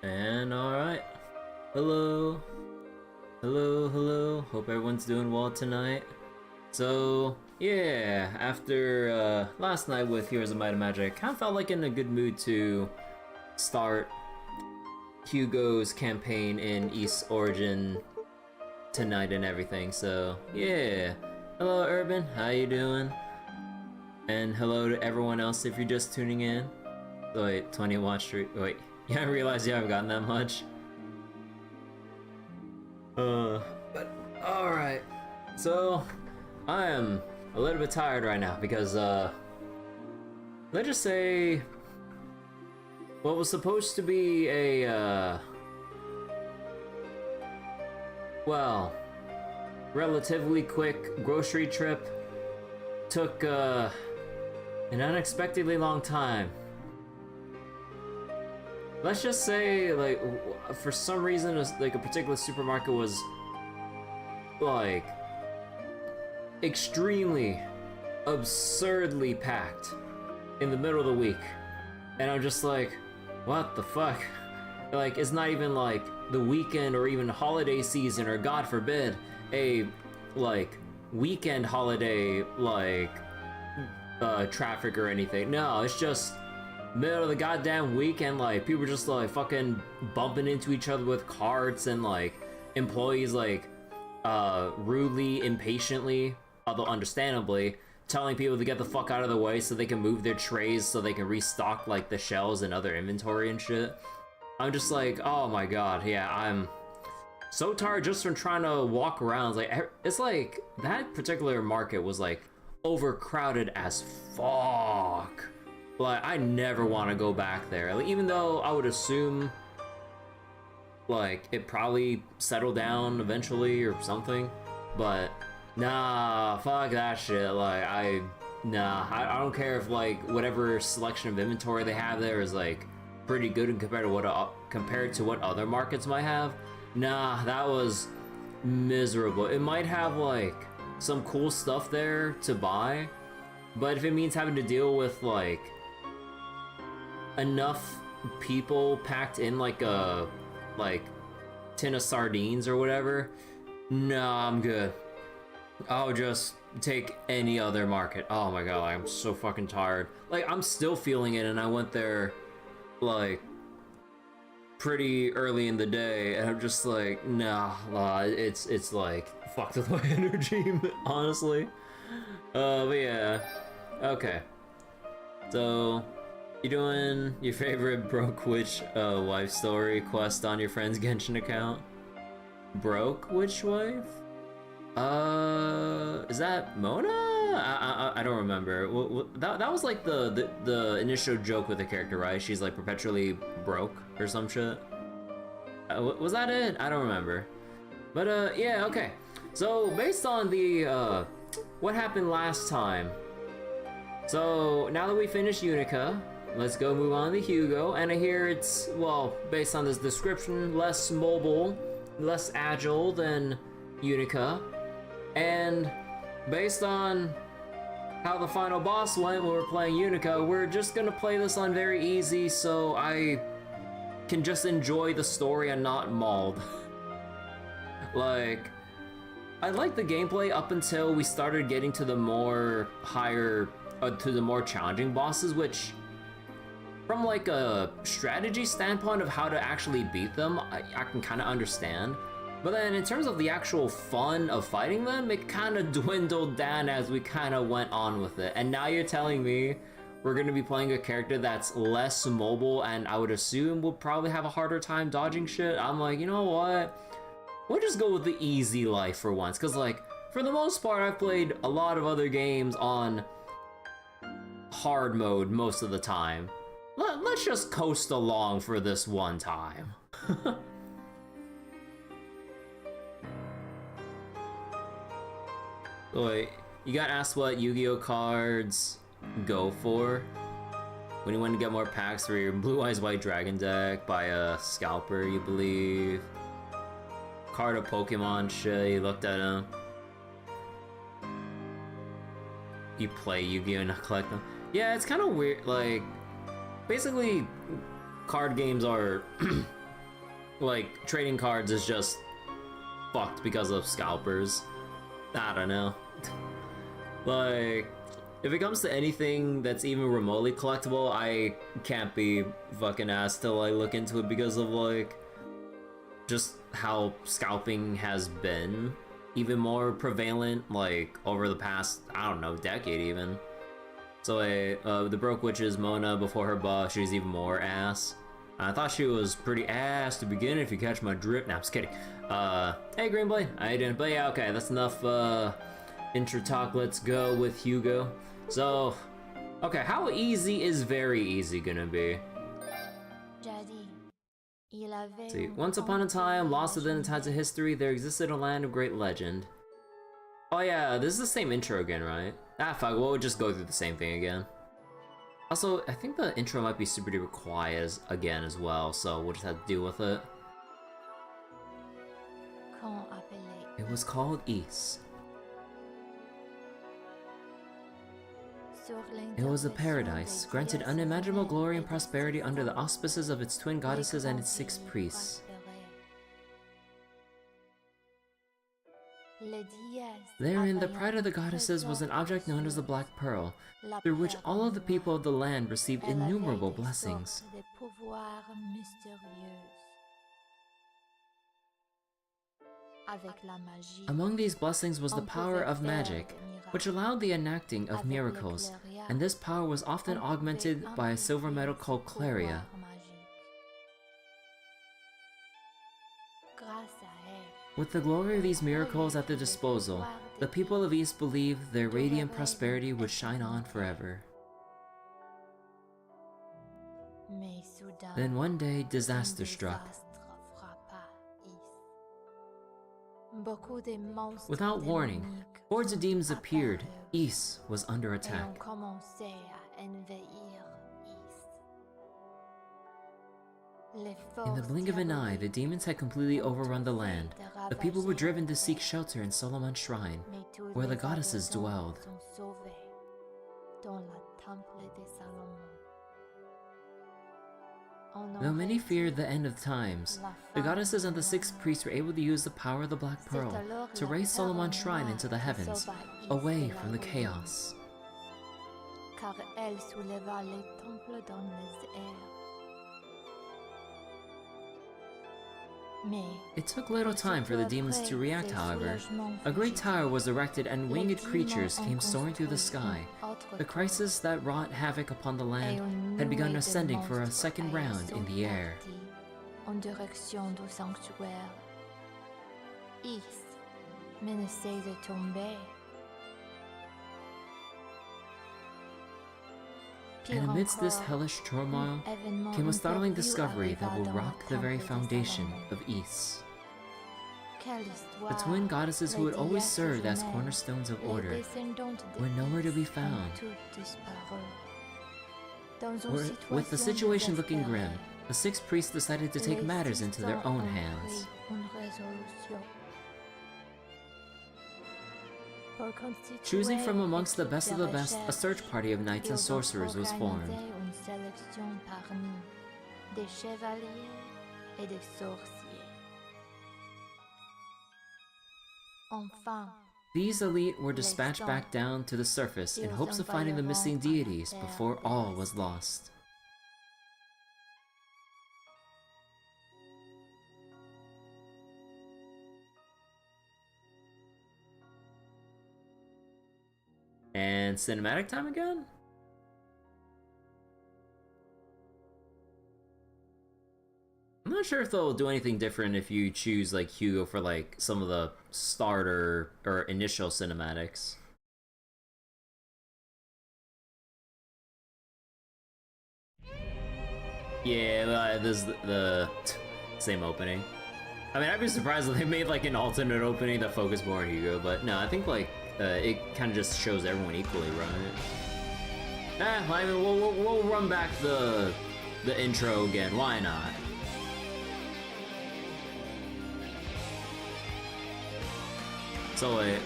And alright. Hello. Hello, hello. Hope everyone's doing well tonight. So, yeah, after last night with Heroes of Might and Magic, I kind of felt like in a good mood to start Hugo's campaign in East Origin tonight and everything. So, yeah. Hello, Urban. How you doing? And hello to everyone else if you're just tuning in. So wait, 20 watch street. Wait, you haven't realized you haven't gotten that much? But alright. So, I am a little bit tired right now because, let's just say what was supposed to be a, well, relatively quick grocery trip took, an unexpectedly long time. Let's just say, like, for some reason, like, a particular supermarket was, like, extremely, absurdly packed in the middle of the week. And I'm just like, what the fuck? Like, it's not even, like, the weekend or even holiday season, or God forbid, a, like, weekend holiday, like, traffic or anything. No, it's just middle of the goddamn week, and like people just like fucking bumping into each other with carts, and like employees like rudely, impatiently, although understandably, telling people to get the fuck out of the way so they can move their trays so they can restock like the shelves and other inventory and shit. I'm just like, oh my god, yeah, I'm so tired just from trying to walk around. It's like that particular market was like overcrowded as fuck. Like, I never want to go back there. Like, even though I would assume, like, it probably settled down eventually or something. But, nah, fuck that shit. Like, I don't care if, like, whatever selection of inventory they have there is, like, pretty good compared to what other markets might have. Nah, that was miserable. It might have, like, some cool stuff there to buy, but if it means having to deal with, like, enough people packed in like a tin of sardines or whatever, nah, I'm good. I'll just take any other market. Oh my god, I'm so fucking tired. Like, I'm still feeling it, and I went there like pretty early in the day, and I'm just like, nah, it's like fucked with my energy, honestly. But yeah, okay. So, you doing your favorite broke witch wife story quest on your friend's Genshin account? Broke witch wife? Is that Mona? I don't remember. That was like the initial joke with the character, right? She's like perpetually broke or some shit. Was that it? I don't remember. But yeah, okay. So based on the what happened last time. So now that we finished Yunica, let's go move on to Hugo, and I hear it's, well, based on this description, less mobile, less agile than Yunica, and based on how the final boss went when we were playing Yunica, we're just gonna play this on very easy so I can just enjoy the story and not mauled. Like, I liked the gameplay up until we started getting to the more to the more challenging bosses, which, from like a strategy standpoint of how to actually beat them, I can kind of understand. But then in terms of the actual fun of fighting them, it kind of dwindled down as we kind of went on with it. And now you're telling me we're going to be playing a character that's less mobile, and I would assume will probably have a harder time dodging shit. I'm like, you know what? We'll just go with the easy life for once. Because, like, for the most part, I've played a lot of other games on hard mode most of the time. Let's just coast along for this one time. Wait, you got asked what Yu-Gi-Oh cards go for? When you want to get more packs for your Blue Eyes White Dragon deck, buy a Scalper, you believe. Card of Pokemon shit, you looked at them. You play Yu-Gi-Oh and not collect them. Yeah, it's kind of weird, like, basically, card games are like, trading cards is just fucked because of scalpers. I don't know. Like, if it comes to anything that's even remotely collectible, I can't be fucking asked to, like, look into it because of, like, just how scalping has been even more prevalent, like, over the past, I don't know, decade even. So, the Broke Witch's Mona, before her buff, she's even more ass. I thought she was pretty ass to begin, if you catch my drip. Nah, I'm just kidding. Hey, Greenblade, how you doing? But yeah, okay, that's enough, intro talk. Let's go with Hugo. So, okay, how easy is very easy gonna be? Let's see, once upon a time, lost within the tides of history, there existed a land of great legend. Oh yeah, this is the same intro again, right? Ah, fuck, we'll just go through the same thing again. Also, I think the intro might be super duper quiet again as well, so we'll just have to deal with it. It was called Ys. It was a paradise, granted unimaginable glory and prosperity under the auspices of its twin goddesses and its 6 priests. Therein, the pride of the goddesses was an object known as the Black Pearl, through which all of the people of the land received innumerable blessings. Among these blessings was the power of magic, which allowed the enacting of miracles, and this power was often augmented by a silver metal called Claria. With the glory of these miracles at their disposal, the people of Ys believed their radiant prosperity would shine on forever. Then one day, disaster struck. Without warning, hordes of demons appeared. Ys was under attack. In the blink of an eye, the demons had completely overrun the land. The people were driven to seek shelter in Solomon's shrine, where the goddesses dwelled. Though many feared the end of times, the goddesses and the 6 priests were able to use the power of the Black Pearl to raise Solomon's shrine into the heavens, away from the chaos. It took little time for the demons to react, however. A great tower was erected and winged creatures came soaring through the sky. The crisis that wrought havoc upon the land had begun ascending for a second round in the air. And amidst this hellish turmoil came a startling discovery that will rock the very foundation of Ys. The twin goddesses who had always served as cornerstones of order were nowhere to be found. With the situation looking grim, the 6 priests decided to take matters into their own hands. Choosing from amongst the best of the best, a search party of knights and sorcerers was formed. These elite were dispatched back down to the surface in hopes of finding the missing deities before all was lost. And cinematic time again? I'm not sure if they'll do anything different if you choose like Hugo for like some of the starter or initial cinematics. Yeah, this is the same opening. I mean, I'd be surprised if they made like an alternate opening that focused more on Hugo, but no, I think like it kind of just shows everyone equally, right? I mean, we'll run back the intro again. Why not? So wait,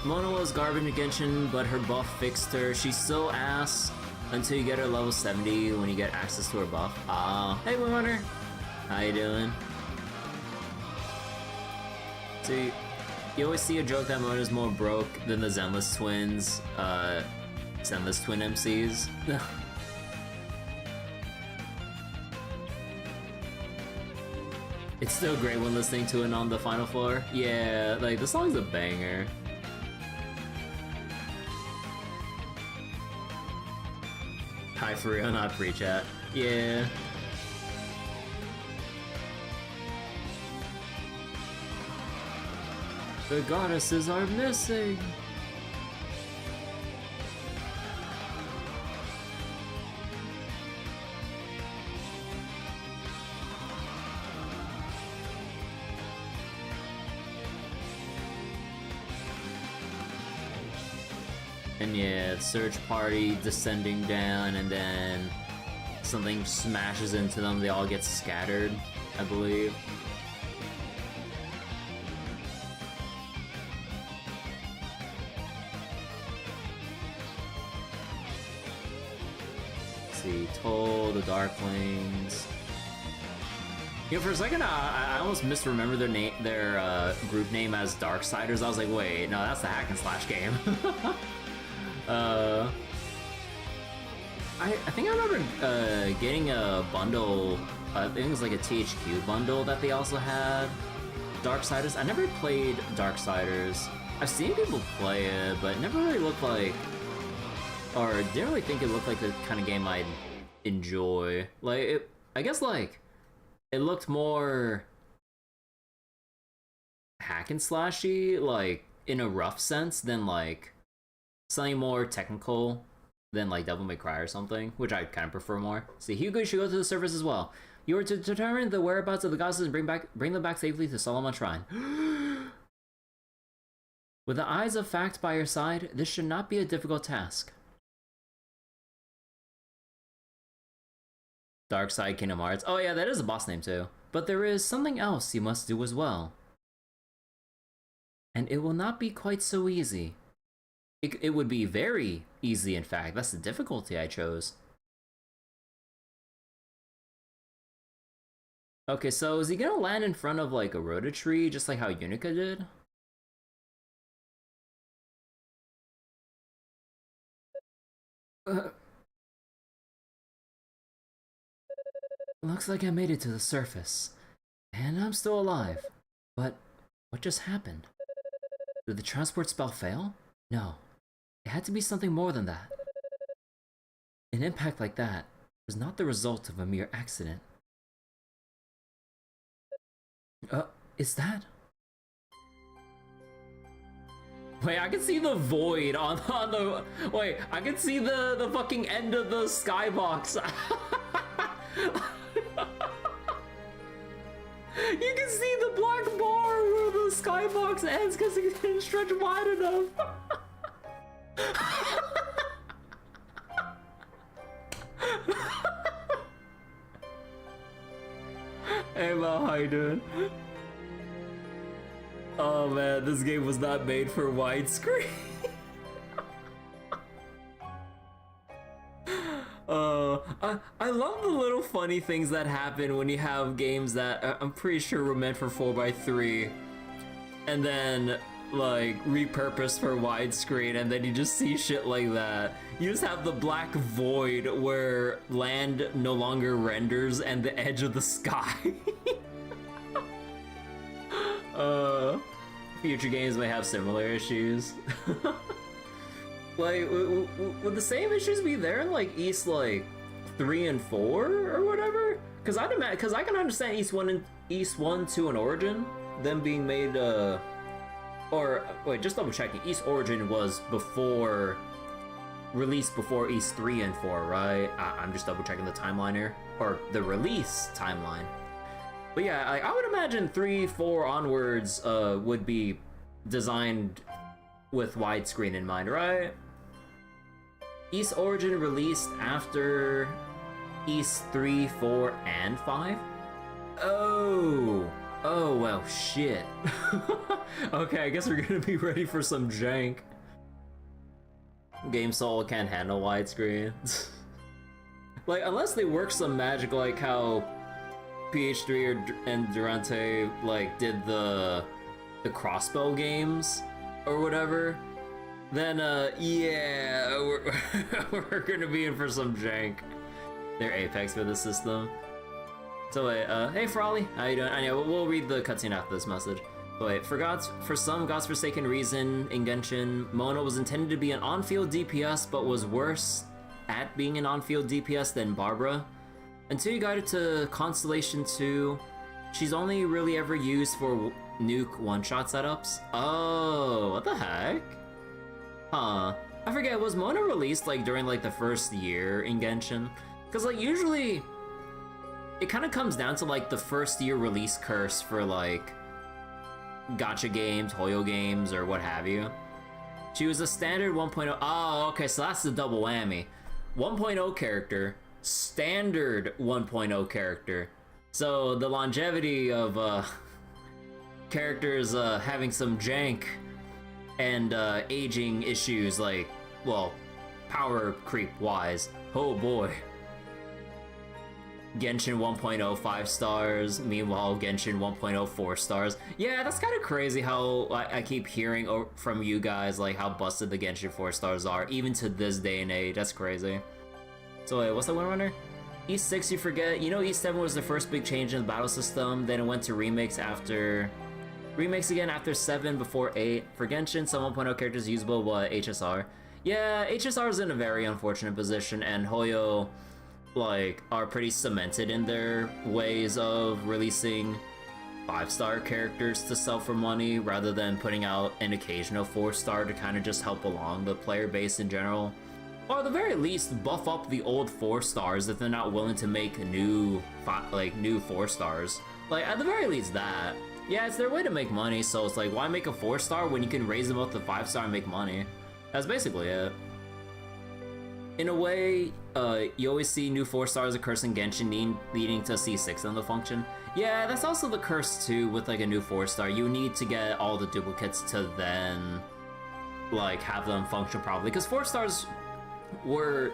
Mona was garbage in Genshin, but her buff fixed her. She's still ass until you get her level 70 when you get access to her buff. Hey, Windrunner, how you doing? See, you always see a joke that mode is more broke than the Zenless twins, Zenless twin MCs. It's still great when listening to it on the final floor. Yeah, like the song's a banger. Hi for real, not pre-chat. Yeah. The goddesses are missing! And yeah, search party descending down, and then something smashes into them, they all get scattered, I believe. Let's see, Toll, the Darklings. You know, for a second, I almost misremembered their group name as Darksiders. I was like, wait, no, that's the hack and slash game. I think I remember getting a bundle, I think it was like a THQ bundle that they also had. Darksiders. I never played Darksiders. I've seen people play it, but it never really looked like, or didn't really think it looked like the kind of game I'd enjoy. Like, I guess like, it looked more hack and slashy, like, in a rough sense, than like something more technical than like Devil May Cry or something, which I kind of prefer more. See, Hugo should go to the surface as well. You are to determine the whereabouts of the goddesses and bring them back safely to Solomon Shrine. With the eyes of fact by your side, this should not be a difficult task. Dark Side Kingdom Hearts. Oh yeah, that is a boss name too. But there is something else you must do as well. And it will not be quite so easy. It would be very easy, in fact. That's the difficulty I chose. Okay, so is he gonna land in front of like a Rhoda tree, just like how Yunica did? Looks like I made it to the surface. And I'm still alive. But what just happened? Did the transport spell fail? No. It had to be something more than that. An impact like that was not the result of a mere accident. Is that? Wait, I can see the void on the... Wait, I can see the fucking end of the skybox. You can see the black bar where the skybox ends because it didn't stretch wide enough. Hey Mo, how you doing? Oh man, this game was not made for widescreen. I love the little funny things that happen when you have games that I'm pretty sure were meant for 4x3 and then like repurposed for widescreen, and then you just see shit like that. You just have the black void where land no longer renders and the edge of the sky. Future games may have similar issues. Like, would the same issues be there in like East like 3 and 4 or whatever? Because I can understand East 1, 2, and Origin, them being made. Or wait, just double checking. East Origin was released before East 3 and 4, right? I'm just double checking the timeline here, or the release timeline. But yeah, I would imagine 3, 4 onwards would be designed with widescreen in mind, right? East Origin released after East 3, 4, and 5? Oh, well, shit. Okay, I guess we're gonna be ready for some jank. Game Soul can't handle widescreen. Like, unless they work some magic like how PH3 and Durante, like, did the the crossbow games or whatever, then yeah, we're gonna be in for some jank. They're Apex for the system. So wait, hey Frawley, how you doing? I know we'll read the cutscene after this message. So wait, for some godforsaken reason in Genshin, Mona was intended to be an on-field DPS, but was worse at being an on-field DPS than Barbara. Until you got her to Constellation 2, she's only really ever used for nuke one-shot setups. Oh, what the heck? Huh. I forget, was Mona released like during like the first year in Genshin? Because like usually it kind of comes down to like the first year release curse for like gacha games, Hoyo games, or what have you. She was a standard 1.0. Oh, okay, so that's the double whammy. 1.0 character, standard 1.0 character. So the longevity of characters having some jank and aging issues, like, well, power creep wise. Oh boy. Genshin 1.0 5 stars, meanwhile Genshin 1.0 4 stars. Yeah, that's kind of crazy how I keep hearing from you guys like how busted the Genshin 4 stars are, even to this day and age. That's crazy. So wait, what's the Windrunner? East 6 you forget. You know East 7 was the first big change in the battle system, then it went to remakes again after 7, before 8. For Genshin, some 1.0 characters usable, what, HSR? Yeah, HSR is in a very unfortunate position, and Hoyo like are pretty cemented in their ways of releasing 5-star characters to sell for money rather than putting out an occasional 4-star to kind of just help along the player base in general, or at the very least buff up the old 4 stars if they're not willing to make new 4 stars. Like at the very least that. Yeah, it's their way to make money, so it's like why make a 4-star when you can raise them up to 5-star and make money? That's basically it. In a way, you always see new 4-stars occur in Genshin leading to C6 on the function. Yeah, that's also the curse too with like a new 4-star. You need to get all the duplicates to then like have them function properly. Because 4-stars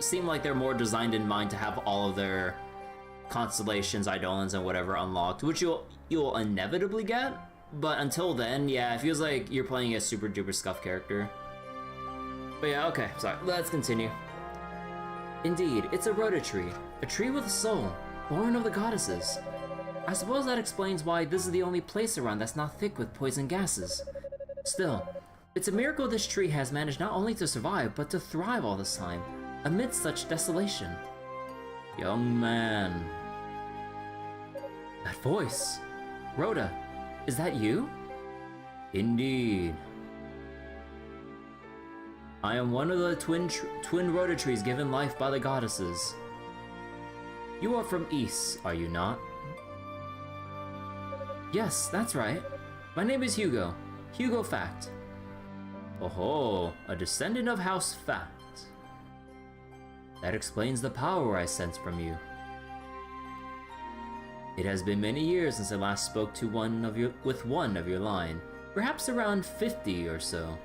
seem like they're more designed in mind to have all of their constellations, eidolons, and whatever unlocked, which you'll inevitably get. But until then, yeah, it feels like you're playing a super duper scuff character. But yeah, okay, sorry, let's continue. Indeed, it's a Rototree, a tree with a soul, born of the goddesses. I suppose that explains why this is the only place around that's not thick with poison gases. Still, it's a miracle this tree has managed not only to survive, but to thrive all this time, amidst such desolation. Young man. That voice! Rhoda, is that you? Indeed. I am one of the twin Rototrees given life by the goddesses. You are from East, are you not? Yes, that's right. My name is Hugo. Hugo Fact. Oh, a descendant of House Fact. That explains the power I sense from you. It has been many years since I last spoke to one of your line, perhaps around 50 or so.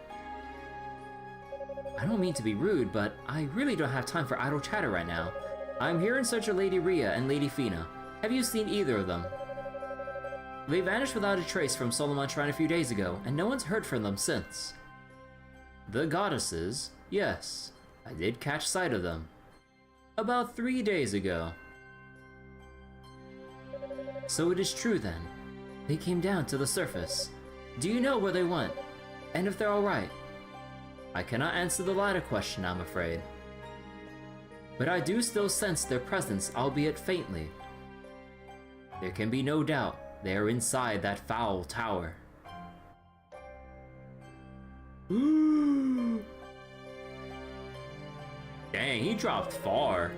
I don't mean to be rude, but I really don't have time for idle chatter right now. I'm here in search of Lady Rhea and Lady Fina. Have you seen either of them? They vanished without a trace from Solomon Shrine a few days ago, and no one's heard from them since. The goddesses? Yes, I did catch sight of them. About 3 days ago. So it is true then. They came down to the surface. Do you know where they went? And if they're alright? I cannot answer the latter question, I'm afraid. But I do still sense their presence, albeit faintly. There can be no doubt they are inside that foul tower. Dang, he dropped far.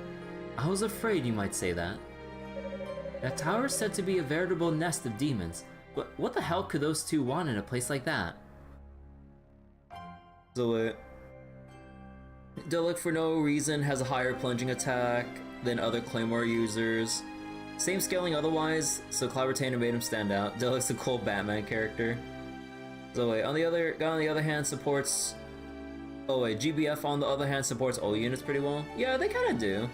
I was afraid you might say that. That tower is said to be a veritable nest of demons, but what the hell could those two want in a place like that? So Delik for no reason has a higher plunging attack than other Claymore users. Same scaling otherwise, so Cloud Retainer made him stand out. Delik's a cool Batman character. So on the other hand supports... GBF on the other hand supports all units pretty well. Yeah, they kinda do.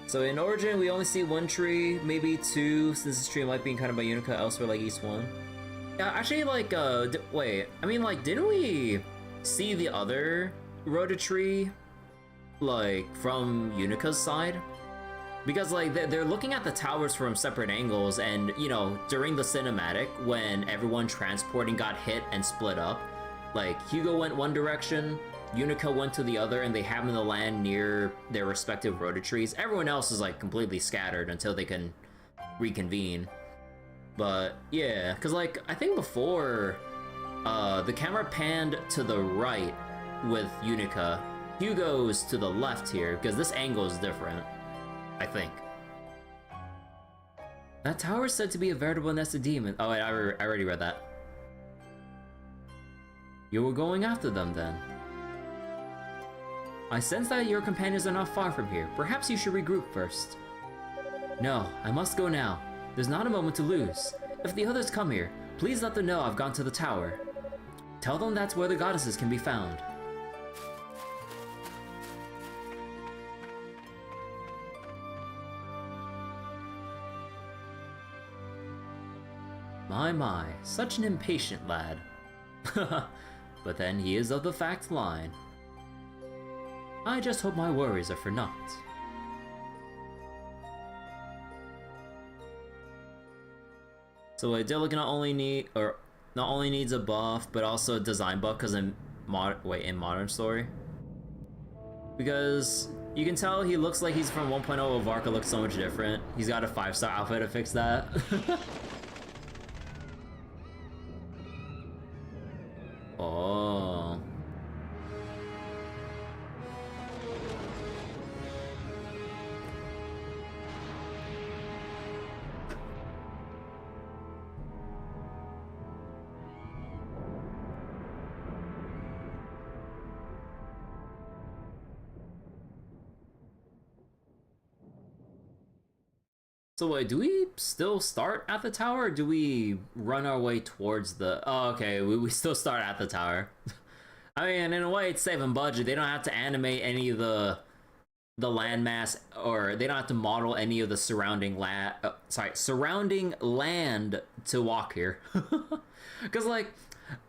So in Origin we only see one tree, maybe two, since this tree might be kind of by Yunica elsewhere like East 1. Actually, like, wait. I mean, like, didn't we see the other Rototree, like, from Unica's side? Because, like, they're looking at the towers from separate angles, and, you know, during the cinematic, when everyone transporting got hit and split up, like, Hugo went one direction, Yunica went to the other, and they happened to land near their respective Rototrees. Everyone else is, like, completely scattered until they can reconvene. But, yeah, because, like, I think before, the camera panned to the right with Yunica. Hugo's to the left here, because this angle is different. I think. That tower is said to be a veritable nest of demons. Oh wait, I already read that. You were going after them then. I sense that your companions are not far from here. Perhaps you should regroup first. No, I must go now. There's not a moment to lose. If the others come here, please let them know I've gone to the tower. Tell them that's where the goddesses can be found. My, such an impatient lad. But then he is of the fact line. I just hope my worries are for naught. So wait, Diluc not only needs a buff, but also a design buff because in Modern Story. Because you can tell he looks like he's from 1.0 of Varka looks so much different. He's got a 5-star outfit to fix that. Oh. So wait, do we still start at the tower, or do we run our way towards the... Oh, okay, we still start at the tower. I mean, in a way, it's saving budget. They don't have to animate any of the landmass, or they don't have to model any of the surrounding surrounding land to walk here. Because, like,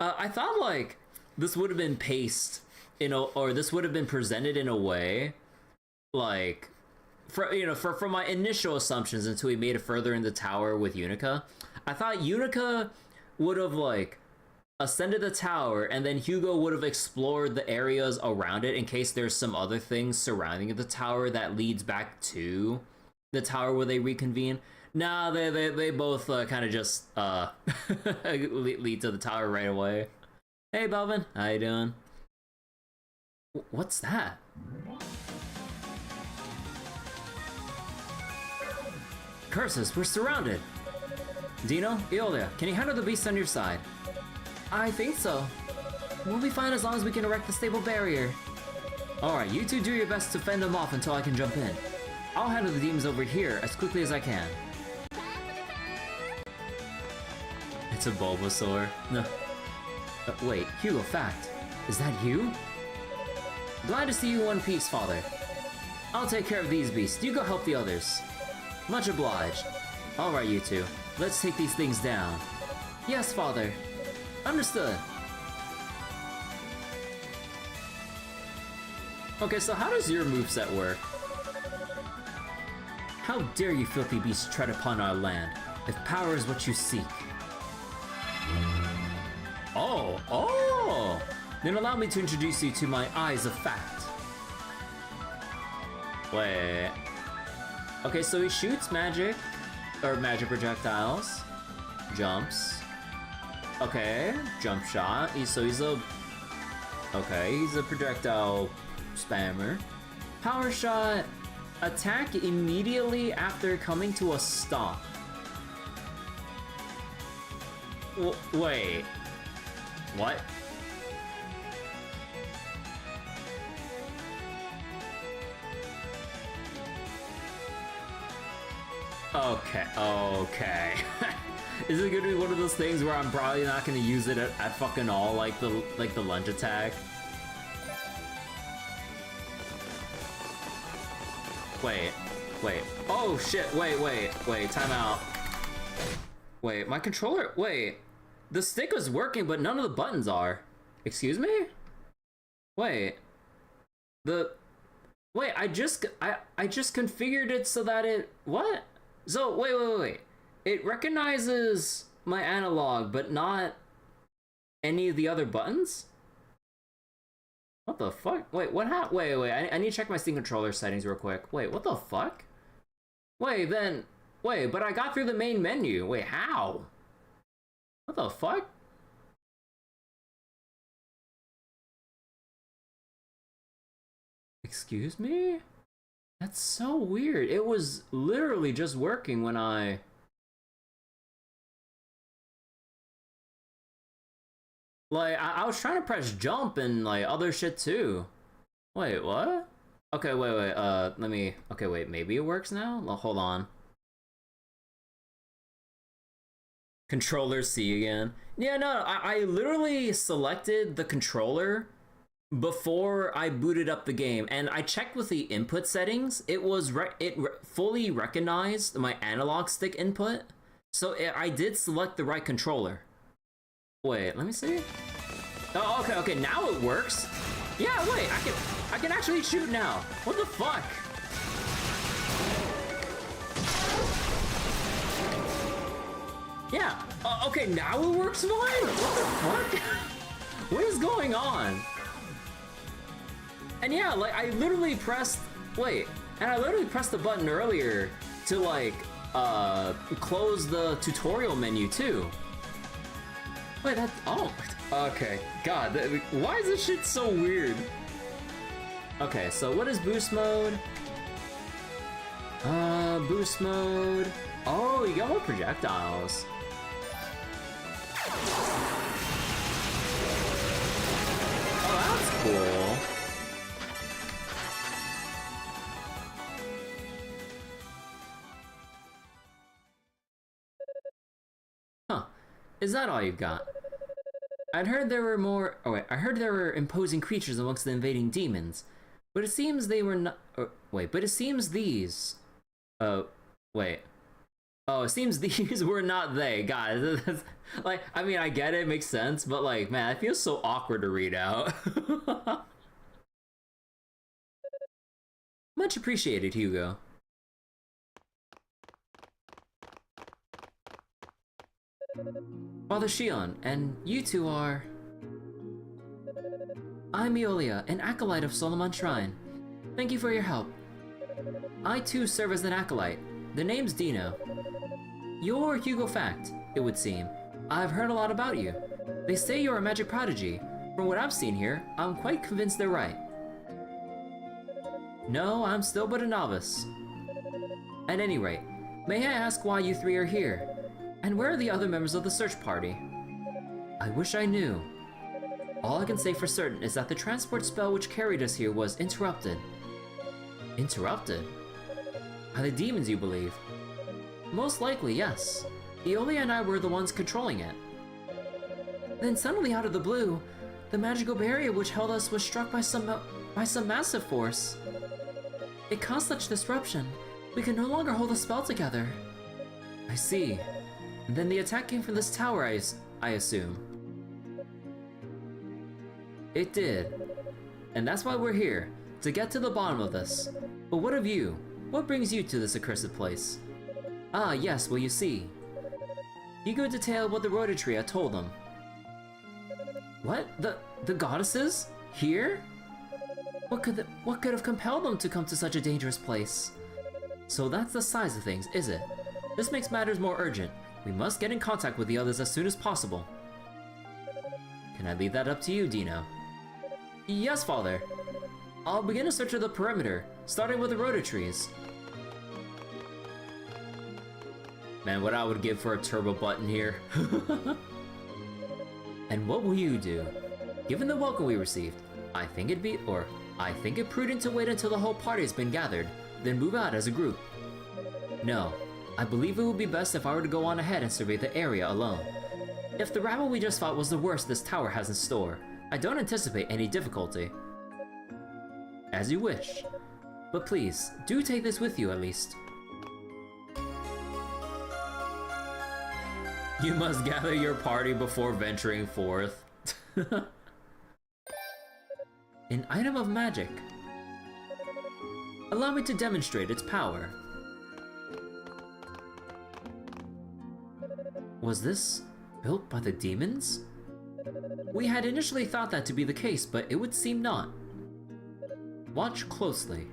I thought, like, this would have been paced, or this would have been presented in a way, like... from my initial assumptions until we made it further in the tower with Yunica, I thought Yunica would have, like, ascended the tower, and then Hugo would have explored the areas around it in case there's some other things surrounding the tower that leads back to the tower where they reconvene. Nah, they both kind of just lead to the tower right away. Hey, Belvin, how you doing? What's that? Curses, we're surrounded! Dino, Eolia, can you handle the beast on your side? I think so. We'll be fine as long as we can erect the stable barrier. Alright, you two do your best to fend them off until I can jump in. I'll handle the demons over here as quickly as I can. It's a Bulbasaur. No. Wait, Hugo, fact. Is that you? Glad to see you in one piece, father. I'll take care of these beasts. You go help the others. Much obliged. Alright, you two. Let's take these things down. Yes, father. Understood. Okay, so how does your moveset work? How dare you filthy beasts tread upon our land, if power is what you seek. Oh! Then allow me to introduce you to my eyes of fact. Wait. Okay, so he shoots magic projectiles, jumps. Okay, jump shot. He's a projectile spammer. Power shot, attack immediately after coming to a stop. Wait, what? Okay. Is it gonna be one of those things where I'm probably not gonna use it at fucking all, like the lunge attack? Wait. Oh shit, wait, time out. Wait, my controller, wait. the stick was working, but none of the buttons are. Excuse me? Wait. Wait, I just configured it so that it... What? So, wait. It recognizes my analog, but not any of the other buttons? What the fuck? Wait, what happened? Wait, I need to check my Steam controller settings real quick. Wait, what the fuck? Wait, but I got through the main menu. Wait, how? What the fuck? Excuse me? That's so weird. It was literally just working when I... Like, I was trying to press jump and, like, other shit too. Wait, what? Okay, wait, let me... Okay, wait, maybe it works now? Well, hold on. Controller C again. Yeah, no, I literally selected the controller before I booted up the game, and I checked with the input settings. It was fully recognized my analog stick input, so I did select the right controller. Wait, let me see. Oh, okay, now it works. Yeah, wait, I can actually shoot now. What the fuck? Yeah. Okay, now it works fine. What the fuck? What is going on? And yeah, like I literally pressed. Wait, and I literally pressed the button earlier to like close the tutorial menu too. Wait, that's... Oh, okay. God, why is this shit so weird? Okay, so what is boost mode? Boost mode... Oh, you got more projectiles. Oh, that's cool. Huh. Is that all you've got? I'd heard there were more... Oh, wait. I heard there were imposing creatures amongst the invading demons. But it seems they were not... wait, but it seems these... wait. Oh, it seems these were not they. God, like, I mean, I get it. It makes sense. But, like, man, it feels so awkward to read out. Much appreciated, Hugo. Father Shion, and you two are... I'm Iolia, an acolyte of Solomon Shrine. Thank you for your help. I too serve as an acolyte. The name's Dino. You're Hugo Fact, it would seem. I've heard a lot about you. They say you're a magic prodigy. From what I've seen here, I'm quite convinced they're right. No, I'm still but a novice. At any rate, may I ask why you three are here? And where are the other members of the search party? I wish I knew. All I can say for certain is that the transport spell which carried us here was interrupted. Interrupted? By the demons, you believe? Most likely, yes. Iolia and I were the ones controlling it. Then suddenly out of the blue, the magical barrier which held us was struck by some massive force. It caused such disruption, we could no longer hold the spell together. I see. And then the attack came from this tower, I assume. It did. And that's why we're here, to get to the bottom of this. But what of you? What brings you to this accursed place? Ah, yes, well you see. Hugo detailed what the Rotary had told him. What? The goddesses? Here? What could have compelled them to come to such a dangerous place? So that's the size of things, is it? This makes matters more urgent. We must get in contact with the others as soon as possible. Can I leave that up to you, Dino? Yes, Father. I'll begin a search of the perimeter, starting with the Rototrees. Man, what I would give for a turbo button here. And what will you do? Given the welcome we received, I think it prudent to wait until the whole party has been gathered, then move out as a group. No, I believe it would be best if I were to go on ahead and survey the area alone. If the rabble we just fought was the worst this tower has in store, I don't anticipate any difficulty. As you wish. But please, do take this with you at least. You must gather your party before venturing forth. An item of magic. Allow me to demonstrate its power. Was this built by the demons? We had initially thought that to be the case, but it would seem not. Watch closely.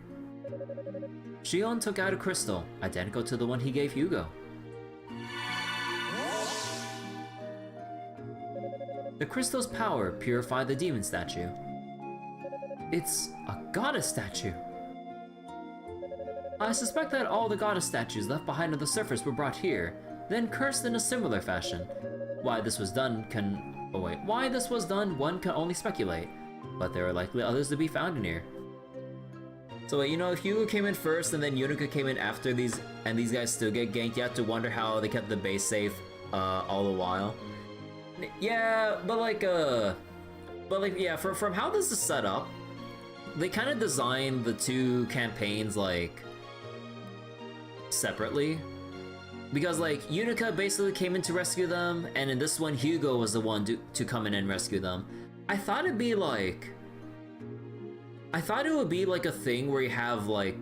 Shion took out a crystal, identical to the one he gave Hugo. The crystal's power purified the demon statue. It's a goddess statue. I suspect that all the goddess statues left behind on the surface were brought here, then cursed in a similar fashion. Why this was done, one can only speculate, but there are likely others to be found in here. So wait, you know, if Hugo came in first and then Yunica came in after these, and these guys still get ganked, you have to wonder how they kept the base safe all the while. Yeah, yeah, from how this is set up, they kind of designed the two campaigns like separately, because like Yunica basically came in to rescue them, and in this one Hugo was the one to come in and rescue them. I thought it would be like a thing where you have like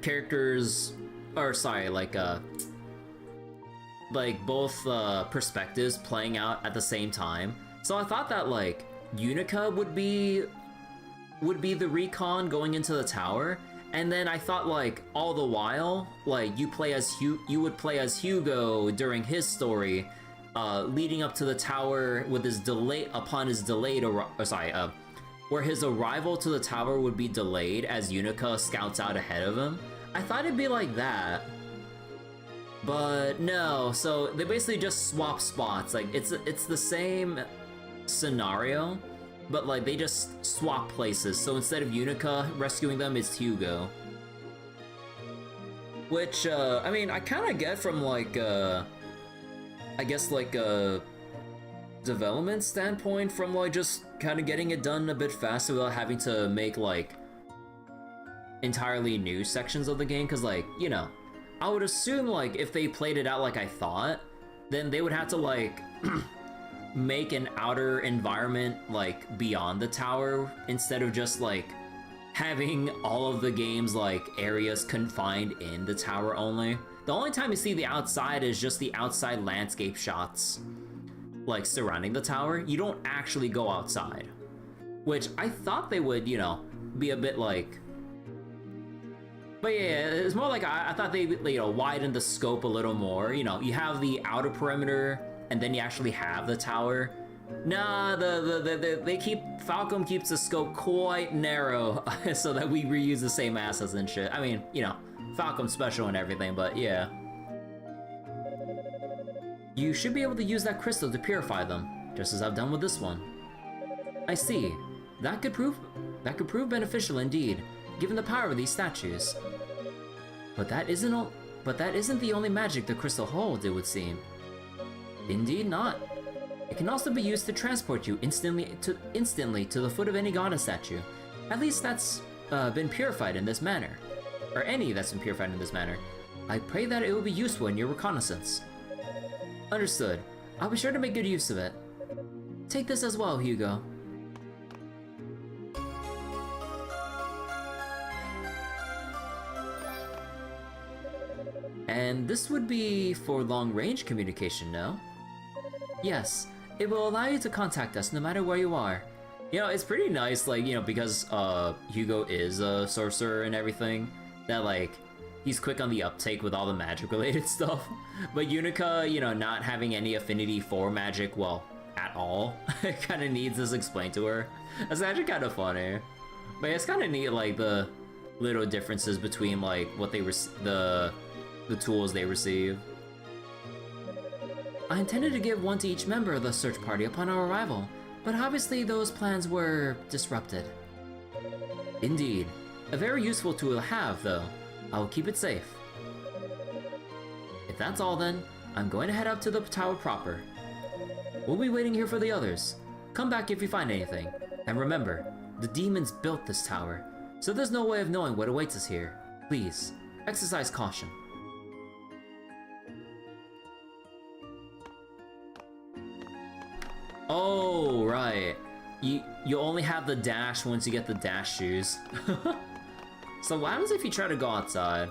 characters, or sorry, like both perspectives playing out at the same time. So I thought that like Yunica would be the recon going into the tower, and then I thought like all the while like you would play as Hugo during his story, leading up to the tower with his where his arrival to the tower would be delayed as Yunica scouts out ahead of him. I thought it'd be like that. But no, so they basically just swap spots. Like it's the same scenario, but like they just swap places. So instead of Yunica rescuing them, it's Hugo. Which I mean, I kind of get from like I guess like a development standpoint, from like just kind of getting it done a bit faster without having to make like entirely new sections of the game. Because like, you know, I would assume like if they played it out like I thought, then they would have to like make an outer environment like beyond the tower, instead of just like having all of the game's like areas confined in the tower only. The only time you see the outside is just the outside landscape shots like surrounding the tower. You don't actually go outside, which I thought they would, you know, be a bit like. But yeah, it's more like I thought they, you know, widen the scope a little more. You know, you have the outer perimeter, and then you actually have the tower. Nah, Falcom keeps the scope quite narrow, so that we reuse the same assets and shit. I mean, you know, Falcom's special and everything, but yeah. You should be able to use that crystal to purify them, just as I've done with this one. I see. That could prove beneficial indeed, given the power of these statues. But that isn't the only magic the crystal holds, it would seem. Indeed not. It can also be used to transport you instantly to the foot of any goddess statue. At least that's been purified in this manner. Or any that's been purified in this manner. I pray that it will be useful in your reconnaissance. Understood. I'll be sure to make good use of it. Take this as well, Hugo. And this would be for long-range communication, no? Yes, it will allow you to contact us no matter where you are. You know, it's pretty nice, like, you know, because Hugo is a sorcerer and everything, that, like, he's quick on the uptake with all the magic-related stuff. But Yunica, you know, not having any affinity for magic, well, at all, kind of needs this explained to her. That's actually kind of funny. But it's kind of neat, like, the little differences between, like, what they the tools they receive. I intended to give one to each member of the search party upon our arrival, but obviously those plans were disrupted. Indeed. A very useful tool to have, though. I will keep it safe. If that's all then, I'm going to head up to the tower proper. We'll be waiting here for the others. Come back if you find anything. And remember, the demons built this tower, so there's no way of knowing what awaits us here. Please, exercise caution. Oh, right. You only have the dash once you get the dash shoes. So what happens if you try to go outside?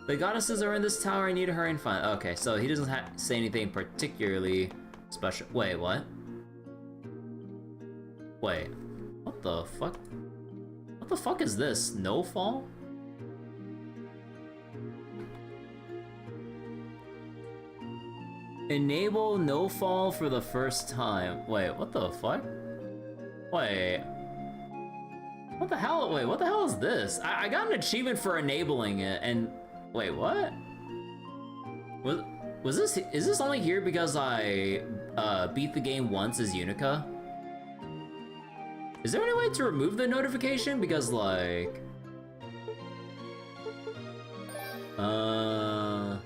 The goddesses are in this tower, I need to hurry and find. Okay, so he doesn't say anything particularly special. Wait, what? Wait, what the fuck? What the fuck is this? No fall? Enable no fall for the first time. Wait, what the fuck? Wait. What the hell? Wait, what the hell is this? I got an achievement for enabling it, and wait, what? Was this? Is this only here because I beat the game once as Yunica? Is there any way to remove the notification? Because like, no.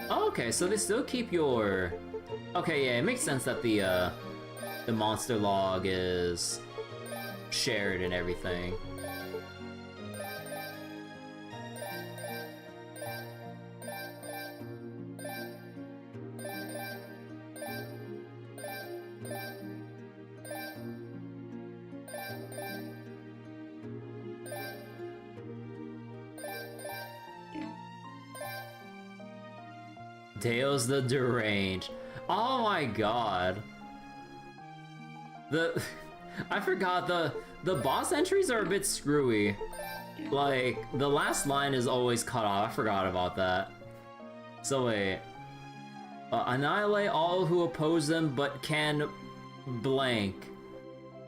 Oh, okay, so they still keep your. Okay, yeah, it makes sense that the monster log is shared and everything. Deo's the deranged. Oh my god. I forgot the boss entries are a bit screwy. Like, the last line is always cut off. I forgot about that. So wait. Annihilate all who oppose them, but can blank.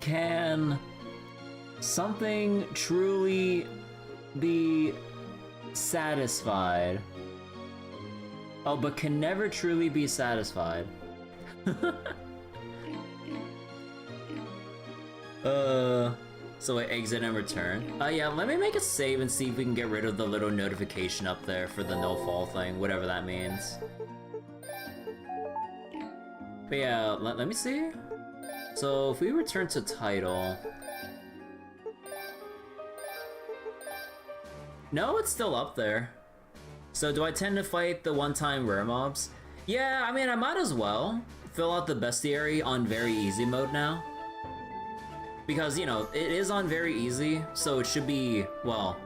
Can something truly be satisfied? Oh, but can never truly be satisfied. So wait, exit and return. Yeah, let me make a save and see if we can get rid of the little notification up there for the no fall thing, whatever that means. But yeah, let me see. So if we return to title. No, it's still up there. So do I tend to fight the one-time rare mobs? Yeah, I mean, I might as well fill out the bestiary on very easy mode now. Because, you know, it is on very easy, so it should be, well,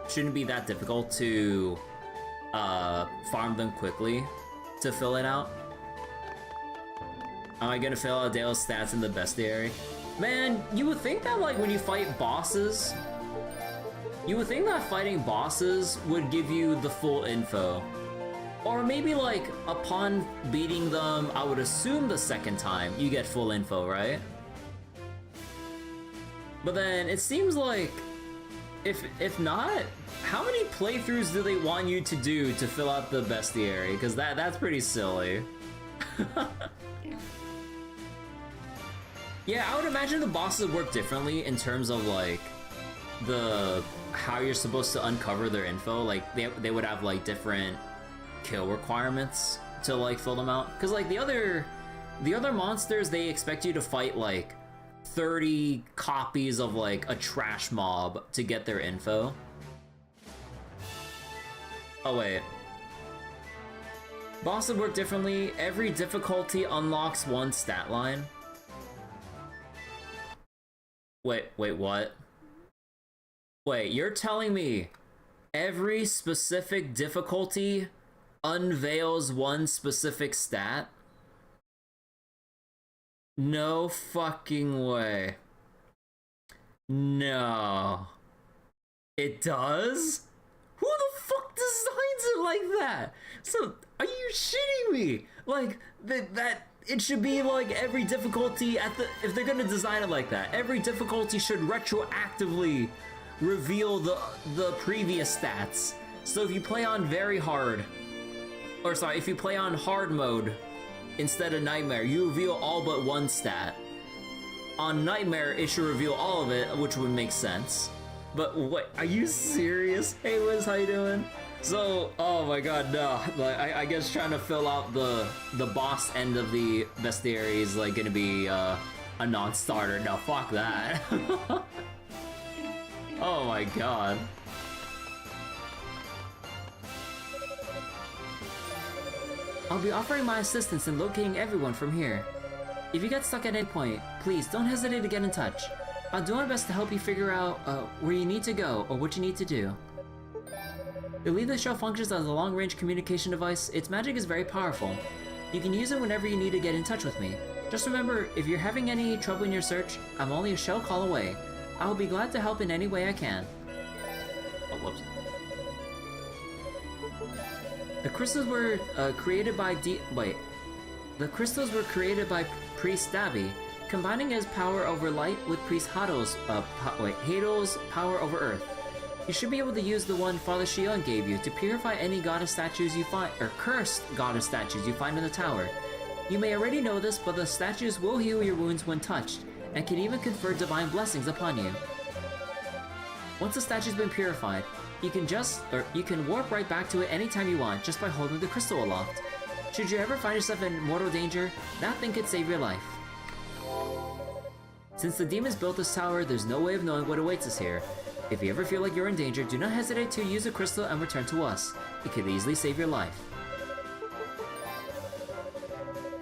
shouldn't be that difficult to farm them quickly to fill it out. Am I gonna fill out Dale's stats in the bestiary? Man, you would think that, like, when you fight bosses, you would think that fighting bosses would give you the full info. Or maybe, like, upon beating them, I would assume the second time, you get full info, right? But then, it seems like, if not, how many playthroughs do they want you to do to fill out the bestiary? Because that's pretty silly. Yeah, I would imagine the bosses work differently in terms of, like, how you're supposed to uncover their info. Like, they would have, like, different kill requirements to, like, fill them out. Because, like, the other monsters, they expect you to fight, like, 30 copies of, like, a trash mob to get their info. Oh, wait. Bosses work differently. Every difficulty unlocks one stat line. Wait, what? Wait, you're telling me every specific difficulty unveils one specific stat? No fucking way. No. It does? Who the fuck designs it like that? So, are you shitting me? Like, that it should be like every difficulty if they're gonna design it like that, every difficulty should retroactively reveal the previous stats. So if you play on very hard, or sorry, if you play on hard mode instead of nightmare, you reveal all but one stat. On nightmare, it should reveal all of it, which would make sense. But what, are you serious? Hey Liz, how you doing? So, oh my god, no. Like, I guess trying to fill out the boss end of the bestiary is like gonna be a non-starter. No, fuck that. Oh my god. I'll be offering my assistance in locating everyone from here. If you get stuck at any point, please don't hesitate to get in touch. I'll do my best to help you figure out where you need to go or what you need to do. The Leela Shell functions as a long-range communication device. Its magic is very powerful. You can use it whenever you need to get in touch with me. Just remember, if you're having any trouble in your search, I'm only a shell call away. I'll be glad to help in any way I can. Oh, whoops. The crystals were created by The crystals were created by Priest Stabby, combining his power over light with Priest Hado's power over earth. You should be able to use the one Father Shion gave you to purify any goddess statues you find, or cursed goddess statues you find in the tower. You may already know this, but the statues will heal your wounds when touched, and can even confer divine blessings upon you. Once the statue's been purified, you can warp right back to it anytime you want just by holding the crystal aloft. Should you ever find yourself in mortal danger, that thing could save your life. Since the demons built this tower, there's no way of knowing what awaits us here. If you ever feel like you're in danger, do not hesitate to use the crystal and return to us. It could easily save your life.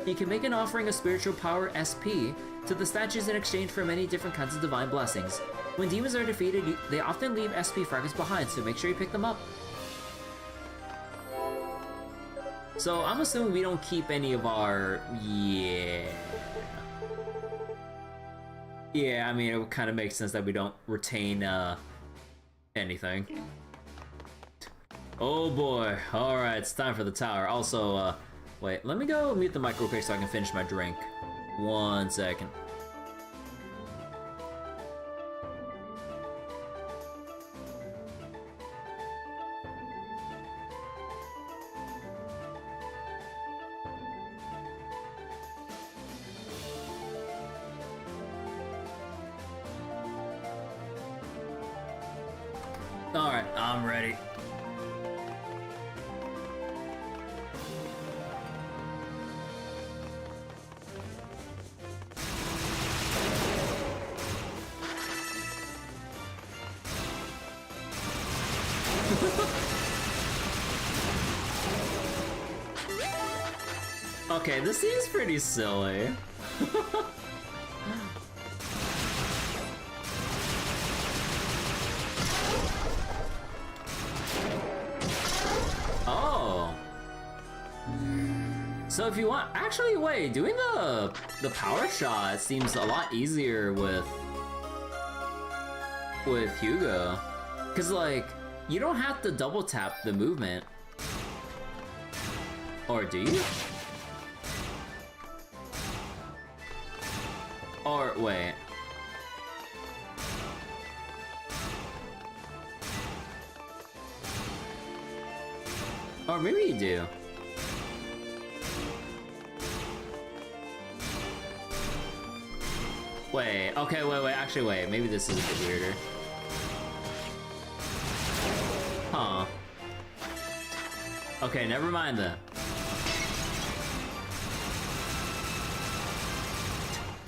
You can make an offering of spiritual power SP to the statues in exchange for many different kinds of divine blessings. When demons are defeated, they often leave SP fragments behind, so make sure you pick them up. So I'm assuming we don't keep any of our... Yeah, I mean, it kind of makes sense that we don't retain, anything. Oh boy, alright, it's time for the tower. Also, wait, let me go mute the mic real quick so I can finish my drink. 1 second. Alright, I'm ready. Okay, this seems pretty silly. Oh. So if you want, actually wait, doing the power shot seems a lot easier with Hugo. Cause like, you don't have to double tap the movement. Or do you? Or wait. Or maybe you do. Wait, okay, wait, actually wait, maybe this is a bit weirder. Huh. Okay, never mind that.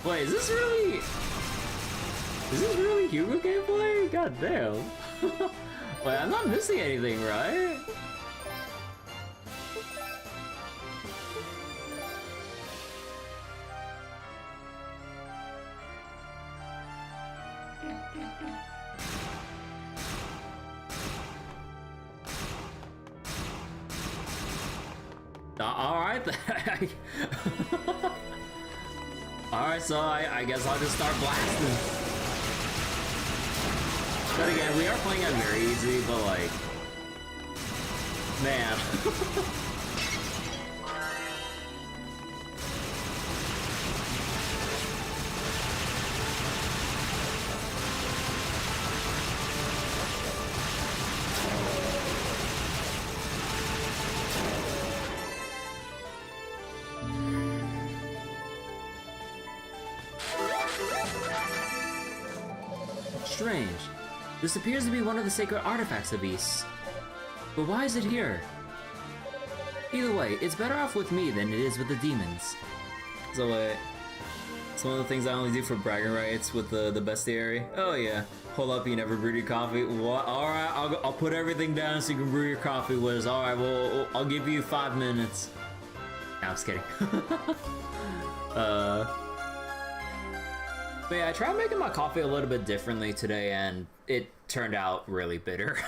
Wait, is this really Hugo gameplay? God damn. Wait, I'm not missing anything, right? Alright then. Alright, so I guess I'll just start blasting. But again, we are playing it very easy, but like... Man. Strange. This appears to be one of the sacred artifacts of beasts. But why is it here? Either way, it's better off with me than it is with the demons. So wait, it's one of the things I only do for bragging rights with the bestiary. Oh yeah, hold up, you never brewed your coffee. What? Alright, I'll put everything down so you can brew your coffee with us. Alright, well, I'll give you 5 minutes. Nah, I'm just kidding. But yeah, I tried making my coffee a little bit differently today, and it turned out really bitter.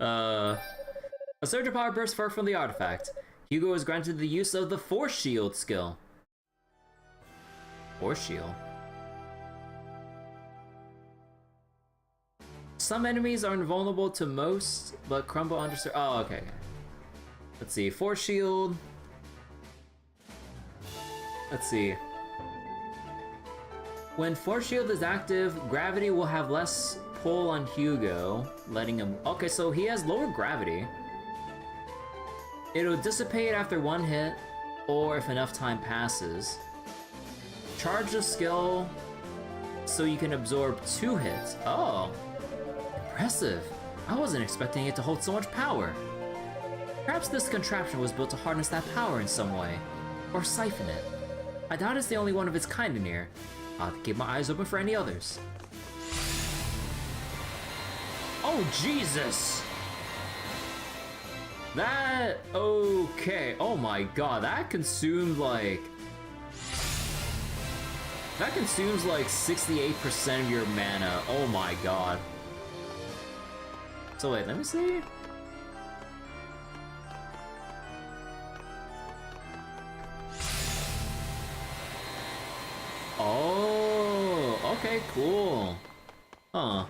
A surge of power bursts forth from the artifact. Hugo is granted the use of the Force Shield skill. Force Shield? Some enemies are invulnerable to most, but crumble under... Oh, okay. Let's see. Force Shield. Let's see. When Force Shield is active, gravity will have less pull on Hugo, letting him... Okay, so he has lower gravity. It'll dissipate after one hit, or if enough time passes. Charge the skill so you can absorb 2 hits. Oh, impressive. I wasn't expecting it to hold so much power. Perhaps this contraption was built to harness that power in some way, or siphon it. I doubt it's the only one of its kind in here. I'll have to keep my eyes open for any others. Oh, Jesus! That... Okay. Oh my god, that consumed like... That consumes like 68% of your mana. Oh my god. So wait, let me see. Oh, okay, cool. Huh.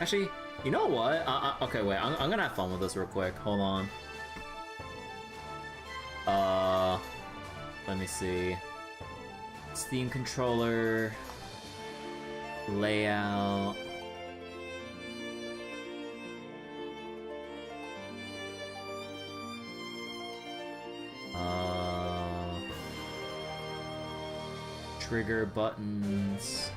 Actually, you know what? Okay, wait, I'm gonna have fun with this real quick. Hold on. Let me see. Steam controller. Layout. Trigger buttons.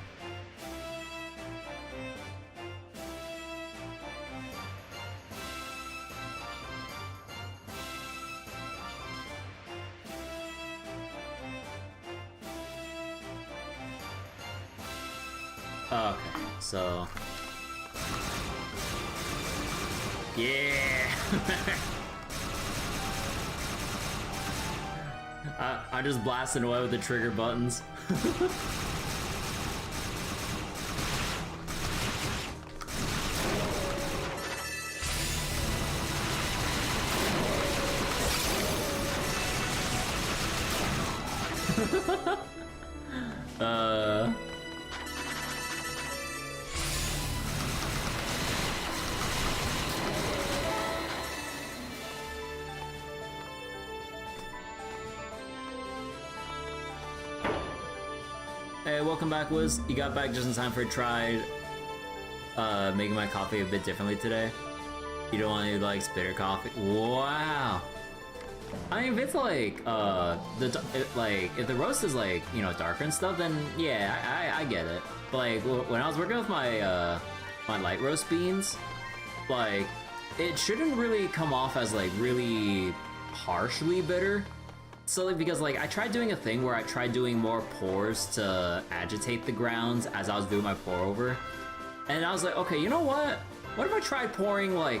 Okay, so... Yeah! I'm just blasting away with the trigger buttons. Hey, welcome back, Wiz. You got back just in time for a try making my coffee a bit differently today. You don't want any, like, bitter coffee? Wow! I mean, if it's like, if the roast is like, you know, darker and stuff, then yeah, I get it. But like, when I was working with my, my light roast beans, like, it shouldn't really come off as like really harshly bitter. So like, because like, I tried doing a thing where I tried doing more pours to agitate the grounds as I was doing my pour over. And I was like, okay, you know what? What if I tried pouring like,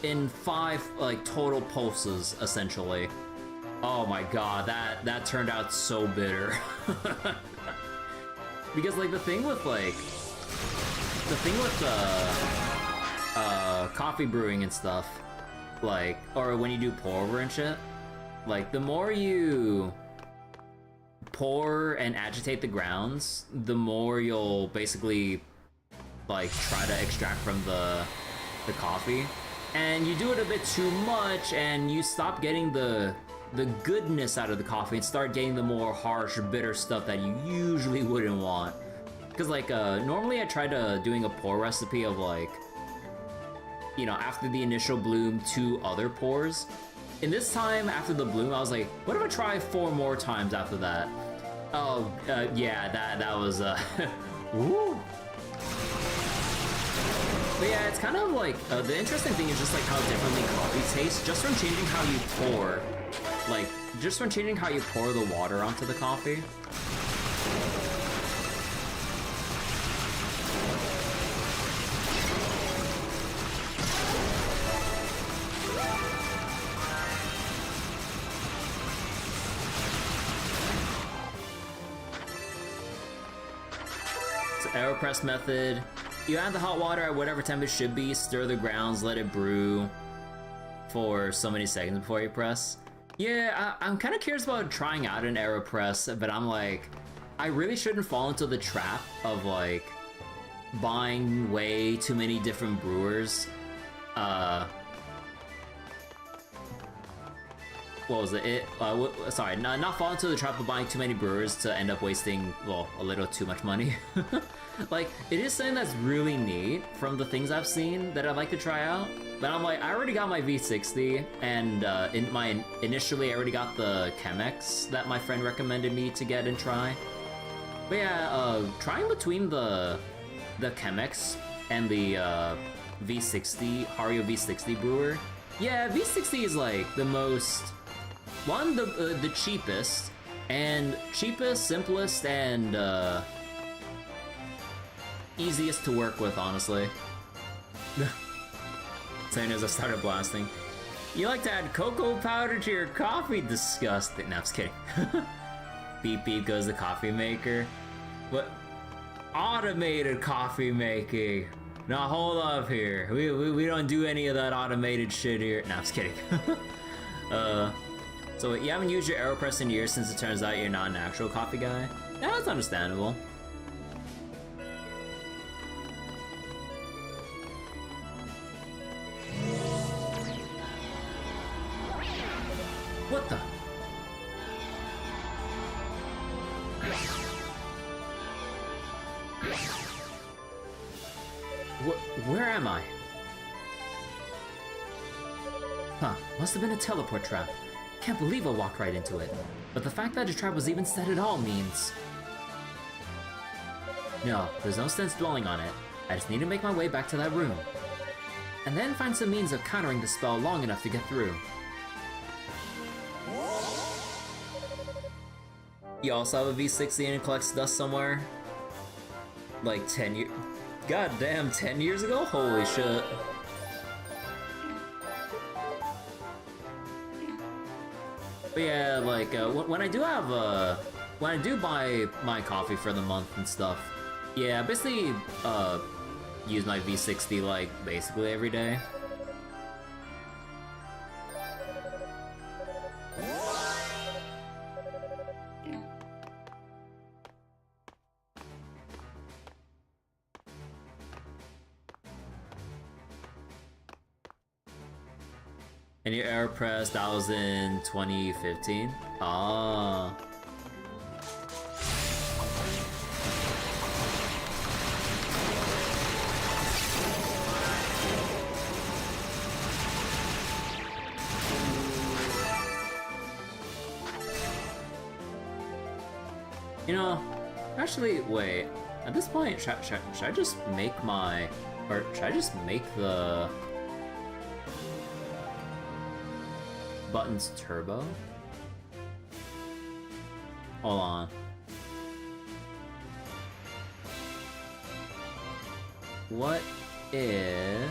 in 5 like total pulses essentially? Oh my god, that turned out so bitter. Because like the thing with coffee brewing and stuff, like, or when you do pour over and shit, like the more you pour and agitate the grounds, the more you'll basically like try to extract from the coffee. And you do it a bit too much, and you stop getting the goodness out of the coffee and start getting the more harsh, bitter stuff that you usually wouldn't want. Because like, normally I try to doing a pour recipe of like, you know, after the initial bloom, 2 other pours. And this time, after the bloom, I was like, what if I try 4 more times after that? Oh, yeah, that was, woo! But yeah, it's kind of like, the interesting thing is just like how differently coffee tastes, just from changing how you pour, like, just from changing how you pour the water onto the coffee. AeroPress method. You add the hot water at whatever temp it should be, stir the grounds, let it brew for so many seconds before you press. Yeah, I'm kind of curious about trying out an AeroPress, but I'm like, I really shouldn't fall into the trap of like buying way too many different brewers. What was it? Sorry, not fall into the trap of buying too many brewers to end up wasting, well, a little too much money. Like, it is something that's really neat from the things I've seen that I'd like to try out. But I'm like, I already got my V60, and initially I already got the Chemex that my friend recommended me to get and try. But yeah, trying between the Chemex and the V60, Hario V60 brewer, yeah, V60 is like the most, the cheapest, simplest, and easiest to work with, honestly. Saying as I started blasting. You like to add cocoa powder to your coffee? Disgusting. No, I'm just kidding. Beep beep goes the coffee maker. What? Automated coffee making. Now hold up here. We don't do any of that automated shit here. No, I'm just kidding. So you haven't used your AeroPress in years since it turns out you're not an actual coffee guy? Yeah, that's understandable. What the? Where am I? Huh, must have been a teleport trap. Can't believe I walked right into it. But the fact that the trap was even set at all means... No, there's no sense dwelling on it. I just need to make my way back to that room. And then find some means of countering the spell long enough to get through. You also have a V60 and it collects dust somewhere? Like 10 years... God damn, 10 years ago? Holy shit. But yeah, like, when I do have, when I do buy my coffee for the month and stuff, yeah, I basically, use my V60, like, basically every day. And your AeroPress, that was in 2015? Ah. You know, actually, wait. At this point, should I just make my... Or should I just make the... buttons turbo? Hold on. What if...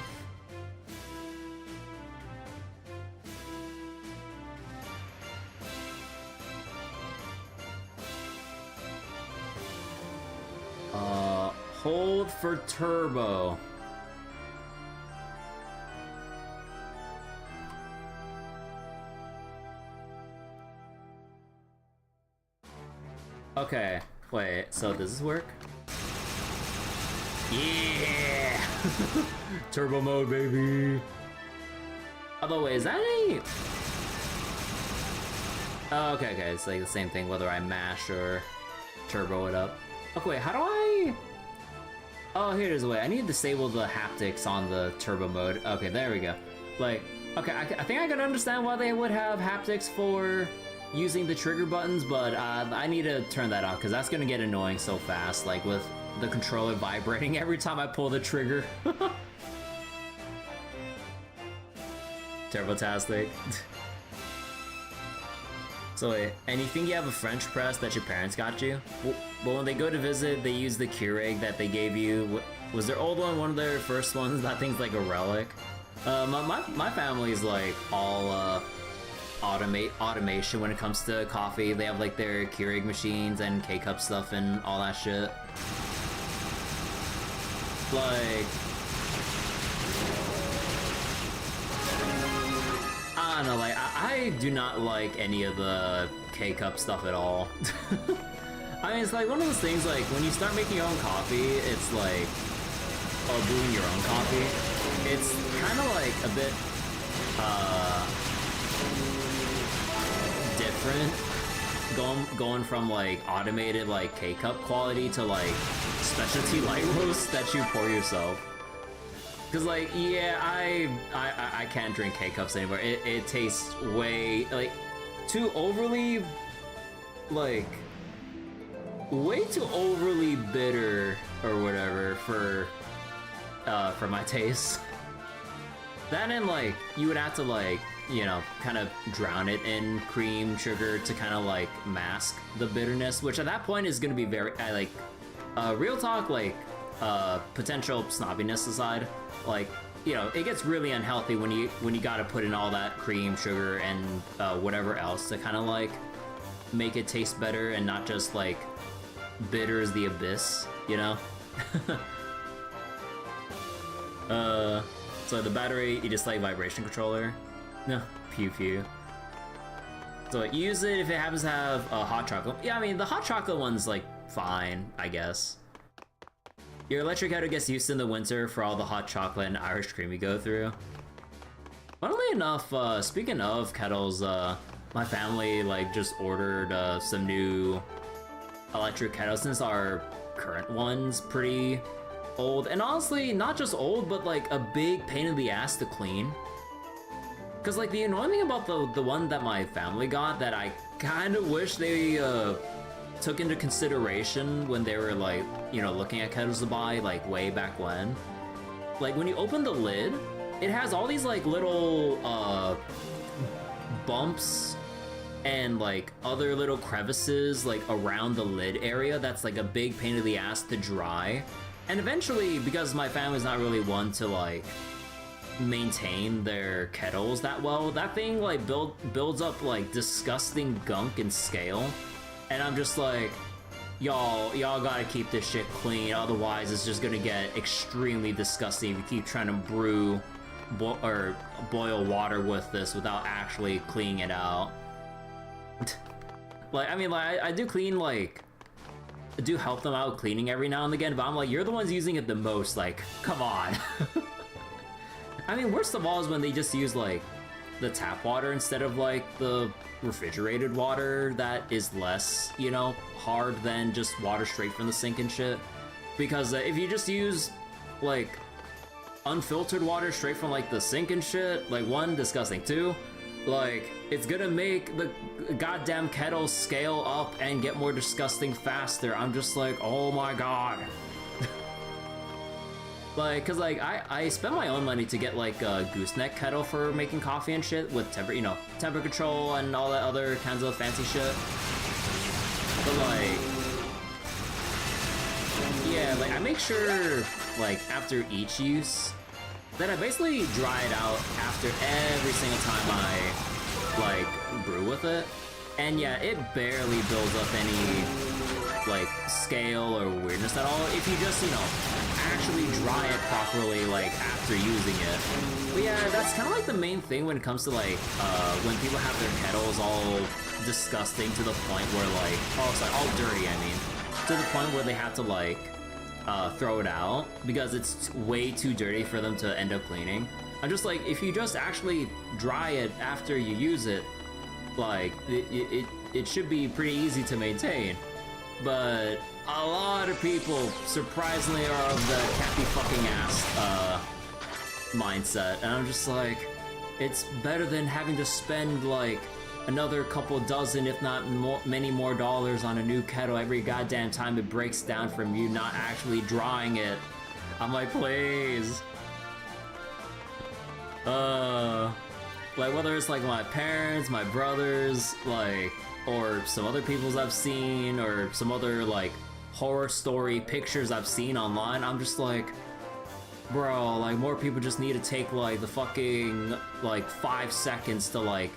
hold for turbo. Okay, wait, so does this work? Yeah! Turbo mode, baby! Although, wait, is that any... Oh, okay, it's like the same thing whether I mash or turbo it up. Okay, wait, how do I... Oh, here's a way. I need to disable the haptics on the turbo mode. Okay, there we go. Like, okay, I think I can understand why they would have haptics for using the trigger buttons, but I need to turn that off because that's gonna get annoying so fast, like with the controller vibrating every time I pull the trigger. Turbotastic. So wait, and you think you have a French press that your parents got you? Well, when they go to visit, they use the Keurig that they gave you. Was their old one of their first ones? That thing's like a relic. My family's like all automation when it comes to coffee. They have like their Keurig machines and K-cup stuff and all that shit. Like, I don't know, like, I do not like any of the K-Cup stuff at all. I mean, it's like one of those things, like, when you start making your own coffee, it's like, or brewing your own coffee, it's kind of like a bit, different, going from, like, automated, like, K-Cup quality to, like, specialty light roast that you pour yourself. Cause like, yeah, I can't drink K-Cups anymore. It tastes way, like, too overly, like, way too overly bitter or whatever for my taste. That and like, you would have to like, you know, kind of drown it in cream, sugar to kind of like mask the bitterness, which at that point is gonna be very, like, real talk, like, potential snobbiness aside, like, you know, it gets really unhealthy when you gotta put in all that cream, sugar, and whatever else to kind of like make it taste better and not just like bitter as the abyss, you know? So the battery, you just like vibration controller? No, pew pew. So use it if it happens to have a hot chocolate. Yeah, I mean, the hot chocolate one's like fine, I guess. Your electric kettle gets used in the winter for all the hot chocolate and Irish cream you go through. Funnily enough, speaking of kettles, my family like just ordered some new electric kettles since our current one's pretty old. And honestly, not just old, but like a big pain in the ass to clean. Cause like the annoying thing about the one that my family got that I kind of wish they took into consideration when they were like, you know, looking at kettles to buy like way back when. Like when you open the lid, it has all these like little bumps and like other little crevices like around the lid area that's like a big pain in the ass to dry. And eventually, because my family's not really one to like maintain their kettles that well, that thing like builds up like disgusting gunk and scale. And I'm just like, y'all gotta keep this shit clean, otherwise it's just gonna get extremely disgusting if you keep trying to brew or boil water with this without actually cleaning it out. Like, I mean, like, I do clean, like, I do help them out cleaning every now and again, but I'm like, you're the ones using it the most, like, come on. I mean, worst of all is when they just use, like, the tap water instead of, like, the refrigerated water that is less, you know, hard than just water straight from the sink and shit. Because if you just use, like, unfiltered water straight from, like, the sink and shit, like, one, disgusting, two, like, it's gonna make the goddamn kettle scale up and get more disgusting faster. I'm just like, oh my god. Like, cause like, I spend my own money to get like a gooseneck kettle for making coffee and shit with temper control and all that other kinds of fancy shit. But like, yeah, like I make sure like after each use that I basically dry it out after every single time I like brew with it. And yeah, it barely builds up any like scale or weirdness at all if you just, you know, actually dry it properly like after using it. But yeah, that's kind of like the main thing when it comes to like when people have their kettles all disgusting to the point where like, oh sorry, all dirty I mean, to the point where they have to like throw it out because it's way too dirty for them to end up cleaning. I'm just like, if you just actually dry it after you use it, like it should be pretty easy to maintain. But a lot of people surprisingly are of the can't be fucking ass mindset, and I'm just like, it's better than having to spend like another couple dozen, if not many more dollars on a new kettle every goddamn time it breaks down from you not actually drying it. I'm like, please. Like whether it's like my parents, my brothers, like, or some other people's I've seen, or some other like horror story pictures I've seen online, I'm just like, bro, like more people just need to take like the fucking like 5 seconds to like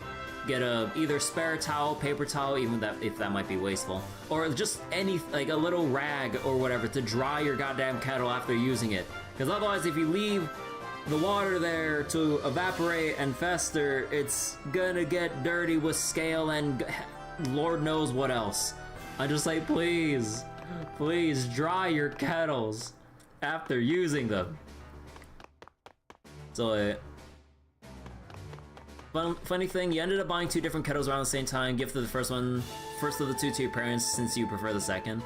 get a either spare towel, paper towel, even that if that might be wasteful, or just any like a little rag or whatever to dry your goddamn kettle after using it. Because otherwise, if you leave the water there to evaporate and fester, it's gonna get dirty with scale and Lord knows what else. I just like, please, please dry your kettles after using them. So, funny thing, you ended up buying 2 different kettles around the same time, gifted the first of the two to your parents since you prefer the second.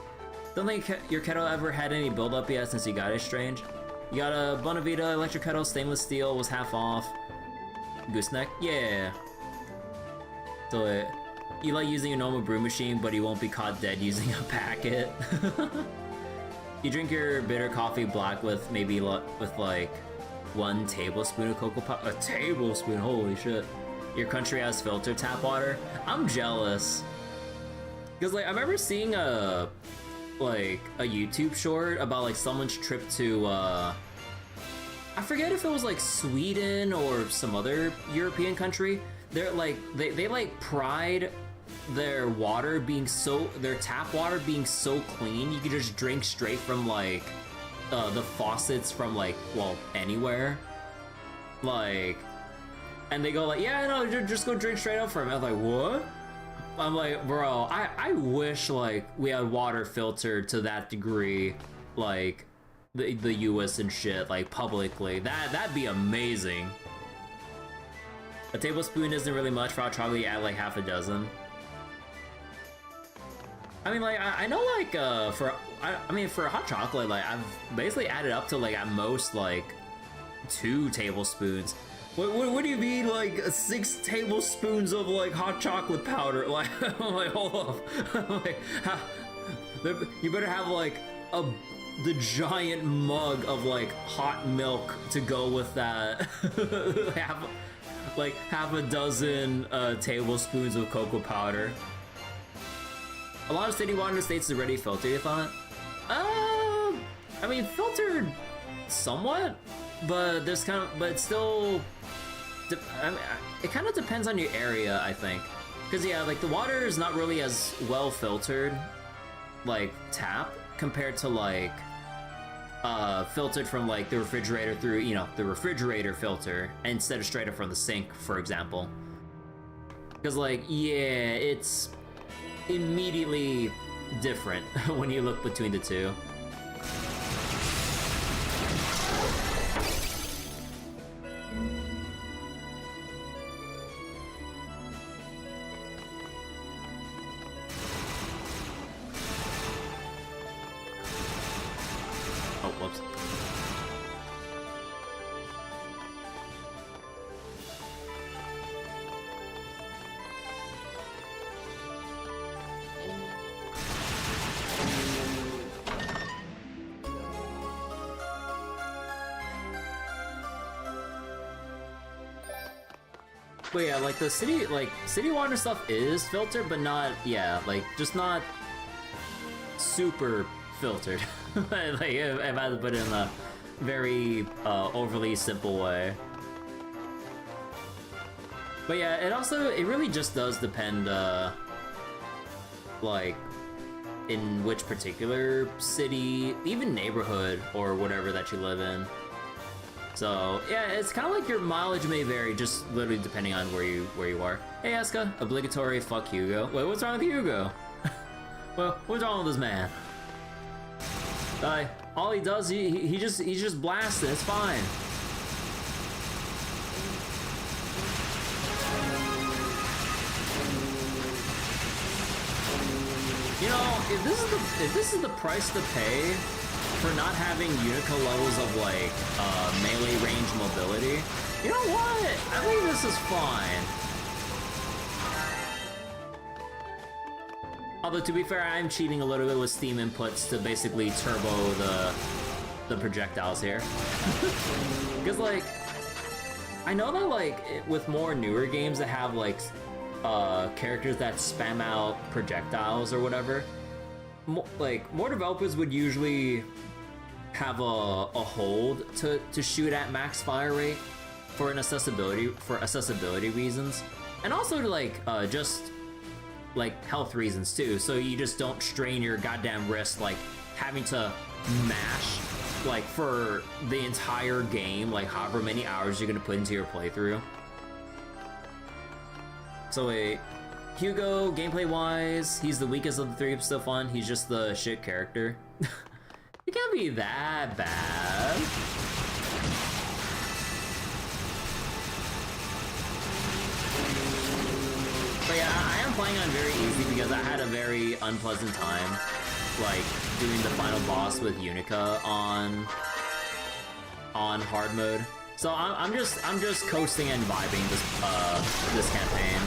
Don't think your kettle ever had any build-up yet since you got it, strange. You got a Bonavita electric kettle, stainless steel, was half off. Gooseneck? Yeah. So, you like using a normal brew machine, but you won't be caught dead using a packet. You drink your bitter coffee black with maybe with like 1 tablespoon of cocoa powder. A tablespoon, holy shit. Your country has filtered tap water. I'm jealous. Cause like I remember seeing a YouTube short about like someone's trip to I forget if it was like Sweden or some other European country. They're like they like pride their water being their tap water being so clean you could just drink straight from like the faucets from like, well, anywhere. Like, and they go like, yeah, no, just go drink straight up from it. I'm like, what? I'm like, bro, I wish like we had water filtered to that degree, like the US and shit, like publicly. That'd be amazing. A tablespoon isn't really much. For hot chocolate, you add like half a dozen. I mean, like, I know, like, for hot chocolate, like, I've basically added up to, like, at most, like, 2 tablespoons. What do you mean, like, 6 tablespoons of, like, hot chocolate powder? Like, I'm like, hold up. Like, you better have, like, the giant mug of, like, hot milk to go with that. half a dozen tablespoons of cocoa powder. A lot of city water in the States is already filtered, you thought? I mean, filtered somewhat, but there's but it's still, I mean, it kind of depends on your area, I think. Because yeah, like the water is not really as well filtered, like tap, compared to like, filtered from like the refrigerator through, you know, the refrigerator filter, instead of straight up from the sink, for example. Because like, yeah, it's immediately different when you look between the two. Oh, whoops. But yeah, like the city water stuff is filtered, but not, yeah, like just not super filtered. Like if I had to put it in a very overly simple way. But yeah, it really just does depend, like in which particular city, even neighborhood or whatever that you live in. So yeah, it's kind of like your mileage may vary, just literally depending on where you are. Hey Eska, obligatory fuck Hugo. Wait, what's wrong with Hugo? Well, what's wrong with this man? All he does, he's just blasting. It's fine. You know, if this is the price to pay for not having Yunica levels of like melee range mobility, you know what? I think this is fine. Although to be fair, I'm cheating a little bit with Steam inputs to basically turbo the projectiles here. Because like, I know that like with more newer games that have like characters that spam out projectiles or whatever, more developers would usually have a hold to shoot at max fire rate for accessibility reasons. And also to like, just like health reasons too, so you just don't strain your goddamn wrist like having to mash like for the entire game, like however many hours you're gonna put into your playthrough. So wait, Hugo, gameplay wise, he's the weakest of the three, but still fun. He's just the shit character. It can't be that bad. But yeah, I am playing on very easy because I had a very unpleasant time, like, doing the final boss with Yunica on hard mode. So I'm just coasting and vibing this campaign.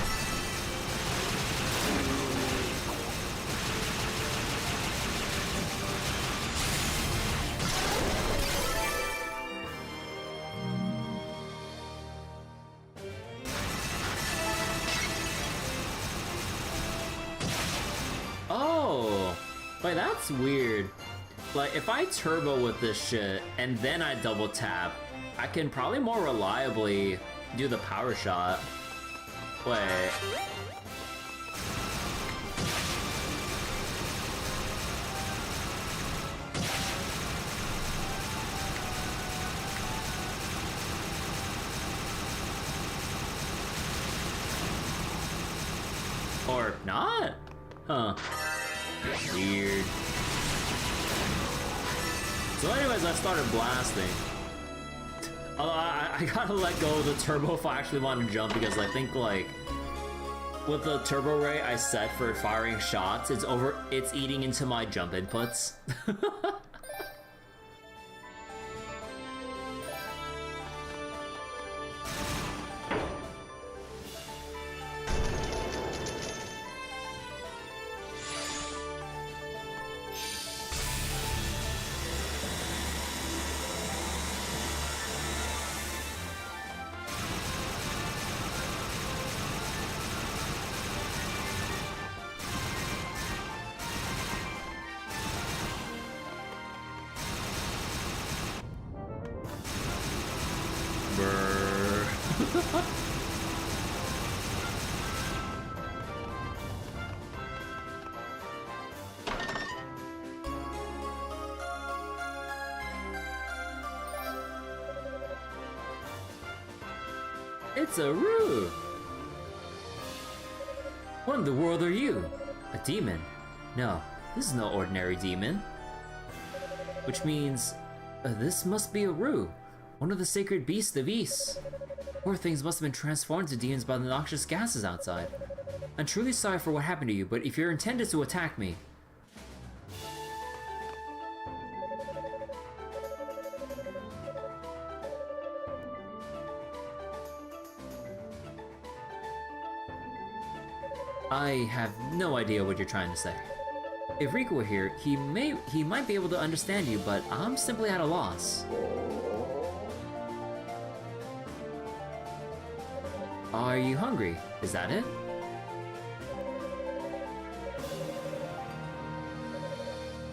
Oh, wait, that's weird. Like, if I turbo with this shit and then I double tap, I can probably more reliably do the power shot. Wait. Or not? Huh. Weird. So anyways, I started blasting. Although I gotta let go of the turbo if I actually want to jump, because I think like with the turbo rate I set for firing shots, it's eating into my jump inputs. It's a Roo! What in the world are you? A demon? No, this is no ordinary demon. Which means, this must be a Roo, one of the sacred beasts of Ys. Poor things must have been transformed to demons by the noxious gases outside. I'm truly sorry for what happened to you, but if you're intended to attack me, I have no idea what you're trying to say. If Rico were here, he might be able to understand you, but I'm simply at a loss. Are you hungry? Is that it?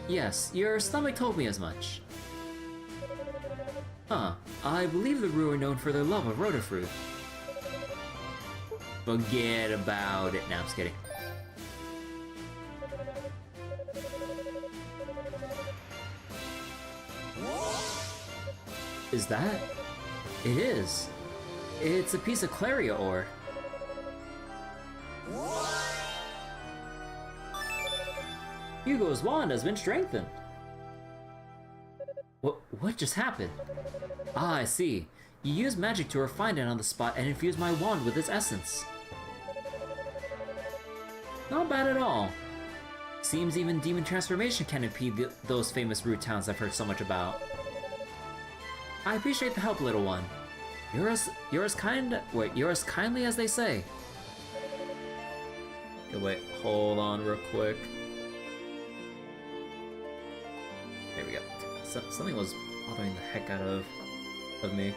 Yes, your stomach told me as much. Huh, I believe the Roo are known for their love of rotorfruit. Forget about it. Nah, I'm just kidding. Is that? It is. It's a piece of Claria ore. Hugo's wand has been strengthened. What just happened? Ah, I see. You use magic to refine it on the spot and infuse my wand with its essence. Not bad at all. Seems even demon transformation can impede those famous root towns I've heard so much about. I appreciate the help, little one. You're as kindly as they say. Okay, wait, hold on real quick. There we go. Something was bothering the heck out of me.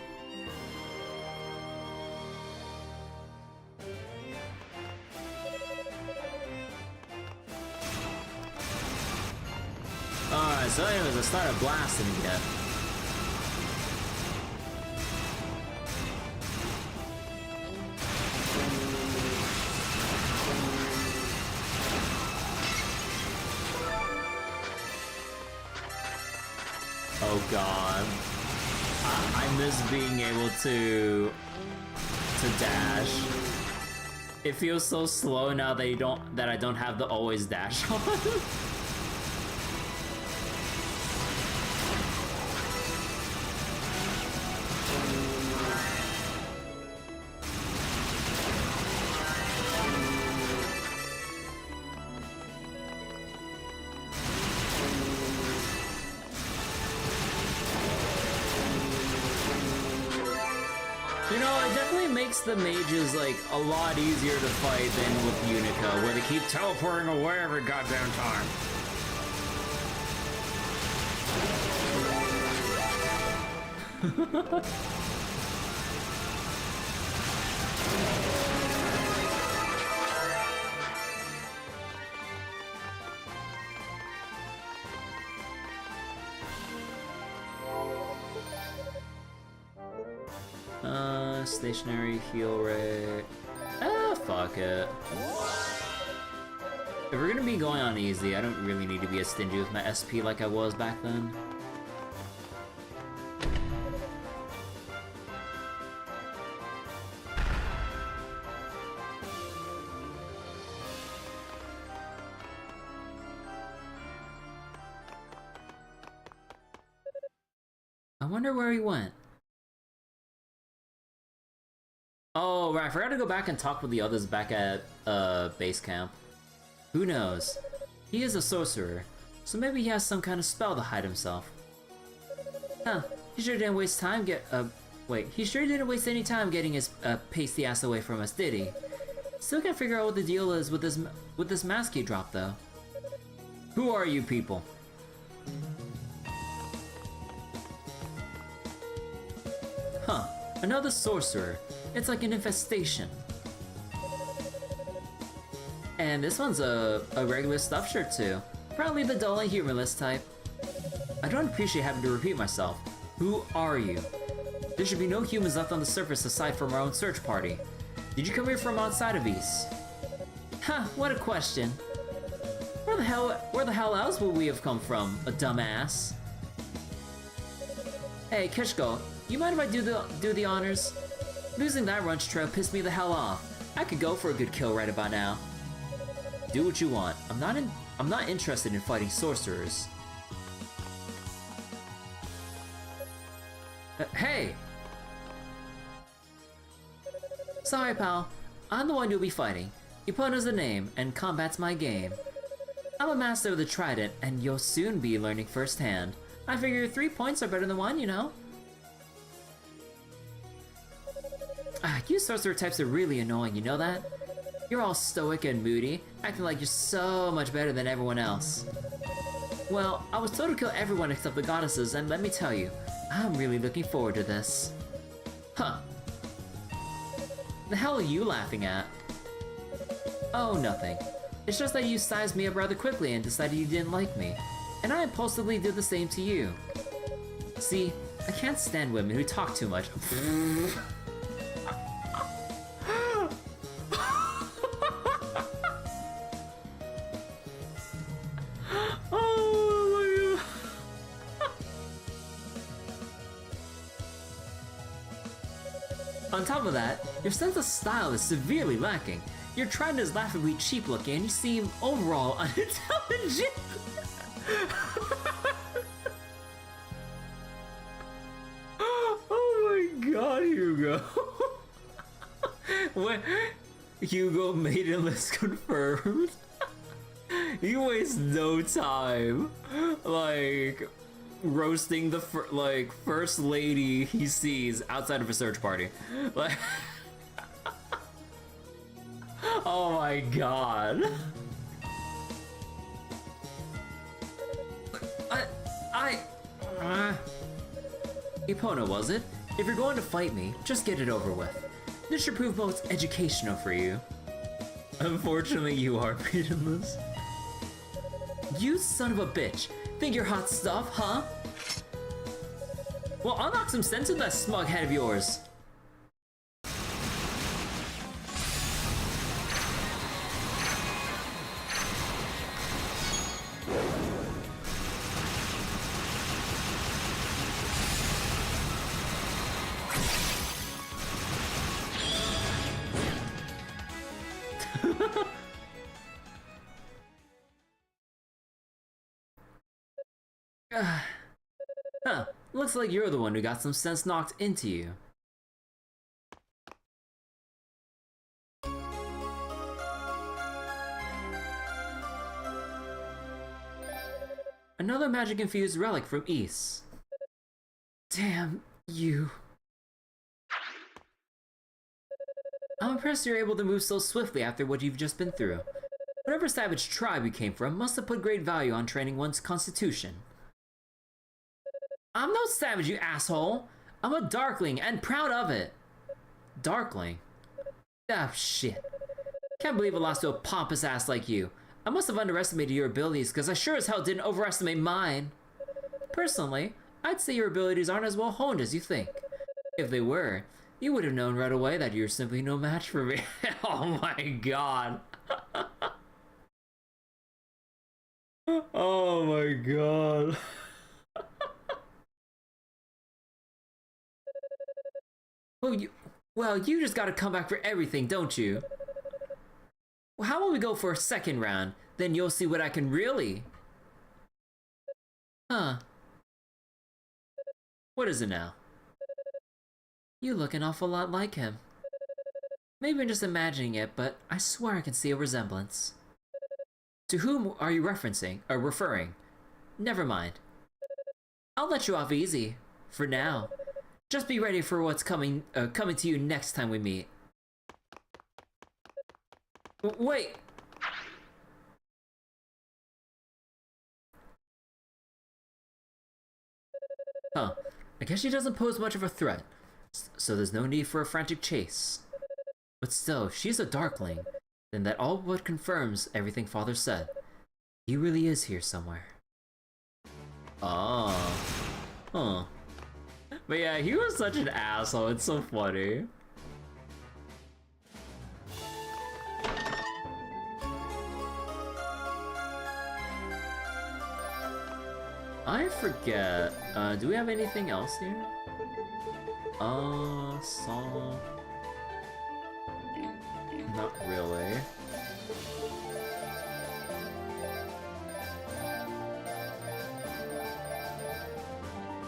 Alright, so anyways, I started blasting again. Oh god. I miss being able to dash. It feels so slow now that I don't have the always dash on. You know, it definitely makes the mages, like, a lot easier to fight than with Yunica, where they keep teleporting away every goddamn time. Stationary heal rate. Ah, fuck it. If we're gonna be going on easy, I don't really need to be as stingy with my SP like I was back then. I wonder where he went. Oh, right, I forgot to go back and talk with the others back at, base camp. Who knows? He is a sorcerer, so maybe he has some kind of spell to hide himself. Huh, he sure didn't waste time he sure didn't waste any time getting his, pasty ass away from us, did he? Still can't figure out what the deal is with this mask he dropped, though. Who are you people? Huh, another sorcerer. It's like an infestation. And this one's a regular stuffed shirt too. Probably the dull and humorless type. I don't appreciate having to repeat myself. Who are you? There should be no humans left on the surface aside from our own search party. Did you come here from outside of East? Huh, what a question. Where the hell else would we have come from, a dumbass? Hey, Kishko, you mind if I do the honors? Losing that runch trail pissed me the hell off. I could go for a good kill right about now. Do what you want. I'm not interested in fighting sorcerers. Hey! Sorry, pal. I'm the one you'll be fighting. Eppona's the name, and combat's my game. I'm a master of the trident, and you'll soon be learning firsthand. I figure 3 points are better than 1, you know? You sorcerer types are really annoying, you know that? You're all stoic and moody, acting like you're so much better than everyone else. Well, I was told to kill everyone except the goddesses, and let me tell you, I'm really looking forward to this. Huh. The hell are you laughing at? Oh, nothing. It's just that you sized me up rather quickly and decided you didn't like me. And I impulsively did the same to you. See, I can't stand women who talk too much. On top of that, your sense of style is severely lacking. Your trident is laughably cheap looking and you seem overall unintelligent. Oh my god, Hugo. What? Hugo maidenless confirmed. You waste no time, like, roasting the first lady he sees outside of a search party. Like, oh my god. Epona, was it? If you're going to fight me, just get it over with. This should prove most educational for you. Unfortunately, you are maidenless. You son of a bitch! Think you're hot stuff, huh? Well, unlock some sense in that smug head of yours. Huh, looks like you're the one who got some sense knocked into you. Another magic-infused relic from East. Damn you. I'm impressed you're able to move so swiftly after what you've just been through. Whatever savage tribe you came from must have put great value on training one's constitution. I'm no savage, you asshole! I'm a Darkling, and proud of it! Darkling? Ah, shit. Can't believe I lost to a pompous ass like you. I must have underestimated your abilities, because I sure as hell didn't overestimate mine. Personally, I'd say your abilities aren't as well honed as you think. If they were, you would have known right away that you're simply no match for me. Oh my god. Oh my god. Well, you just gotta come back for everything, don't you? Well, how about we go for a second round? Then you'll see what I can really... Huh. What is it now? You look an awful lot like him. Maybe I'm just imagining it, but I swear I can see a resemblance. To whom are you referring? Never mind. I'll let you off easy. For now. Just be ready for what's coming to you next time we meet. Wait! Huh. I guess she doesn't pose much of a threat, so there's no need for a frantic chase. But still, if she's a Darkling, then that all but confirms everything Father said. He really is here somewhere. Oh. Huh. But yeah, he was such an asshole, it's so funny. I forget, do we have anything else here? Saw... Not really.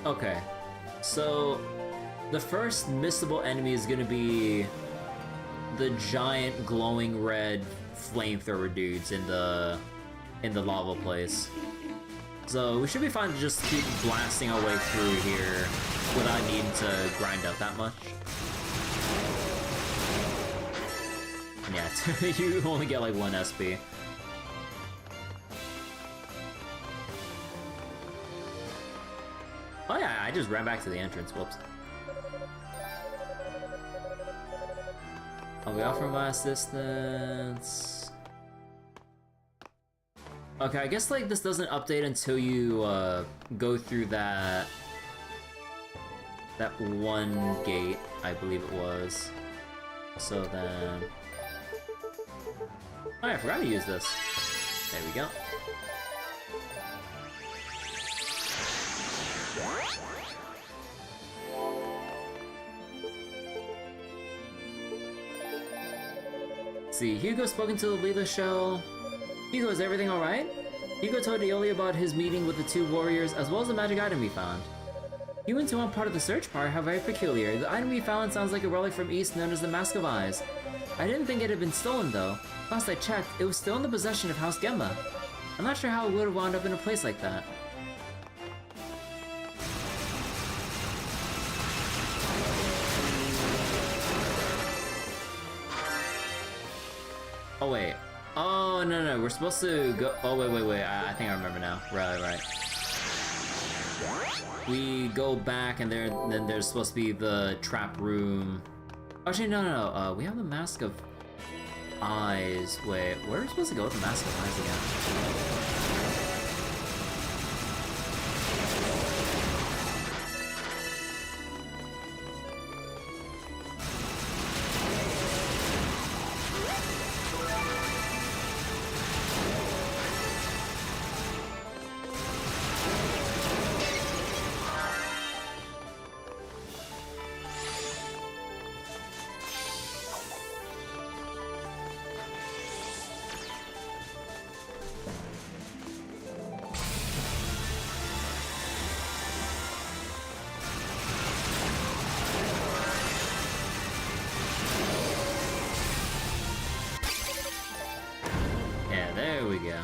Okay, so the first missable enemy is gonna be the giant glowing red flamethrower dudes in the lava place. So we should be fine to just keep blasting our way through here without needing to grind out that much. And yeah, you only get like 1 SP. Oh yeah, I just ran back to the entrance, whoops. I'll be off from my assistance. Okay, I guess like this doesn't update until you go through that one gate, I believe it was. So then... Oh, I forgot to use this. There we go. Let's see, Hugo spoken to the leader shell. Hugo, is everything alright? Hugo told Aeoli about his meeting with the 2 warriors, as well as the magic item we found. You and 2 on part of the search party are very peculiar. The item we found sounds like a relic from East known as the Mask of Eyes. I didn't think it had been stolen though. Last I checked, it was still in the possession of House Gemma. I'm not sure how it would have wound up in a place like that. Oh wait. Oh, no, we're supposed to go... Oh, wait, I think I remember now. Right. We go back and then there's supposed to be the trap room. Actually, no, we have the Mask of Eyes. Wait, where are we supposed to go with the Mask of Eyes again? there we go.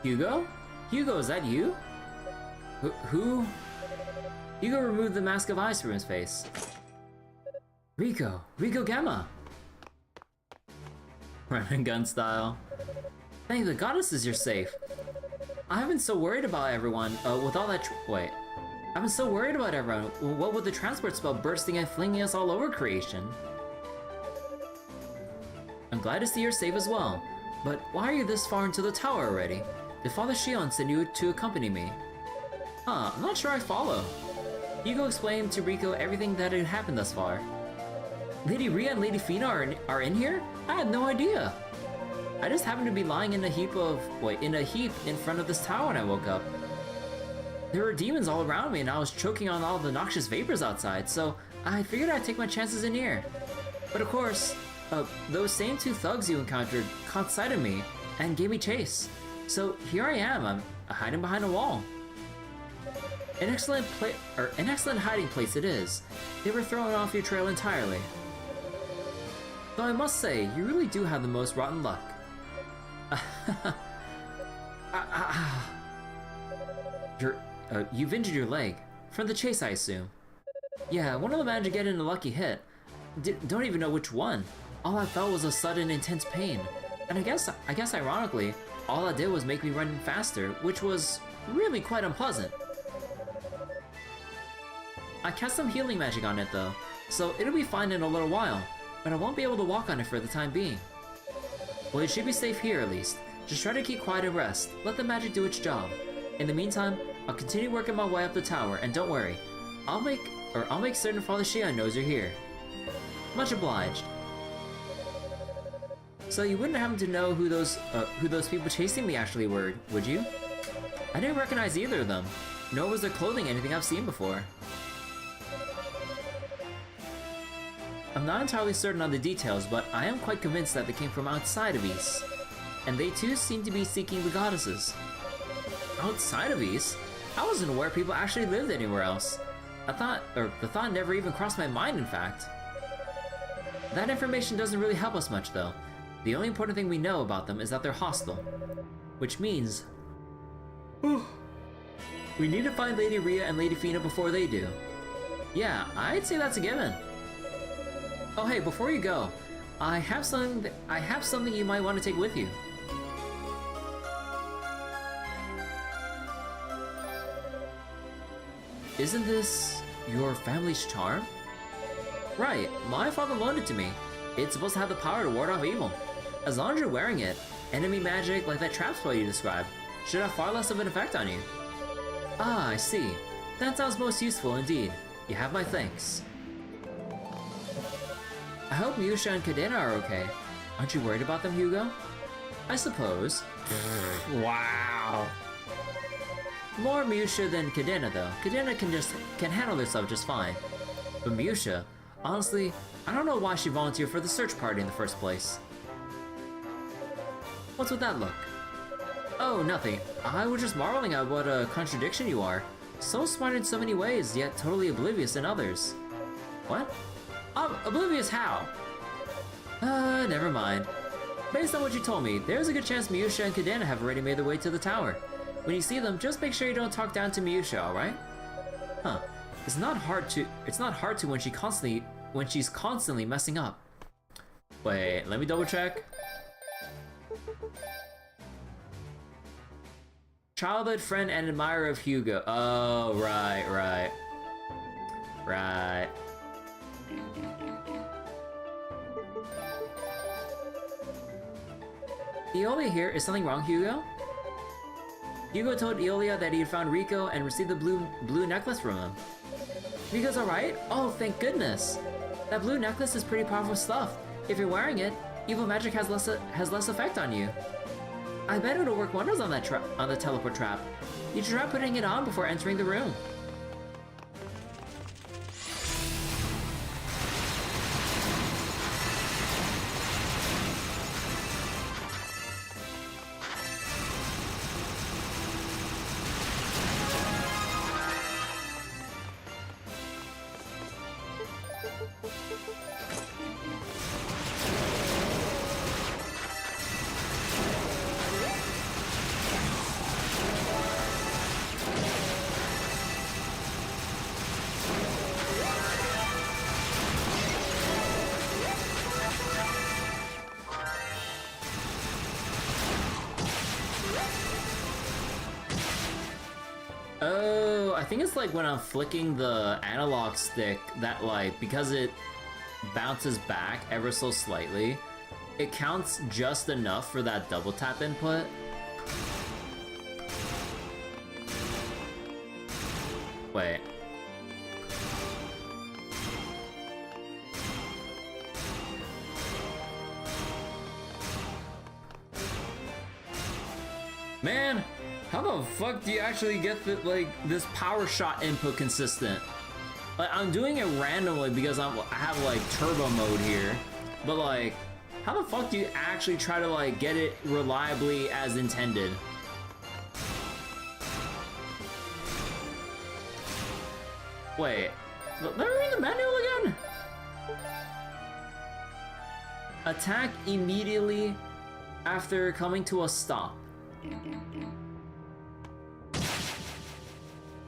Hugo? Hugo, is that you? Who? Hugo removed the mask of ice from his face. Rico Gamma! Run and gun style. Thank the goddesses you're safe. I've been so worried about everyone, with all that wait. I've been so worried about everyone, what with the transport spell bursting and flinging us all over creation. I'm glad to see you're safe as well, but why are you this far into the tower already? Did Father Shion send you to accompany me? Huh, I'm not sure I follow. Hugo explained to Rico everything that had happened thus far. Lady Rhea and Lady Fina are in here? I had no idea. I just happened to be lying in a heap in front of this tower when I woke up. There were demons all around me and I was choking on all the noxious vapors outside, so I figured I'd take my chances in here. But of course, those same two thugs you encountered caught sight of me and gave me chase. So here I am, I'm hiding behind a wall. An excellent hiding place it is. They were thrown off your trail entirely. Though I must say, you really do have the most rotten luck. You've injured your leg. From the chase, I assume. Yeah, one of them managed to get in a lucky hit. Don't even know which one. All I felt was a sudden, intense pain. And I guess ironically, all I did was make me run faster, which was really quite unpleasant. I cast some healing magic on it though, so it'll be fine in a little while, but I won't be able to walk on it for the time being. Well, it should be safe here at least. Just try to keep quiet and rest. Let the magic do its job. In the meantime, I'll continue working my way up the tower, and don't worry. I'll make certain Father Shion knows you're here. Much obliged. So you wouldn't happen to know who those people chasing me actually were, would you? I didn't recognize either of them, nor was their clothing anything I've seen before. I'm not entirely certain on the details, but I am quite convinced that they came from outside of Ys. And they too seem to be seeking the goddesses. Outside of Ys? I wasn't aware people actually lived anywhere else. The thought never even crossed my mind, in fact. That information doesn't really help us much, though. The only important thing we know about them is that they're hostile. Which means... we need to find Lady Rhea and Lady Fina before they do. Yeah, I'd say that's a given. Oh hey, before you go, I have something you might want to take with you. Isn't this your family's charm? Right, my father loaned it to me. It's supposed to have the power to ward off evil. As long as you're wearing it, enemy magic like that trap spell you described should have far less of an effect on you. Ah, I see. That sounds most useful indeed. You have my thanks. I hope Miusha and Cadena are okay. Aren't you worried about them, Hugo? I suppose. Wow. More Miusha than Cadena, though. Cadena can handle herself just fine. But Miusha, honestly, I don't know why she volunteered for the search party in the first place. What's with that look? Oh, nothing. I was just marveling at what a contradiction you are. So smart in so many ways, yet totally oblivious in others. What? Oblivious how? Never mind. Based on what you told me, there's a good chance Miusha and Cadena have already made their way to the tower. When you see them, just make sure you don't talk down to Miusha, alright? Huh. It's not hard to when she's constantly messing up. Wait, let me double check. Childhood friend and admirer of Hugo. Oh, right. Eolia here, is something wrong, Hugo? Hugo told Eolia that he had found Rico and received the blue necklace from him. Rico's alright? Oh, thank goodness! That blue necklace is pretty powerful stuff. If you're wearing it, evil magic has less effect on you. I bet it'll work wonders on the teleport trap. You should try putting it on before entering the room. So I think it's like when I'm flicking the analog stick that like, because it bounces back ever so slightly, it counts just enough for that double tap input. Wait. Man, how the fuck do you actually get the, like, this power shot input consistent? Like, I'm doing it randomly because I have like turbo mode here, but like, how the fuck do you actually try to like get it reliably as intended? Wait, let me read the manual again? Attack immediately after coming to a stop.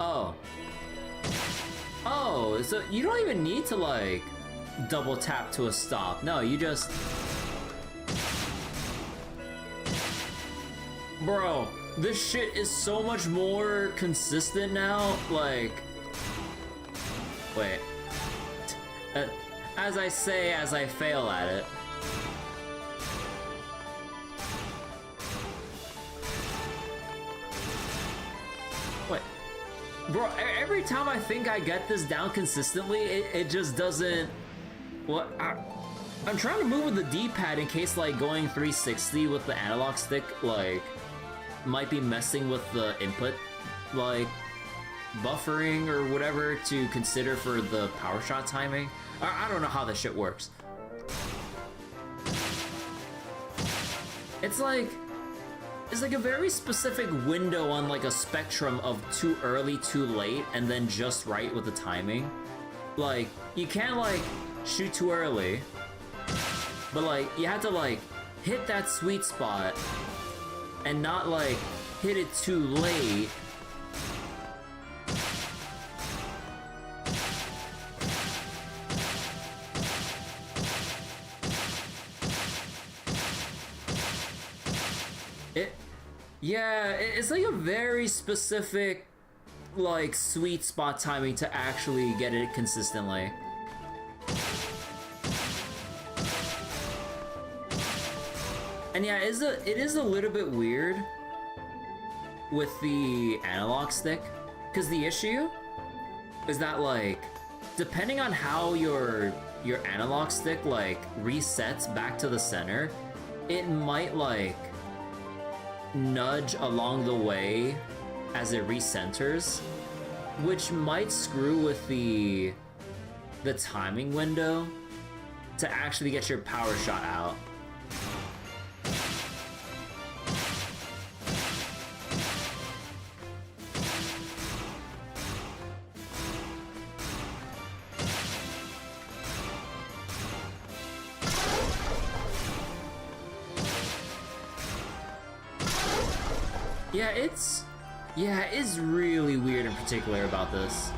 Oh. Oh, so you don't even need to like double tap to a stop. No, you just... Bro, this shit is so much more consistent now, like... Wait. As I say, as I fail at it. Wait. Bro, every time I think I get this down consistently, it just doesn't... What? I'm trying to move with the D-pad in case, like, going 360 with the analog stick, like, might be messing with the input, like, buffering or whatever to consider for the power shot timing. I don't know how this shit works. It's like a very specific window on like a spectrum of too early, too late, and then just right with the timing. Like, you can't like shoot too early, but like you have to like hit that sweet spot and not like hit it too late. Yeah, it's like a very specific, like, sweet spot timing to actually get it consistently. And yeah, it is a little bit weird with the analog stick, because the issue is that, like, depending on how your analog stick, like, resets back to the center, it might, like, nudge along the way as it recenters, which might screw with the timing window to actually get your power shot out. Yeah, it's really weird in particular about this.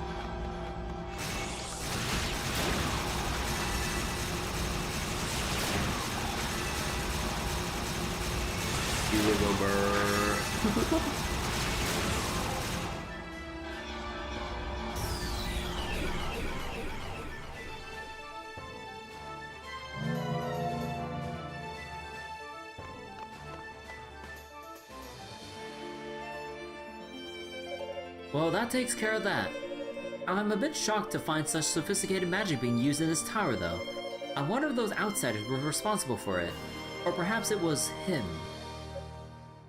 Well, that takes care of that. I'm a bit shocked to find such sophisticated magic being used in this tower, though. I wonder if those outsiders were responsible for it. Or perhaps it was him.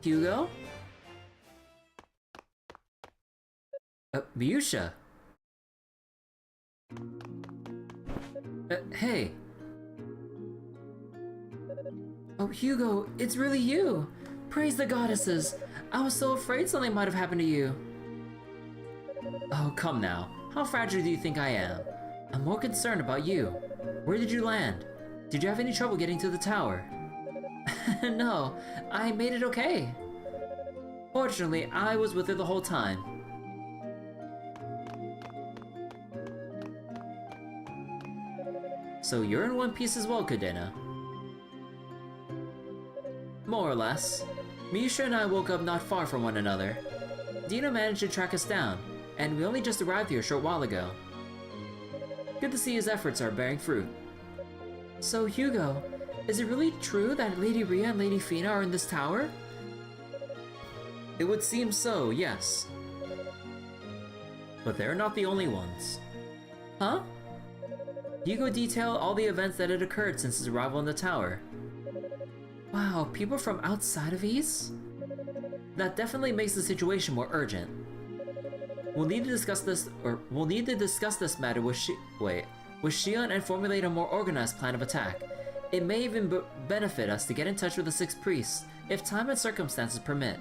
Hugo? Miusha? Hey. Oh, Hugo, it's really you! Praise the goddesses! I was so afraid something might have happened to you. Oh, come now. How fragile do you think I am? I'm more concerned about you. Where did you land? Did you have any trouble getting to the tower? No, I made it okay. Fortunately, I was with her the whole time. So you're in one piece as well, Cadena? More or less. Miusha and I woke up not far from one another. Dina managed to track us down. and we only just arrived here a short while ago. Good to see his efforts are bearing fruit. So, Hugo, is it really true that Lady Rhea and Lady Fina are in this tower? It would seem so, yes. But they're not the only ones. Huh? Hugo detailed all the events that had occurred since his arrival in the tower. Wow, people from outside of Ys? That definitely makes the situation more urgent. We'll need to discuss this matter with Shion and formulate a more organized plan of attack. It may even benefit us to get in touch with the Six Priests, if time and circumstances permit.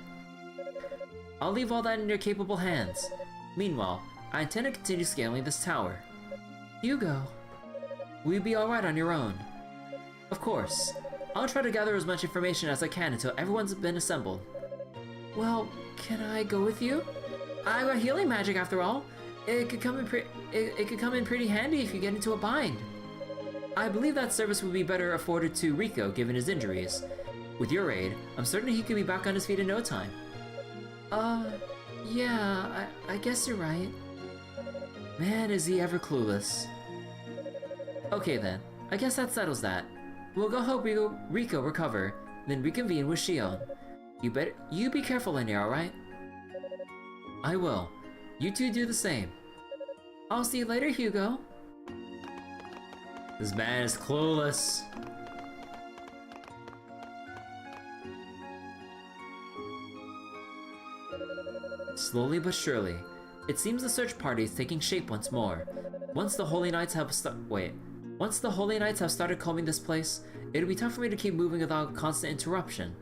I'll leave all that in your capable hands. Meanwhile, I intend to continue scaling this tower. Hugo, will you be alright on your own? Of course. I'll try to gather as much information as I can until everyone's been assembled. Well, can I go with you? I got healing magic after all. It could come in pretty handy if you get into a bind. I believe that service would be better afforded to Rico given his injuries. With your aid, I'm certain he could be back on his feet in no time. Yeah, I guess you're right. Man, is he ever clueless. Okay then, I guess that settles that. We'll go help Rico recover, then reconvene with Shion. You be careful in here, alright? I will. You two do the same. I'll see you later, Hugo. This man is clueless. Slowly but surely, it seems the search party is taking shape once more. Once the Holy Knights have started combing this place, it'll be tough for me to keep moving without constant interruption.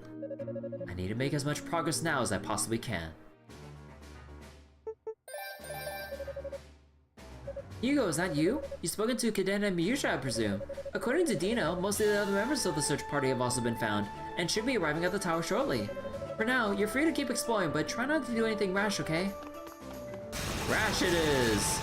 I need to make as much progress now as I possibly can. Hugo, is that you? You've spoken to Cadena and Miusha, I presume. According to Dino, most of the other members of the search party have also been found, and should be arriving at the tower shortly. For now, you're free to keep exploring, but try not to do anything rash, okay? Rash it is!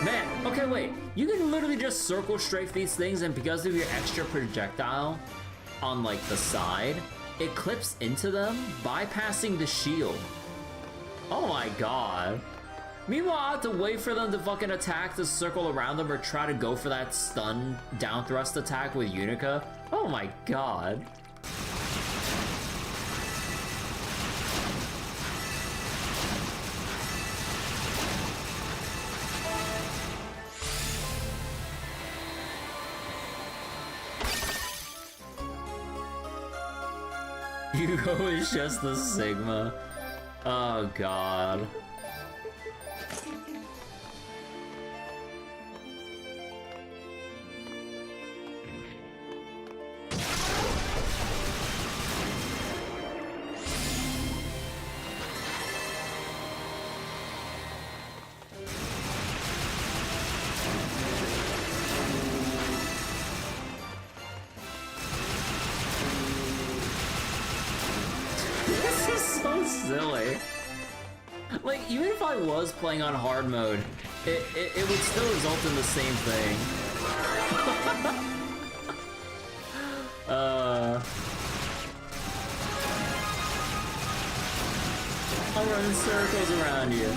Man, okay, wait. You can literally just circle strafe these things, and because of your extra projectile on, like, the side, it clips into them, bypassing the shield. Oh my god. Meanwhile, I have to wait for them to fucking attack to circle around them or try to go for that stun down thrust attack with Yunica. Oh my god. Hugo is just the Sigma. Oh god. This is so silly. Like, even if I was playing on hard mode, it would still result in the same thing. I'll run in circles around you.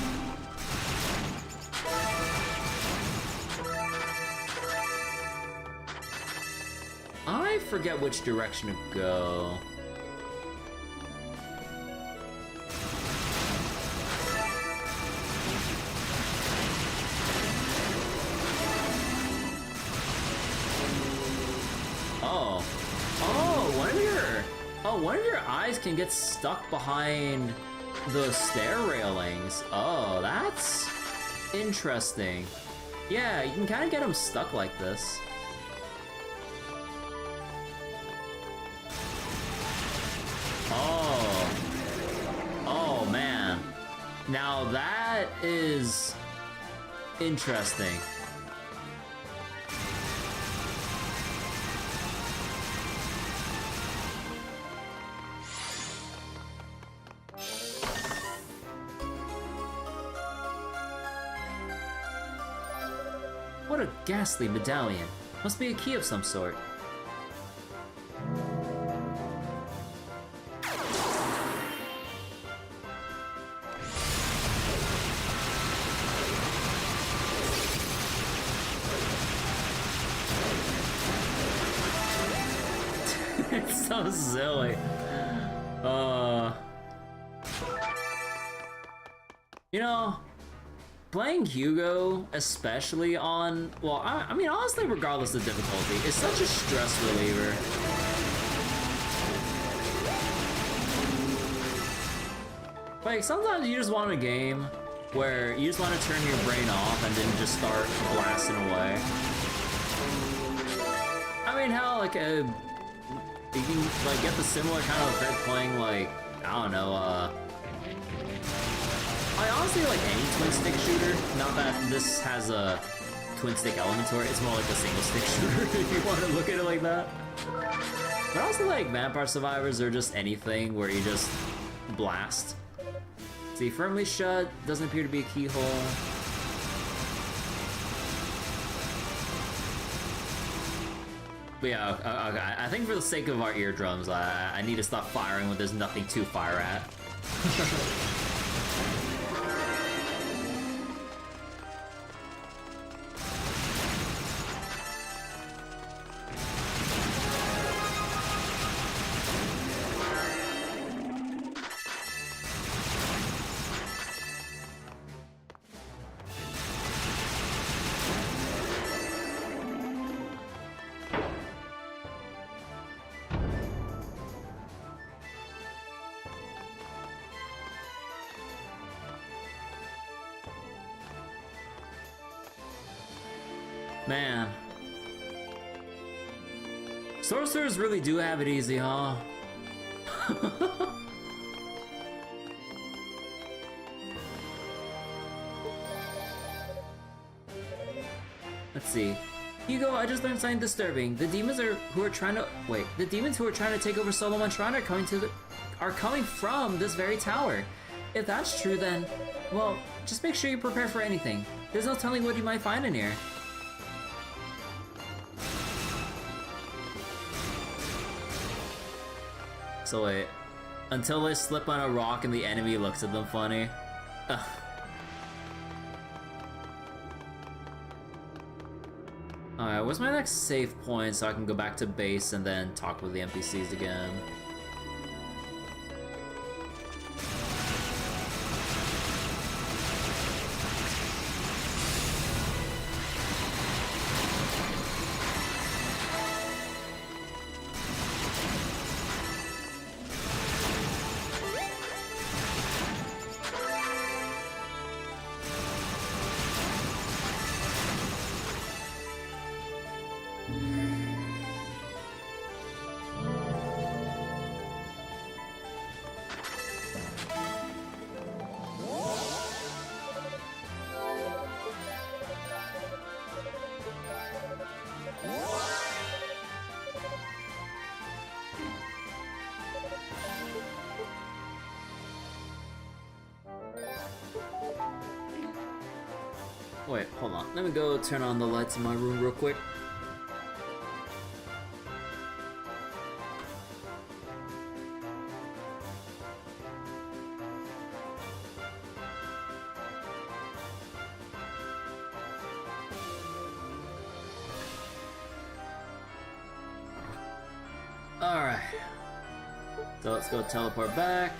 I forget which direction to go. One of your eyes can get stuck behind the stair railings. Oh, that's interesting. Yeah, you can kind of get them stuck like this. Oh. Oh, man. Now that is interesting. What a ghastly medallion. Must be a key of some sort. It's so silly. You know, playing Hugo, especially on, well, I mean, honestly, regardless of difficulty, is such a stress reliever. Like, sometimes you just want a game where you just want to turn your brain off and then just start blasting away. I mean, hell, like, you can, like, get the similar kind of effect playing, like, I don't know, I honestly like any twin stick shooter. Not that this has a twin stick element to it. It's more like a single stick shooter if you want to look at it like that. But also like Vampire Survivors or just anything where you just blast. See, firmly shut doesn't appear to be a keyhole. But yeah, okay. I think for the sake of our eardrums, I need to stop firing when there's nothing to fire at. Man. Sorcerers really do have it easy, huh? Let's see. Hugo, I just learned something disturbing. The demons who are trying to take over Solomon Shrine are coming from this very tower. If that's true, then, well, just make sure you prepare for anything. There's no telling what you might find in here. So wait, until they slip on a rock and the enemy looks at them funny. Ugh. Alright, what's my next save point so I can go back to base and then talk with the NPCs again? Wait, hold on. Let me go turn on the lights in my room real quick. Alright. So let's go teleport back.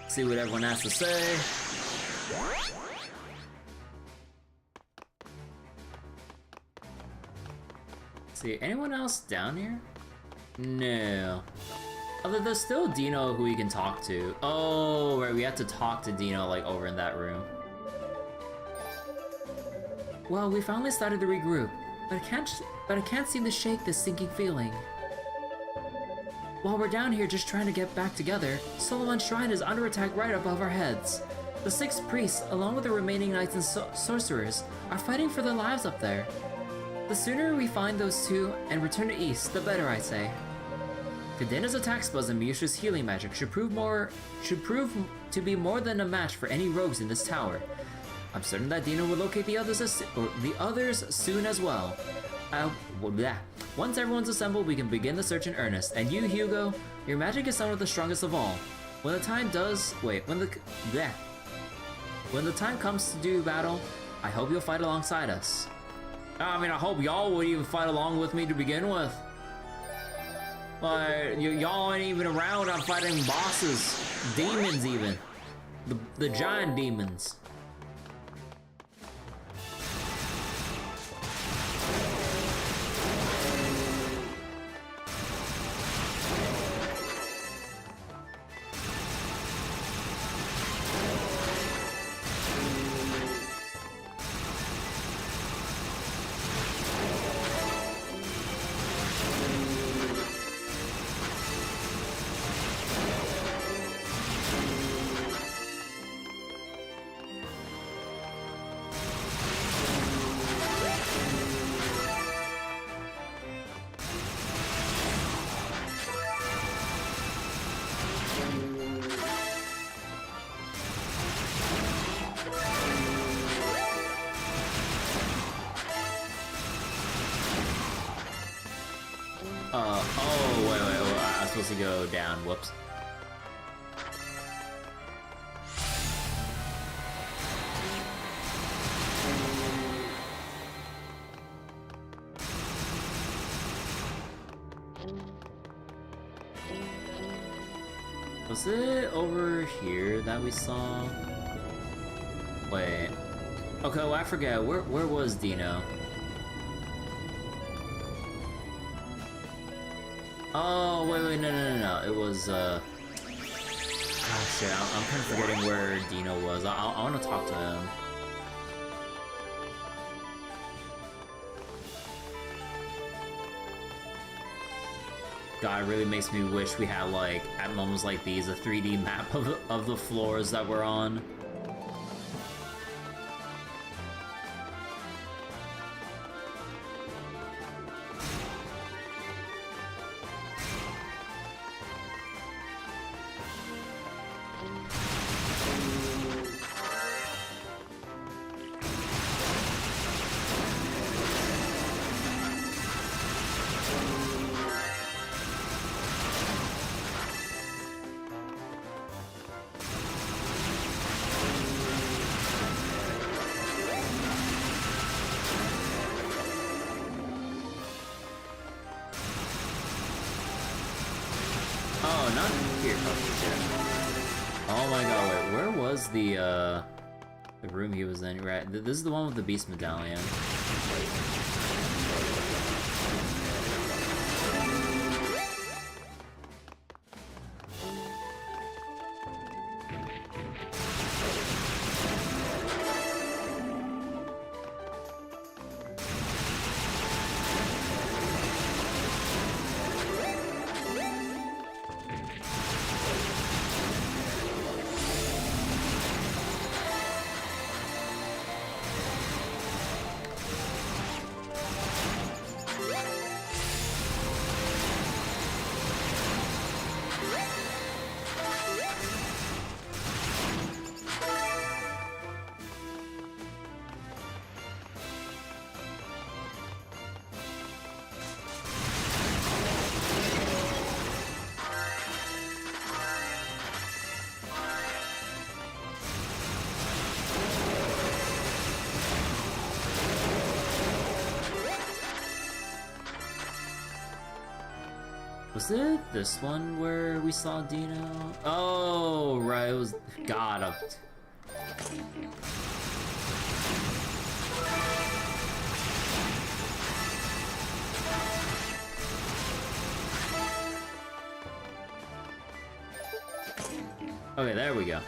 See what everyone has to say. See, anyone else down here? No. Although there's still Dino who we can talk to. Oh, right, we have to talk to Dino, like, over in that room. Well, we finally started to regroup, but I can't seem to shake this sinking feeling. While we're down here just trying to get back together, Solomon's shrine is under attack right above our heads. The 6 priests, along with the remaining knights and sorcerers, are fighting for their lives up there. The sooner we find those two and return to East, the better, I'd say. Cadena's attack spells and Miyusha's healing magic should prove to be more than a match for any rogues in this tower. I'm certain that Dino will locate the others soon as well. Once everyone's assembled, we can begin the search in earnest. And you, Hugo, your magic is some of the strongest of all. When the time comes to do battle, I hope you'll fight alongside us. I mean, I hope y'all would even fight along with me to begin with. Like, y'all ain't even around. I'm fighting bosses, demons even, the giant demons. Oh, wait, I was supposed to go down, whoops. Was it over here that we saw? Wait. Okay, well, I forget. Where was Dino? Oh, wait, no. It was, ah, shit, I'm kind of forgetting where Dino was. I want to talk to him. God, it really makes me wish we had, like, at moments like these, a 3D map of the floors that we're on. Oh, not here. Oh my god, wait, where was the room he was in? Right, this is the one with the beast medallion. Was it this one where we saw Dino? Oh, right, it was... God, Okay, there we go.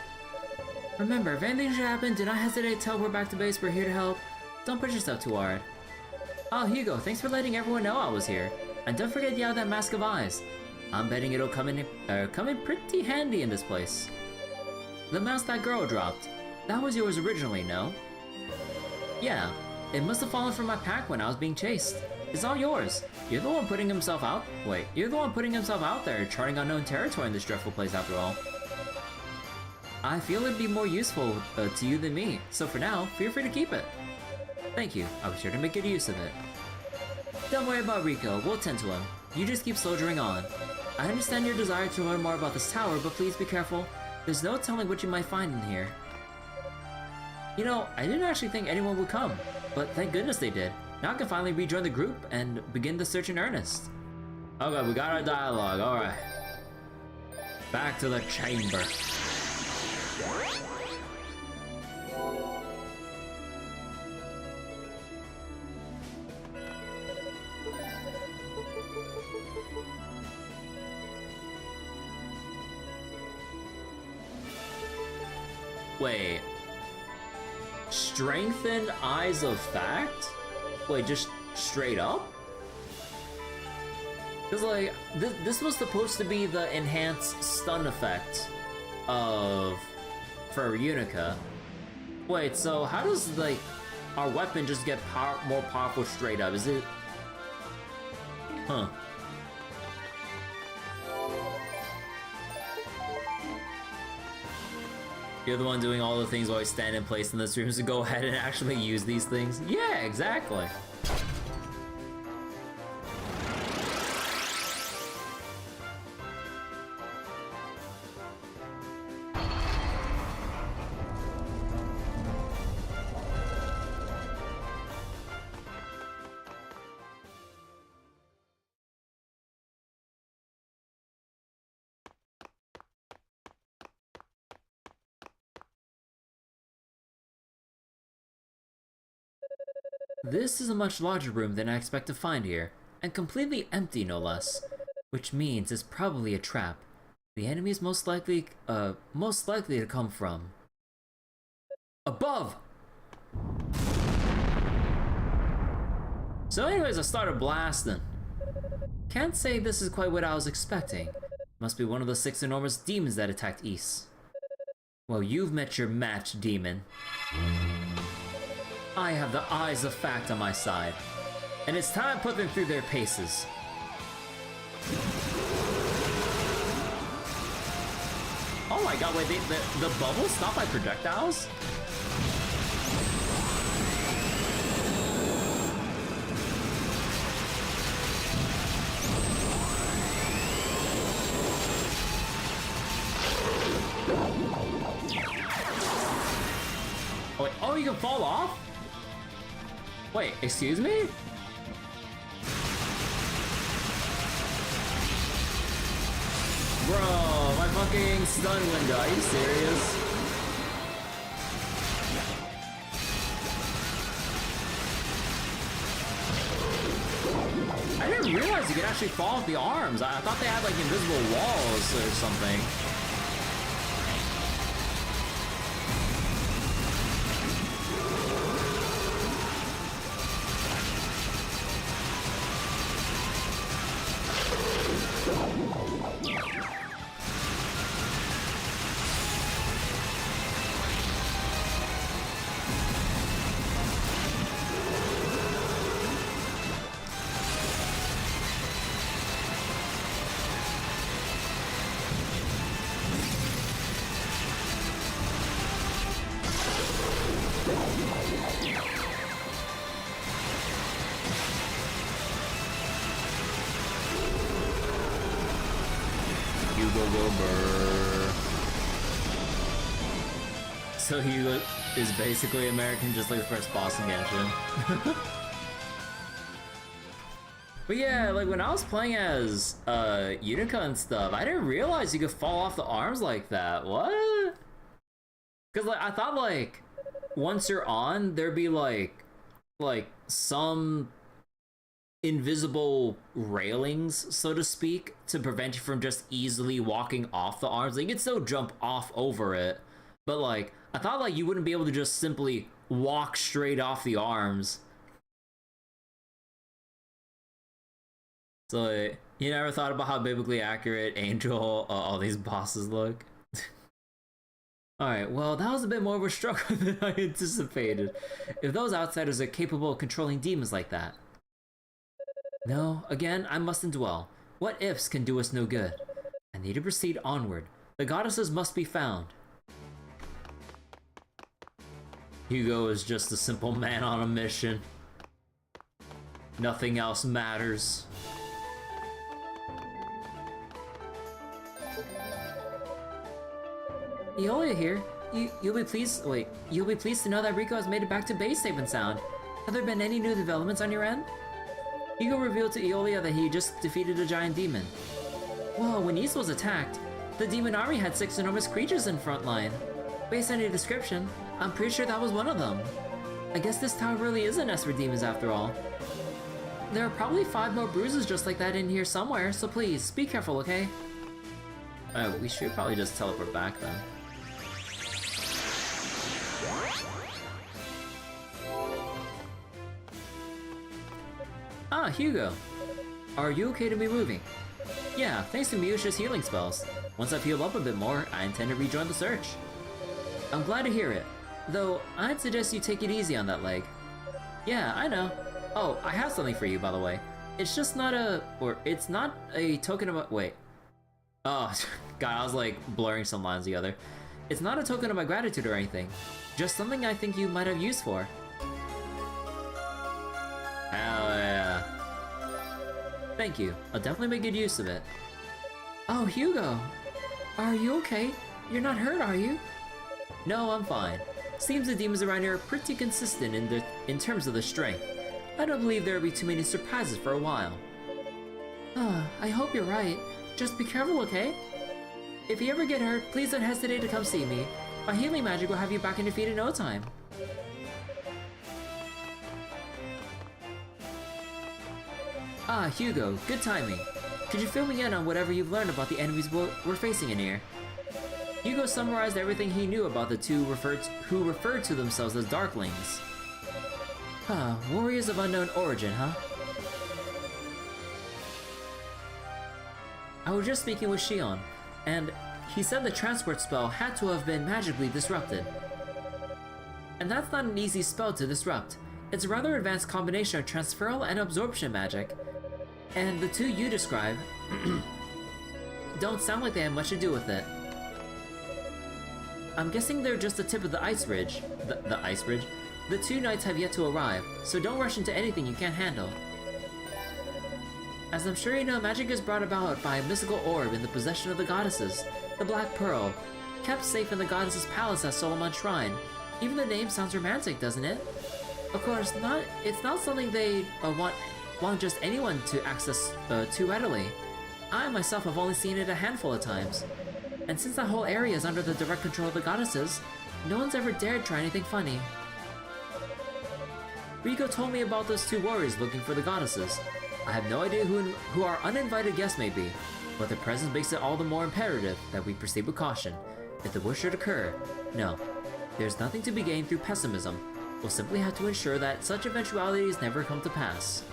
Remember, if anything should happen, do not hesitate to we're back to base. We're here to help. Don't push yourself too hard. Oh, Hugo, thanks for letting everyone know I was here. And don't forget to yell that mask of eyes. I'm betting it'll come in pretty handy in this place. The mouse that girl dropped. That was yours originally, no? Yeah, it must have fallen from my pack when I was being chased. It's all yours. You're the one putting himself out. Wait, you're the one putting himself out there, charting unknown territory in this dreadful place after all. I feel it'd be more useful to you than me, so for now, feel free to keep it. Thank you, I'll be sure to make good use of it. Don't worry about Rico, we'll tend to him. You just keep soldiering on. I understand your desire to learn more about this tower, but please be careful. There's no telling what you might find in here. You know, I didn't actually think anyone would come, but thank goodness they did. Now I can finally rejoin the group and begin the search in earnest. Okay, we got our dialogue, alright. Back to the chamber. Wait. Strengthened Eyes of Fact? Wait, just straight up? Because, like, this was supposed to be the enhanced stun effect for Yunica. Wait, so how does, like, our weapon just get more powerful straight up? Is it... Huh. You're the one doing all the things while I stand in place in this room, so go ahead and actually use these things. Yeah, exactly. This is a much larger room than I expect to find here, and completely empty no less, which means it's probably a trap. The enemy is most likely to come from above. So anyways, I started blasting. Can't say this is quite what I was expecting. Must be one of the 6 enormous demons that attacked East. Well, you've met your match, demon. I have the Eyes of Fact on my side, and it's time to put them through their paces. Oh my god, wait, the bubbles stop by projectiles? Oh, wait, oh, you can fall off? Wait, excuse me? Bro, my fucking stun window, are you serious? I didn't realize you could actually fall off the arms. I thought they had like invisible walls or something. So Hugo is basically American, just like the first boss in Genshin. But yeah, like when I was playing as Yunica and stuff, I didn't realize you could fall off the arms like that. What? Because like I thought like once you're on, there'd be like some invisible railings, so to speak, to prevent you from just easily walking off the arms. Like you could still jump off over it, but like I thought like you wouldn't be able to just simply walk straight off the arms. So You never thought about how biblically accurate Angel, all these bosses look? Alright, well, that was a bit more of a struggle than I anticipated. If those outsiders are capable of controlling demons like that. No, again, I mustn't dwell. What ifs can do us no good. I need to proceed onward. The goddesses must be found. Hugo is just a simple man on a mission. Nothing else matters. Eolia here. You'll be pleased. Wait, you'll be pleased to know that Rico has made it back to base safe and sound. Have there been any new developments on your end? Hugo revealed to Eolia that he just defeated a giant demon. Whoa, when East was attacked, the demon army had 6 enormous creatures in front line. Based on your description, I'm pretty sure that was one of them. I guess this tower really is a nest for demons after all. There are probably 5 more bruises just like that in here somewhere, so please, be careful, okay? We should probably just teleport back then. Ah, Hugo. Are you okay to be moving? Yeah, thanks to Miusha's healing spells. Once I've healed up a bit more, I intend to rejoin the search. I'm glad to hear it. Though, I'd suggest you take it easy on that leg. Yeah, I know. Oh, I have something for you, by the way. It's just not a... or it's not a token of... wait. Oh, God, I was like blurring some lines together. It's not a token of my gratitude or anything. Just something I think you might have use for. Hell yeah. Thank you. I'll definitely make good use of it. Oh, Hugo. Are you okay? You're not hurt, are you? No, I'm fine. Seems the demons around here are pretty consistent in terms of their strength. I don't believe there will be too many surprises for a while. I hope you're right. Just be careful, okay? If you ever get hurt, please don't hesitate to come see me. My healing magic will have you back in your feet in no time. Ah, Hugo, good timing. Could you fill me in on whatever you've learned about the enemies we're facing in here? Hugo summarized everything he knew about the two who referred to themselves as Darklings. Huh, warriors of unknown origin, huh? I was just speaking with Shion, and he said the transport spell had to have been magically disrupted. And that's not an easy spell to disrupt. It's a rather advanced combination of transferal and absorption magic. And the two you describe don't sound like they have much to do with it. I'm guessing they're just the tip of the ice bridge. The ice bridge? The two knights have yet to arrive, so don't rush into anything you can't handle. As I'm sure you know, magic is brought about by a mystical orb in the possession of the goddesses, the Black Pearl, kept safe in the goddess's palace at Solomon Shrine. Even the name sounds romantic, doesn't it? Of course, it's not something they want just anyone to access too readily. I myself have only seen it a handful of times. And since that whole area is under the direct control of the goddesses, no one's ever dared try anything funny. Rico told me about those two warriors looking for the goddesses. I have no idea who our uninvited guests may be, but their presence makes it all the more imperative that we proceed with caution. If the worst should occur, no, there's nothing to be gained through pessimism. We'll simply have to ensure that such eventualities never come to pass.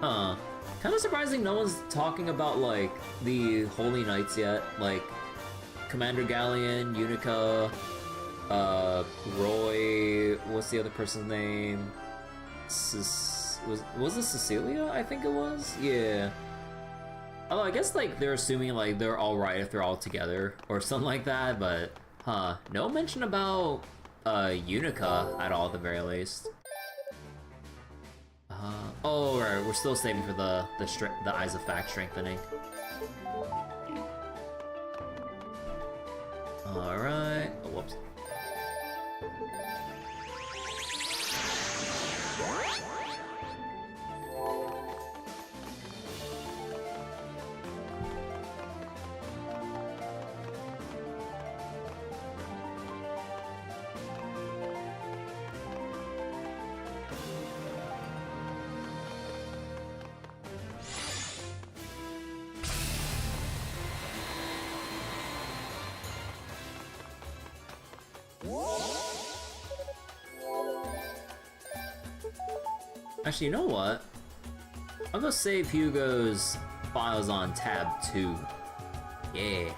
Huh. Kind of surprising no one's talking about, like, the Holy Knights yet. Like, Commander Galleon, Yunica, Roy, what's the other person's name? Was it Cecilia? I think it was? Yeah. Although I guess, like, they're assuming, like, they're alright if they're all together, or something like that, but, huh. No mention about, Yunica at all, at the very least. Oh, right, we're still saving for the Eyes of Fact strengthening. Alright. Oh, whoops. Actually, you know what? I'll go save Hugo's files on tab 2. Yeah.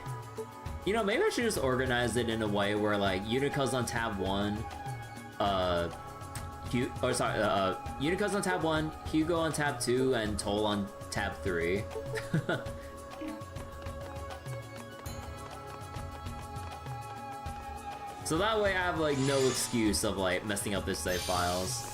You know, maybe I should just organize it in a way where, like, Unica's on tab 1, Unica's on tab 1, Hugo on tab 2, and Toll on tab 3. So that way I have, like, no excuse of, like, messing up their save files.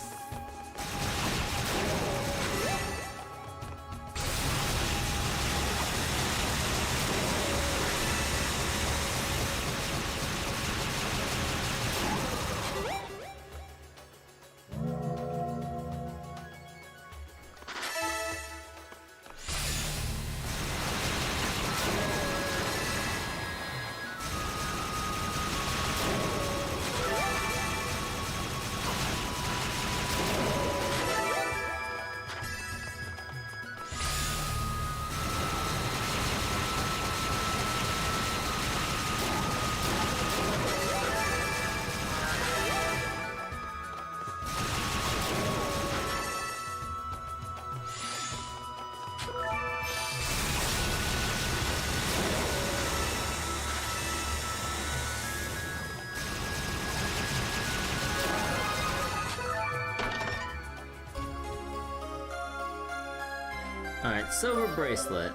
Alright, silver bracelet.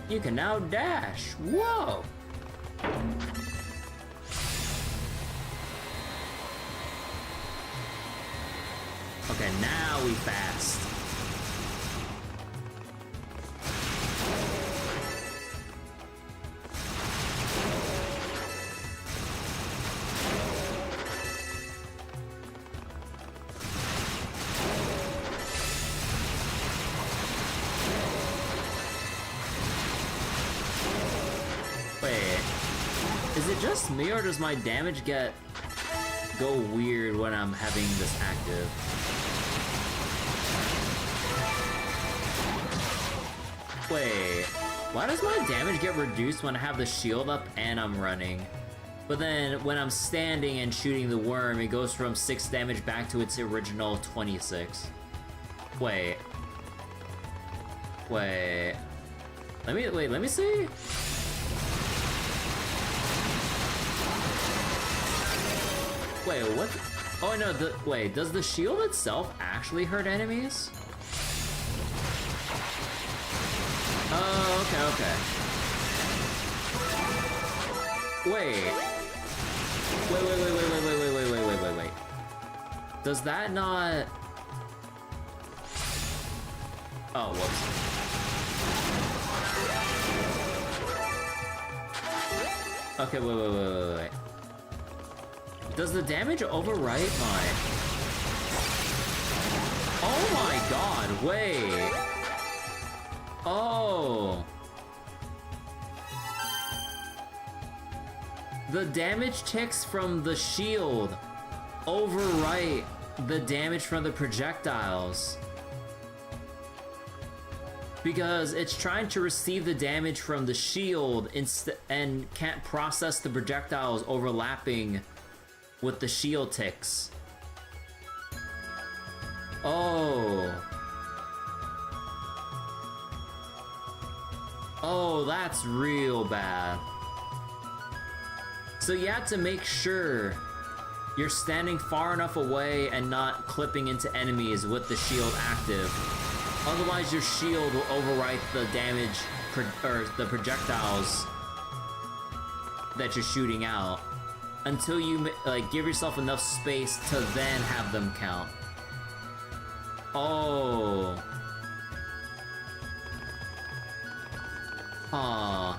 You can now dash. Whoa! Okay, now we fast. Is it just me, or does my damage go weird when I'm having this active? Wait, why does my damage get reduced when I have the shield up and I'm running? But then when I'm standing and shooting the worm, it goes from 6 damage back to its original 26. Wait. Let me see. Wait, what? Oh no, wait, does the shield itself actually hurt enemies? Oh, okay. Wait. Wait. Does that not... Oh, whoops. Okay, wait. Does the damage overwrite my... Oh my god, wait. Oh. The damage ticks from the shield overwrite the damage from the projectiles. Because it's trying to receive the damage from the shield and can't process the projectiles overlapping with the shield ticks. Oh. Oh, that's real bad. So you have to make sure you're standing far enough away and not clipping into enemies with the shield active. Otherwise your shield will overwrite the damage or the projectiles that you're shooting out until you like give yourself enough space to then have them count. Oh. Huh.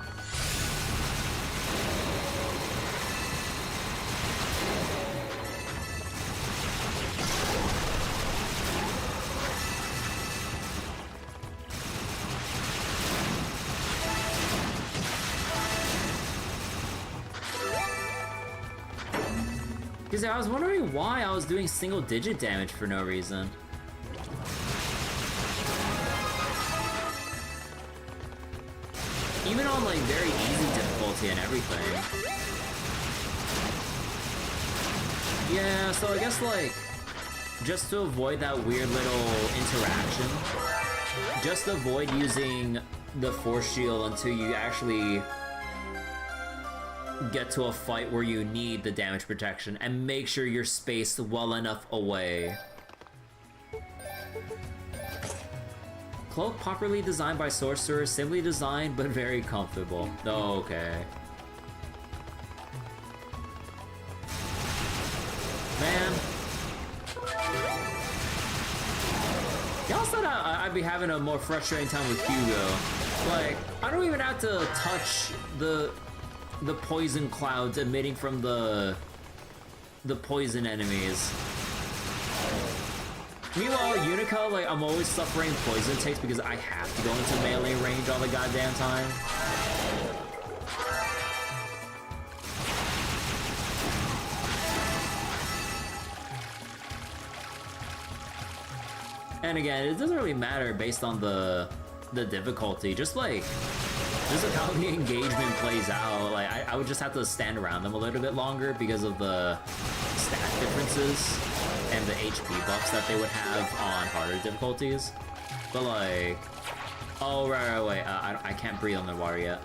Because I was wondering why I was doing single-digit damage for no reason. Even on like very easy difficulty and everything. Yeah, so I guess like just to avoid that weird little interaction, Just avoid using the force shield until you actually get to a fight where you need the damage protection, and make sure you're spaced well enough away. Cloak properly designed by sorcerers, simply designed but very comfortable. Okay. Man. Y'all said I'd be having a more frustrating time with Hugo. Like, I don't even have to touch the poison clouds emitting from the poison enemies. Meanwhile, Yunica, like, I'm always suffering poison takes because I have to go into melee range all the goddamn time. And again, it doesn't really matter based on the difficulty. Just like how the engagement plays out. Like I would just have to stand around them a little bit longer because of the stat differences and the HP buffs that they would have on harder difficulties. But like, oh right, wait, I can't breathe on the water yet.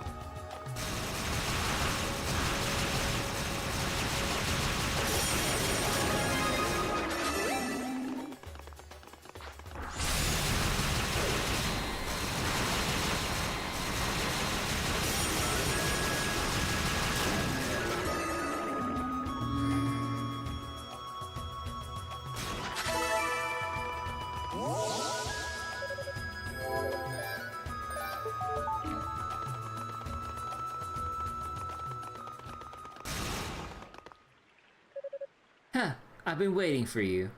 Huh, I've been waiting for you.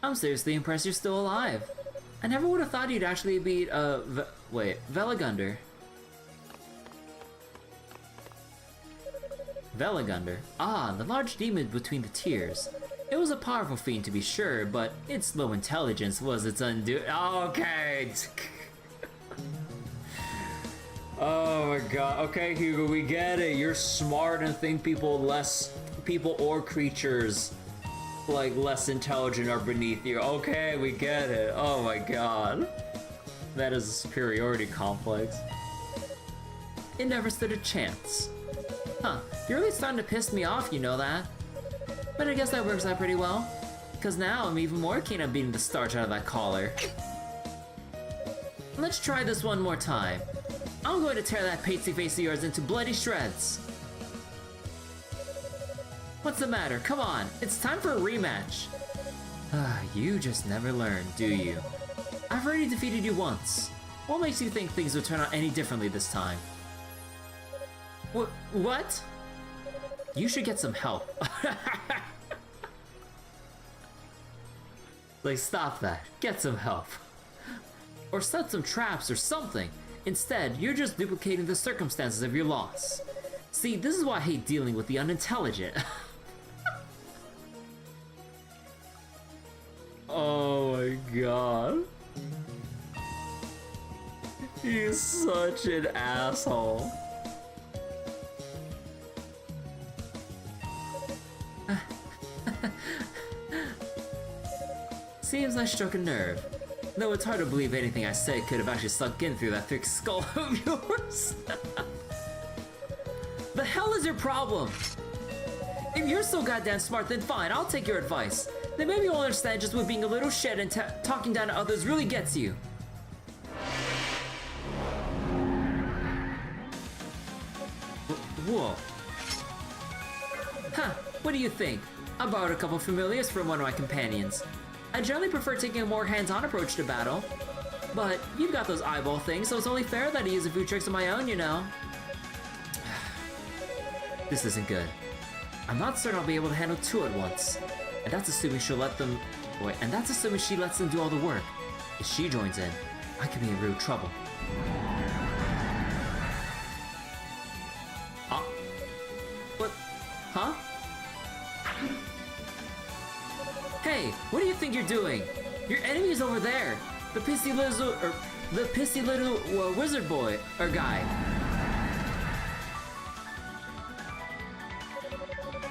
I'm seriously impressed you're still alive. I never would have thought you'd actually beat, Velagunder. Velagunder? Ah, the large demon between the tears. It was a powerful fiend to be sure, but its low intelligence was its Okay! Oh my god. Okay, Hugo, we get it. You're smart and think people or creatures like less intelligent are beneath you. Okay, we get it. Oh my god. That is a superiority complex. It never stood a chance. Huh, you're really starting to piss me off, you know that? But I guess that works out pretty well. Cause now I'm even more keen on beating the starch out of that collar. Let's try this one more time. I'm going to tear that pasty face of yours into bloody shreds. What's the matter? Come on, it's time for a rematch. You just never learn, do you? I've already defeated you once. What makes you think things will turn out any differently this time? What? You should get some help. Like, stop that. Get some help. Or set some traps or something. Instead, you're just duplicating the circumstances of your loss. See, this is why I hate dealing with the unintelligent. Oh my god. He's such an asshole. Seems I struck a nerve. Though it's hard to believe anything I said could have actually sunk in through that thick skull of yours. The hell is your problem? If you're so goddamn smart, then fine, I'll take your advice. Then maybe you'll understand just what being a little shit and talking down to others really gets you. Whoa. Huh, what do you think? I borrowed a couple familiars from one of my companions. I generally prefer taking a more hands-on approach to battle. But you've got those eyeball things, so it's only fair that I use a few tricks of my own, you know. This isn't good. I'm not certain I'll be able to handle two at once. And that's assuming she'll let them... Wait, and that's assuming she lets them do all the work. If she joins in, I could be in real trouble. What? Huh? Hey, what do you think you're doing? Your enemy is over there. The pissy little wizard boy or guy.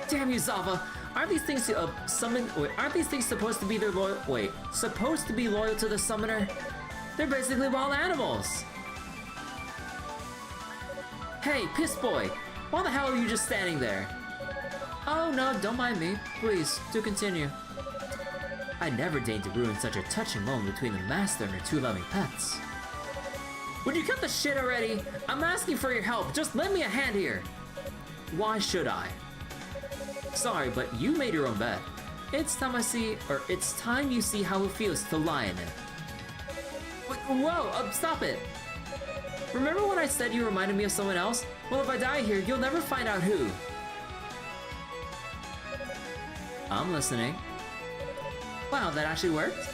Damn you, Zava! Aren't these things aren't these things supposed to be their loyal? Wait, supposed to be loyal to the summoner? They're basically wild animals. Hey, piss boy, why the hell are you just standing there? Oh no, don't mind me. Please, do continue. I never deigned to ruin such a touching moment between the master and her two loving pets. Would you cut the shit already? I'm asking for your help. Just lend me a hand here. Why should I? Sorry, but you made your own bed. It's time you see how it feels to lie in it. Wait, whoa, stop it. Remember when I said you reminded me of someone else? Well, if I die here, you'll never find out who. I'm listening. Wow, that actually worked?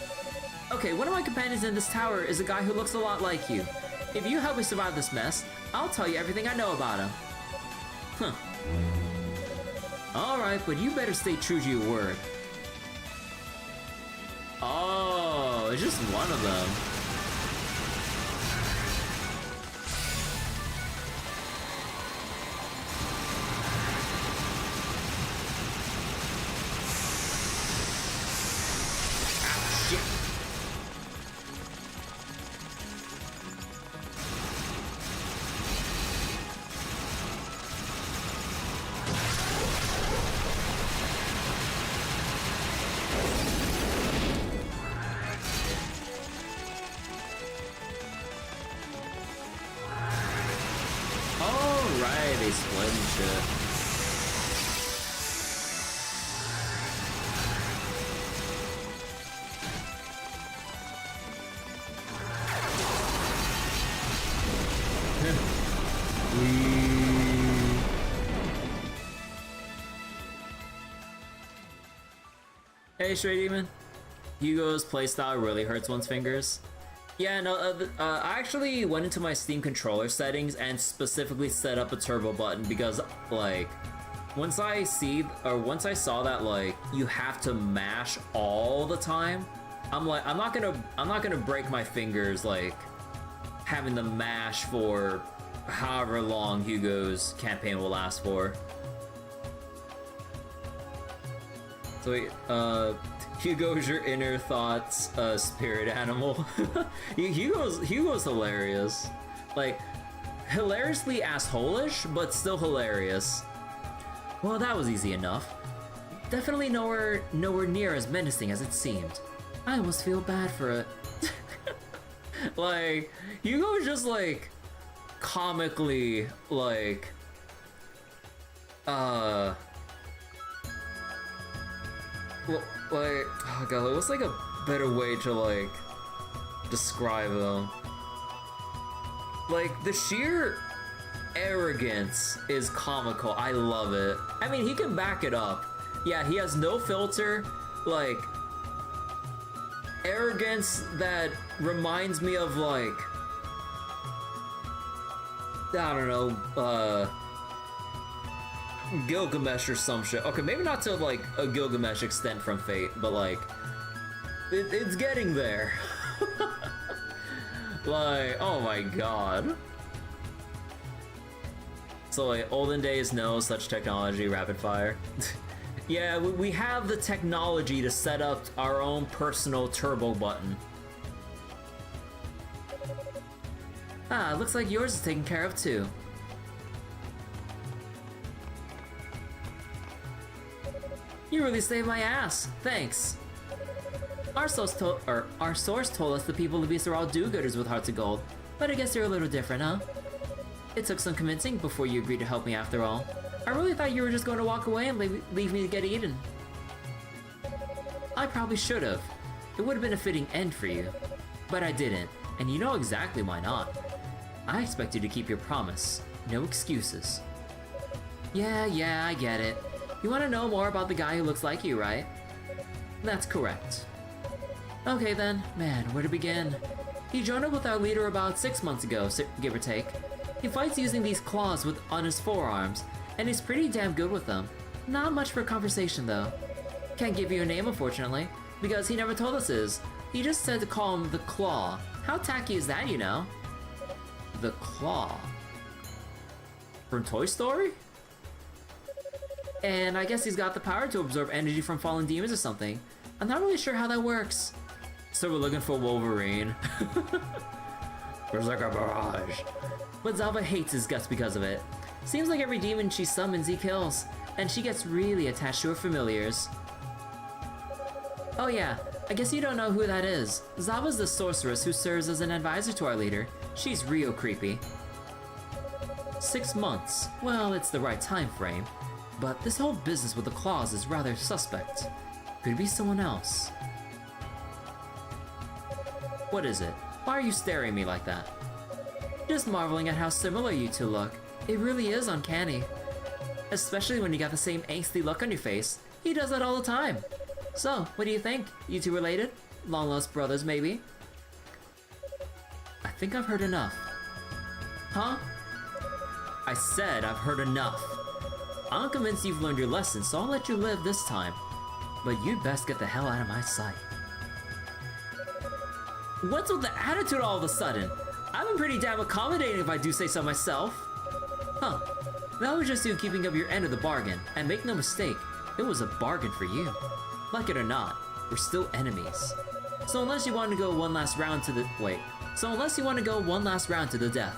Okay, one of my companions in this tower is a guy who looks a lot like you. If you help me survive this mess, I'll tell you everything I know about him. Huh. Alright, but you better stay true to your word. Oh, it's just one of them. They split and shit. Hey, Stray Demon. Hugo's playstyle really hurts one's fingers. Yeah, no, I actually went into my Steam controller settings and specifically set up a turbo button because, like, once I saw that, like, you have to mash all the time, I'm like, I'm not gonna break my fingers, like, having to mash for however long Hugo's campaign will last for. So wait, Hugo's your inner thoughts, spirit animal. Hugo's hilarious. Like, hilariously asshole-ish, but still hilarious. Well, that was easy enough. Definitely nowhere near as menacing as it seemed. I almost feel bad for it. Like, Hugo's just like, comically, like, like, oh god, what's like a better way to like describe them? Like, the sheer arrogance is comical. I love it. I mean, he can back it up. Yeah, he has no filter, like, arrogance that reminds me of, like, I don't know, Gilgamesh or some shit. Okay, maybe not to, like, a Gilgamesh extent from Fate, but, like, it's getting there. Like, oh my god. So, like, olden days, no such technology, rapid fire. Yeah, we have the technology to set up our own personal turbo button. Ah, looks like yours is taken care of too. You really saved my ass. Thanks. Our source told us the people of the beast are all do-gooders with hearts of gold, but I guess you're a little different, huh? It took some convincing before you agreed to help me after all. I really thought you were just going to walk away and leave me to get eaten. I probably should have. It would have been a fitting end for you. But I didn't, and you know exactly why not. I expect you to keep your promise. No excuses. Yeah, I get it. You want to know more about the guy who looks like you, right? That's correct. Okay then, man, where to begin? He joined up with our leader about 6 months ago, give or take. He fights using these claws on his forearms, and he's pretty damn good with them. Not much for conversation though. Can't give you a name unfortunately, because he never told us his. He just said to call him the Claw. How tacky is that, you know? The Claw. From Toy Story? And I guess he's got the power to absorb energy from fallen demons or something. I'm not really sure how that works. So we're looking for Wolverine. There's like a barrage. But Zava hates his guts because of it. Seems like every demon she summons he kills, and she gets really attached to her familiars. Oh yeah, I guess you don't know who that is. Zava's the sorceress who serves as an advisor to our leader. She's real creepy. 6 months. Well, it's the right time frame. But this whole business with the claws is rather suspect. Could it be someone else? What is it? Why are you staring at me like that? Just marveling at how similar you two look. It really is uncanny. Especially when you got the same angsty look on your face. He does that all the time. So, what do you think? You two related? Long lost brothers, maybe? I think I've heard enough. Huh? I said I've heard enough. I'm convinced you've learned your lesson, so I'll let you live this time. But you'd best get the hell out of my sight. What's with the attitude all of a sudden? I've been pretty damn accommodating if I do say so myself. Huh. That was just you keeping up your end of the bargain. And make no mistake, it was a bargain for you. Like it or not, we're still enemies. So unless you want to go one last round to the death,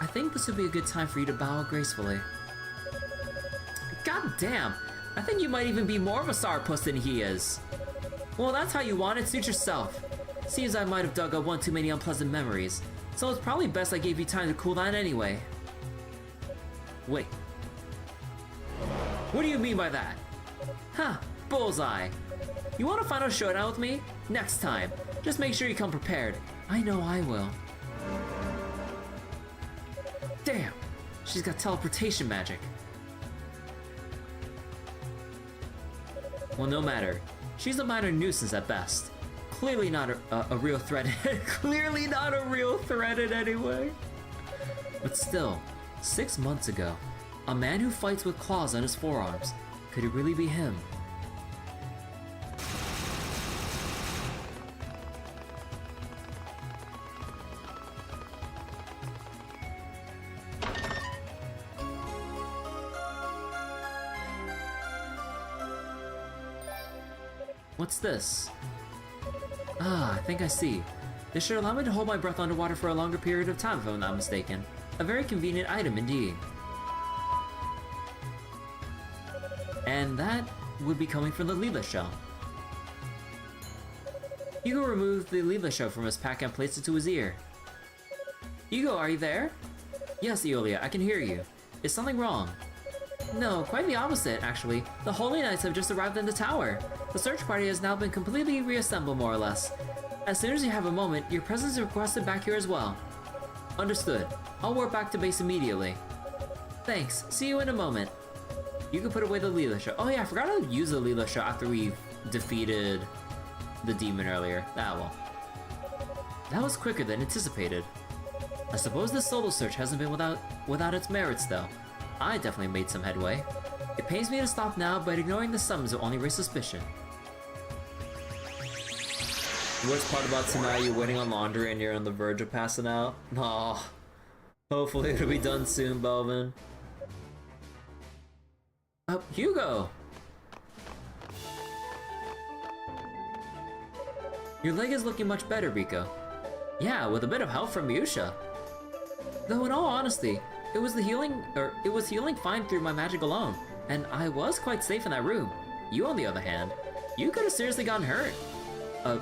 I think this would be a good time for you to bow gracefully. God damn, I think you might even be more of a sourpuss than he is. Well, that's how you want it, suit yourself. Seems I might have dug up one too many unpleasant memories, so it's probably best I gave you time to cool down anyway. Wait. What do you mean by that? Huh, bullseye. You want a final showdown with me? Next time. Just make sure you come prepared. I know I will. Damn, she's got teleportation magic. Well, no matter. She's a minor nuisance at best. Clearly not a real threat. Clearly not a real threat in any way. But still, 6 months ago, a man who fights with claws on his forearms. Could it really be him? What's this? Ah, I think I see. This should allow me to hold my breath underwater for a longer period of time if I'm not mistaken. A very convenient item indeed. And that would be coming from the Leela shell. Hugo removed the Leela shell from his pack and placed it to his ear. Hugo, are you there? Yes, Eolia, I can hear you. Is something wrong? No, quite the opposite, actually. The Holy Knights have just arrived in the tower. The search party has now been completely reassembled, more or less. As soon as you have a moment, your presence is requested back here as well. Understood. I'll warp back to base immediately. Thanks. See you in a moment. You can put away the Leela shell. Oh yeah, I forgot to use the Leela shell after we defeated the demon earlier. Ah well. That was quicker than anticipated. I suppose this solo search hasn't been without its merits though. I definitely made some headway. It pains me to stop now, but ignoring the summons will only raise suspicion. The worst part about tonight, you're waiting on laundry and you're on the verge of passing out. Aw. Hopefully it'll be done soon, Belvin. Hugo! Your leg is looking much better, Rico. Yeah, with a bit of help from Yusha. Though in all honesty, it was healing fine through my magic alone, and I was quite safe in that room. You, on the other hand, you could have seriously gotten hurt.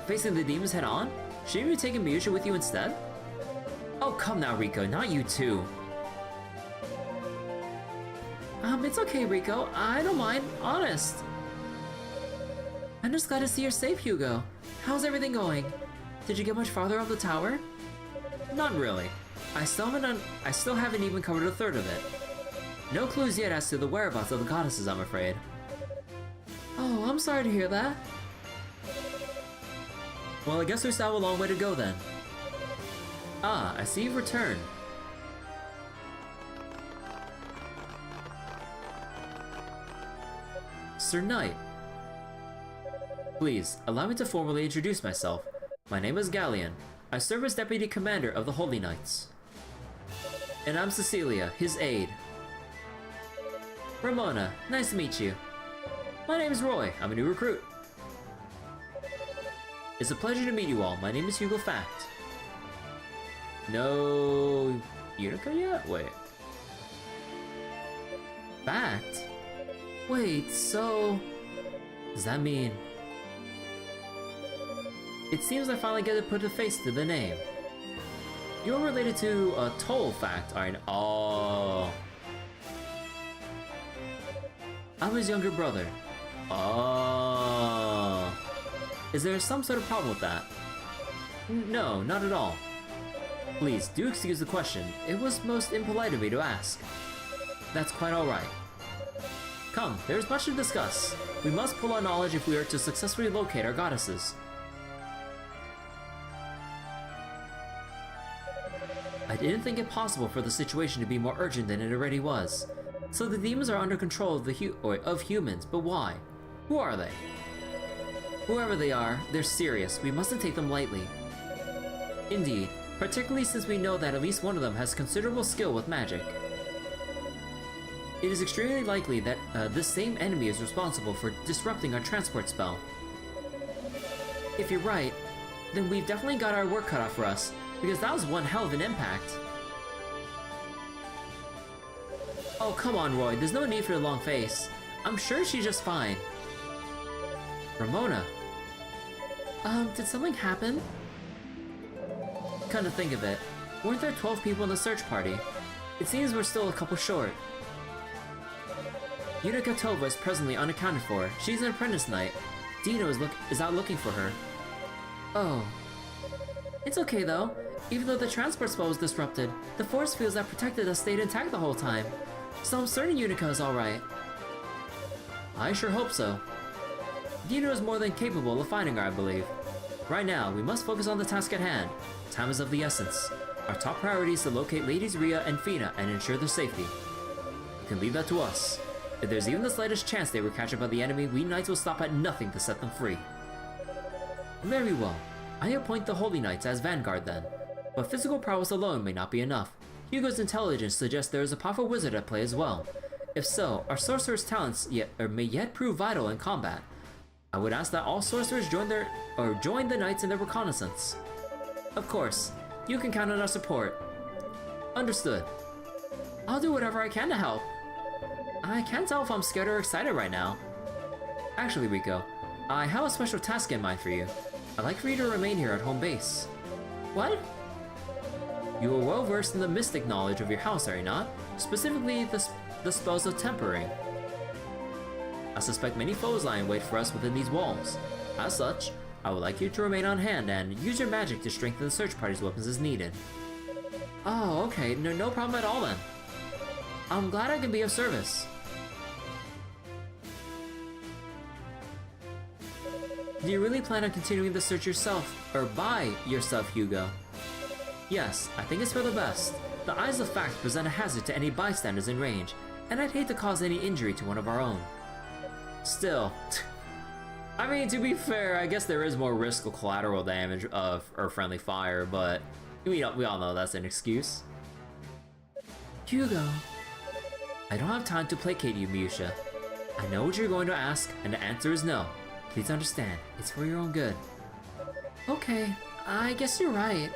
Facing the demons head on? Shouldn't you have taken Miyusha with you instead? Oh, come now, Rico, not you too. It's okay, Rico. I don't mind, honest. I'm just glad to see you're safe, Hugo. How's everything going? Did you get much farther up the tower? Not really. I still haven't even covered a third of it. No clues yet as to the whereabouts of the goddesses, I'm afraid. Oh, I'm sorry to hear that. Well, I guess we still have a long way to go then. Ah, I see you've returned. Sir Knight. Please, allow me to formally introduce myself. My name is Galleon. I serve as Deputy Commander of the Holy Knights. And I'm Cecilia, his aide. Ramona, nice to meet you. My name is Roy. I'm a new recruit. It's a pleasure to meet you all. My name is Hugo Fact. No Yunica yet? Wait. Fact? Wait, so... Does that mean... It seems I finally get to put a face to the name. You're related to a Toll Fact, aren't you? Oh. I'm his younger brother. Oh. Is there some sort of problem with that? No, not at all. Please, do excuse the question. It was most impolite of me to ask. That's quite alright. Come, there's much to discuss. We must pull our knowledge if we are to successfully locate our goddesses. I didn't think it possible for the situation to be more urgent than it already was. So the demons are under control of humans, but why? Who are they? Whoever they are, they're serious. We mustn't take them lightly. Indeed, particularly since we know that at least one of them has considerable skill with magic. It is extremely likely that this same enemy is responsible for disrupting our transport spell. If you're right, then we've definitely got our work cut out for us, because that was one hell of an impact. Oh, come on, Roy, there's no need for a long face. I'm sure she's just fine. Ramona. Did something happen? Come to think of it, weren't there 12 people in the search party? It seems we're still a couple short. Yunica Tova is presently unaccounted for. She's an apprentice knight. Dino is out looking for her. Oh. It's okay though. Even though the transport spell was disrupted, the force fields that protected us stayed intact the whole time. So I'm certain Yunica is alright. I sure hope so. Dino is more than capable of finding her, I believe. Right now, we must focus on the task at hand. Time is of the essence. Our top priority is to locate Ladies Rhea and Fina and ensure their safety. You can leave that to us. If there's even the slightest chance they were captured by the enemy, we knights will stop at nothing to set them free. Very well. I appoint the Holy Knights as vanguard then. But physical prowess alone may not be enough. Hugo's intelligence suggests there is a powerful wizard at play as well. If so, our sorcerer's talents may yet prove vital in combat. I would ask that all sorcerers join the knights in their reconnaissance. Of course, you can count on our support. Understood. I'll do whatever I can to help. I can't tell if I'm scared or excited right now. Actually, Rico, I have a special task in mind for you. I'd like for you to remain here at home base. What? You are well versed in the mystic knowledge of your house, are you not? Specifically, the spells of tempering. I suspect many foes lie in wait for us within these walls. As such, I would like you to remain on hand and use your magic to strengthen the search party's weapons as needed. Oh, okay, no problem at all then. I'm glad I can be of service. Do you really plan on continuing the search yourself, or by yourself, Hugo? Yes, I think it's for the best. The eyes of fact present a hazard to any bystanders in range, and I'd hate to cause any injury to one of our own. Still, I mean, to be fair, I guess there is more risk of collateral damage of or friendly fire, but we all know that's an excuse. Hugo, I don't have time to placate you, Miusha. I know what you're going to ask, and the answer is no. Please understand, it's for your own good. Okay, I guess you're right.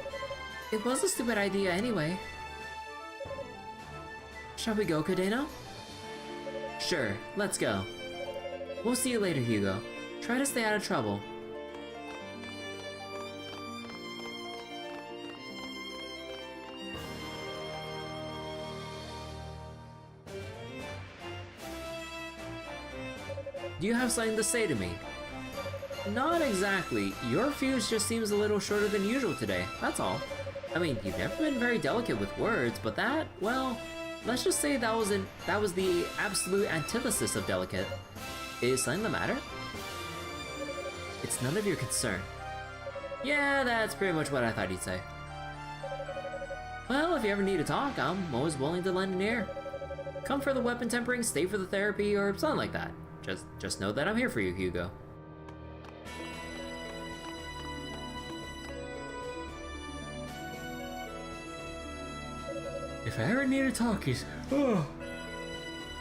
It was a stupid idea anyway. Shall we go, Cadena? Sure, let's go. We'll see you later, Hugo. Try to stay out of trouble. Do you have something to say to me? Not exactly. Your fuse just seems a little shorter than usual today, that's all. I mean, you've never been very delicate with words, but that, well, let's just say that was the absolute antithesis of delicate. Is something the matter? It's none of your concern. Yeah, that's pretty much what I thought you'd say. Well, if you ever need to talk, I'm always willing to lend an ear. Come for the weapon tempering, stay for the therapy, or something like that. Just know that I'm here for you, Hugo. If I ever need to talk, he's... Oh.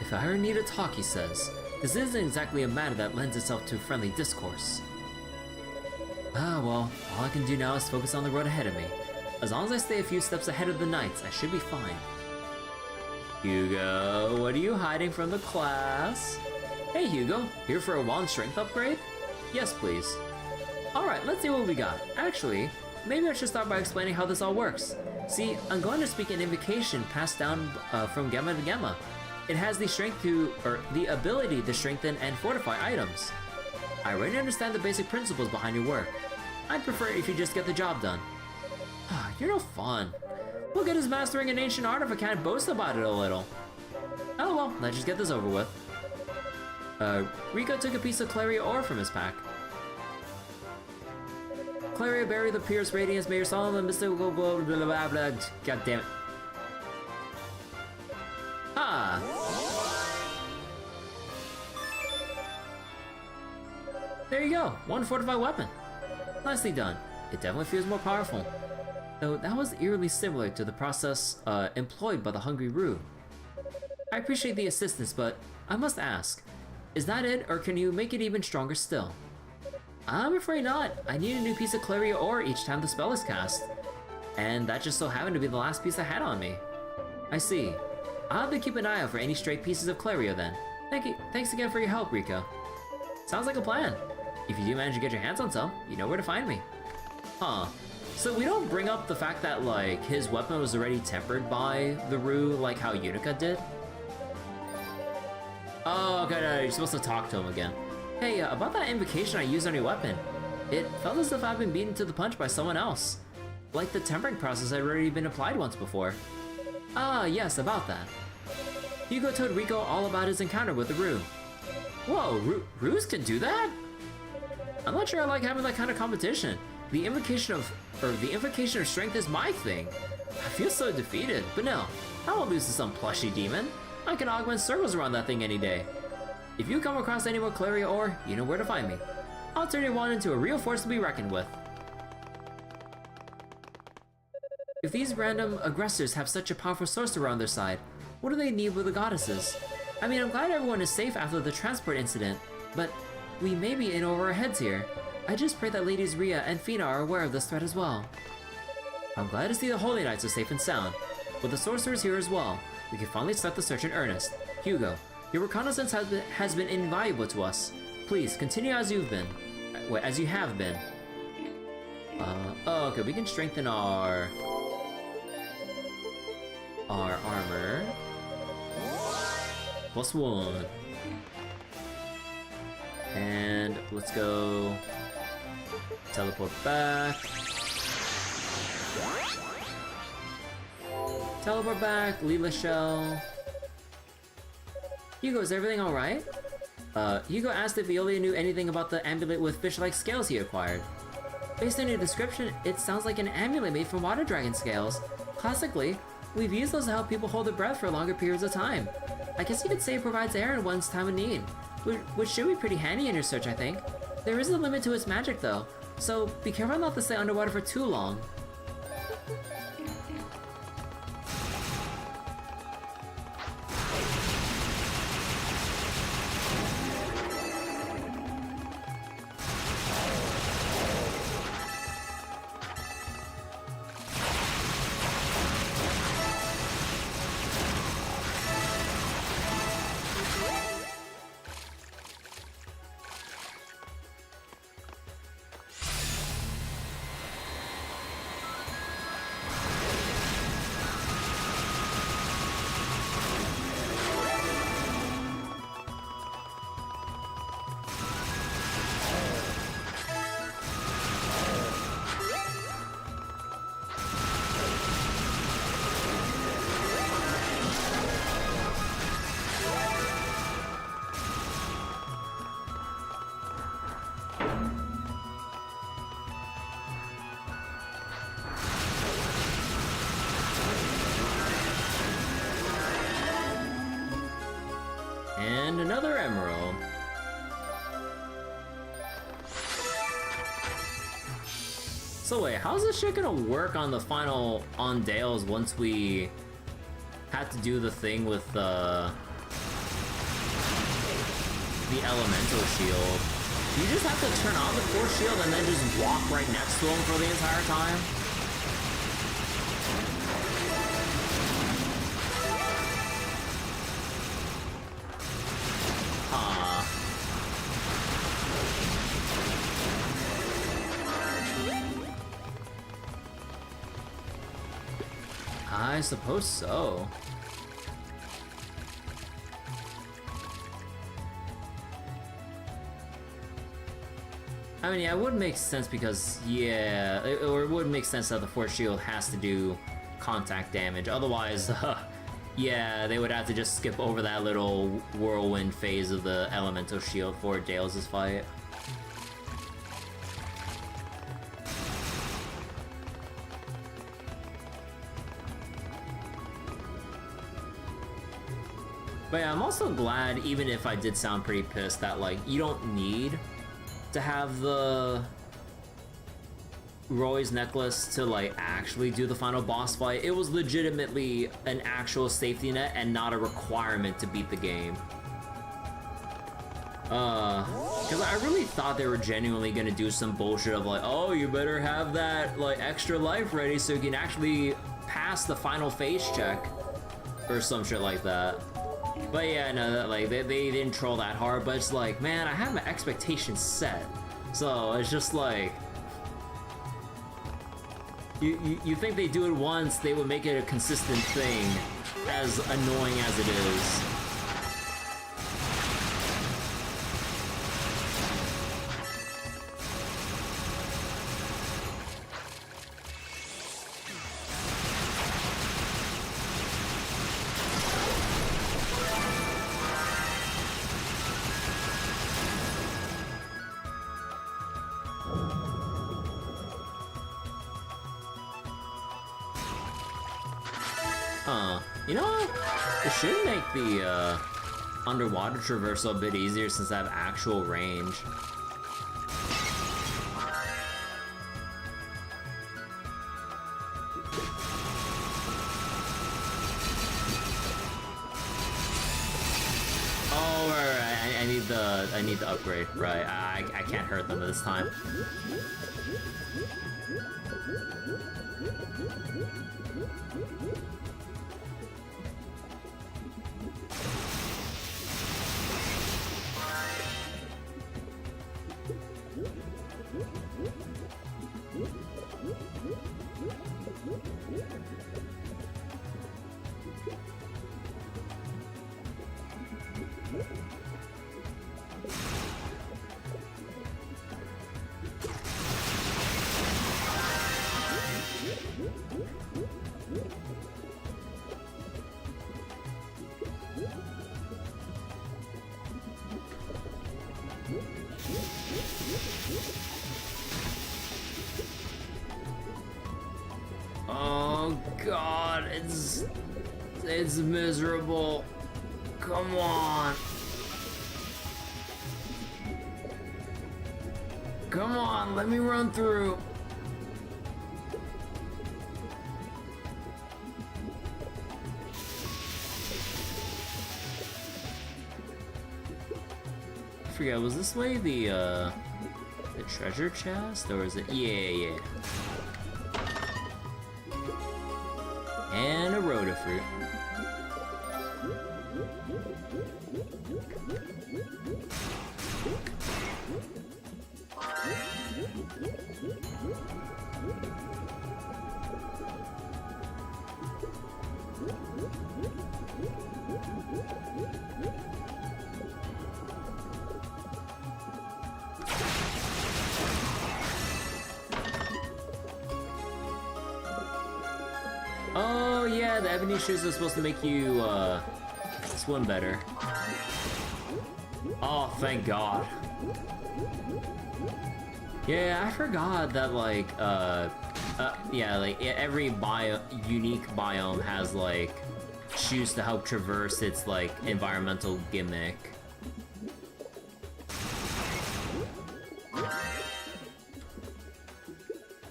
If I ever need to talk, he says, this isn't exactly a matter that lends itself to friendly discourse. Ah, well, all I can do now is focus on the road ahead of me. As long as I stay a few steps ahead of the knights, I should be fine. Hugo, what are you hiding from the class? Hey Hugo, here for a wand strength upgrade? Yes, please. Alright, let's see what we got. Actually, maybe I should start by explaining how this all works. See, I'm going to speak an invocation passed down from Gemma to Gemma. It has the ability to strengthen and fortify items. I already understand the basic principles behind your work. I'd prefer it if you just get the job done. You're no fun. Look at his mastering an ancient art if I can't boast about it a little. Oh well, let's just get this over with. Rico took a piece of Claria ore from his pack. Claria bury the pierced radiance, may your solemn and mystical blah blah blah blah. God damn it. Ah! There you go, one fortified weapon. Nicely done. It definitely feels more powerful. Though that was eerily similar to the process employed by the Hungry Roo. I appreciate the assistance, but I must ask, is that it, or can you make it even stronger still? I'm afraid not. I need a new piece of Claria ore each time the spell is cast. And that just so happened to be the last piece I had on me. I see. I'll have to keep an eye out for any stray pieces of Claria then. Thanks again for your help, Rico. Sounds like a plan. If you do manage to get your hands on some, you know where to find me. Huh. So we don't bring up the fact that, like, his weapon was already tempered by the Roo, like how Yunica did? Oh, okay, no, you're supposed to talk to him again. Hey, about that invocation I used on your weapon. It felt as if I've been beaten to the punch by someone else. Like the tempering process had already been applied once before. Ah, yes, about that. Hugo told Rico all about his encounter with the Roo. Whoa, Roos can do that? I'm not sure I like having that kind of competition. The invocation of strength is my thing. I feel so defeated, but no, I won't lose to some plushy demon. I can augment circles around that thing any day. If you come across any more Claria ore, you know where to find me. I'll turn your wand into a real force to be reckoned with. If these random aggressors have such a powerful sorcerer on their side, what do they need with the goddesses? I mean, I'm glad everyone is safe after the transport incident, but we may be in over our heads here. I just pray that Ladies Rhea and Fina are aware of this threat as well. I'm glad to see the Holy Knights are safe and sound. With the sorcerers here as well, we can finally start the search in earnest. Hugo, your reconnaissance has been invaluable to us. Please, continue as you've been. As you have been. Oh, okay, we can strengthen our armor. +1. And let's go teleport back. Teleport back, Leela Shell. Hugo, is everything alright? Hugo asked if Violia knew anything about the amulet with fish-like scales he acquired. Based on your description, it sounds like an amulet made from water dragon scales. Classically, we've used those to help people hold their breath for longer periods of time. I guess you could say it provides air in one's time of need, which should be pretty handy in your search, I think. There is a limit to its magic though, so be careful not to stay underwater for too long. And another emerald. So wait, how's this shit gonna work on the final on Dales once we had to do the thing with the elemental shield, you just have to turn on the force shield and then just walk right next to him for the entire time. Huh. I suppose so. I mean, yeah, it would make sense because, yeah, it would make sense that the force shield has to do contact damage. Otherwise, yeah, they would have to just skip over that little whirlwind phase of the elemental shield for Dales' fight. But yeah, I'm also glad, even if I did sound pretty pissed, that, like, you don't need to have the Roy's necklace to, like, actually do the final boss fight. It was legitimately an actual safety net and not a requirement to beat the game. Because I really thought they were genuinely gonna do some bullshit of like, oh, you better have that, like, extra life ready so you can actually pass the final phase check. Or some shit like that. But yeah, no, that, like, they didn't troll that hard, but it's like, man, I have my expectations set. So, it's just like... You think they do it once, they would make it a consistent thing, as annoying as it is. You know what? It should make the underwater traversal a bit easier since I have actual range. Oh, right. I need the upgrade. Right. I can't hurt them this time. Oh god, it's miserable. Come on. Come on, let me run through. I forget, was this way the treasure chest, or is it? Yeah. And a Rotafruit. Oh yeah, the ebony shoes are supposed to make you swim better. Oh, thank God. Yeah, I forgot that like yeah, like every unique biome has like shoes to help traverse its like environmental gimmick.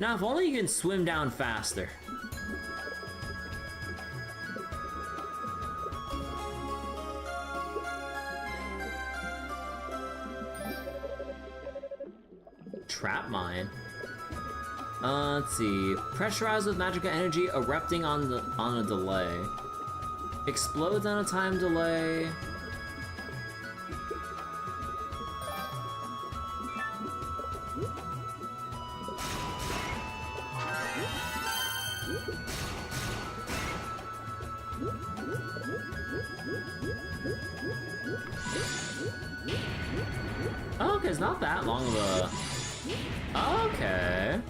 Now, if only you can swim down faster. trap mine. Let's see. Pressurized with magical energy, erupting on a delay. Explodes on a time delay. Oh, okay, it's not that long of a... Okay.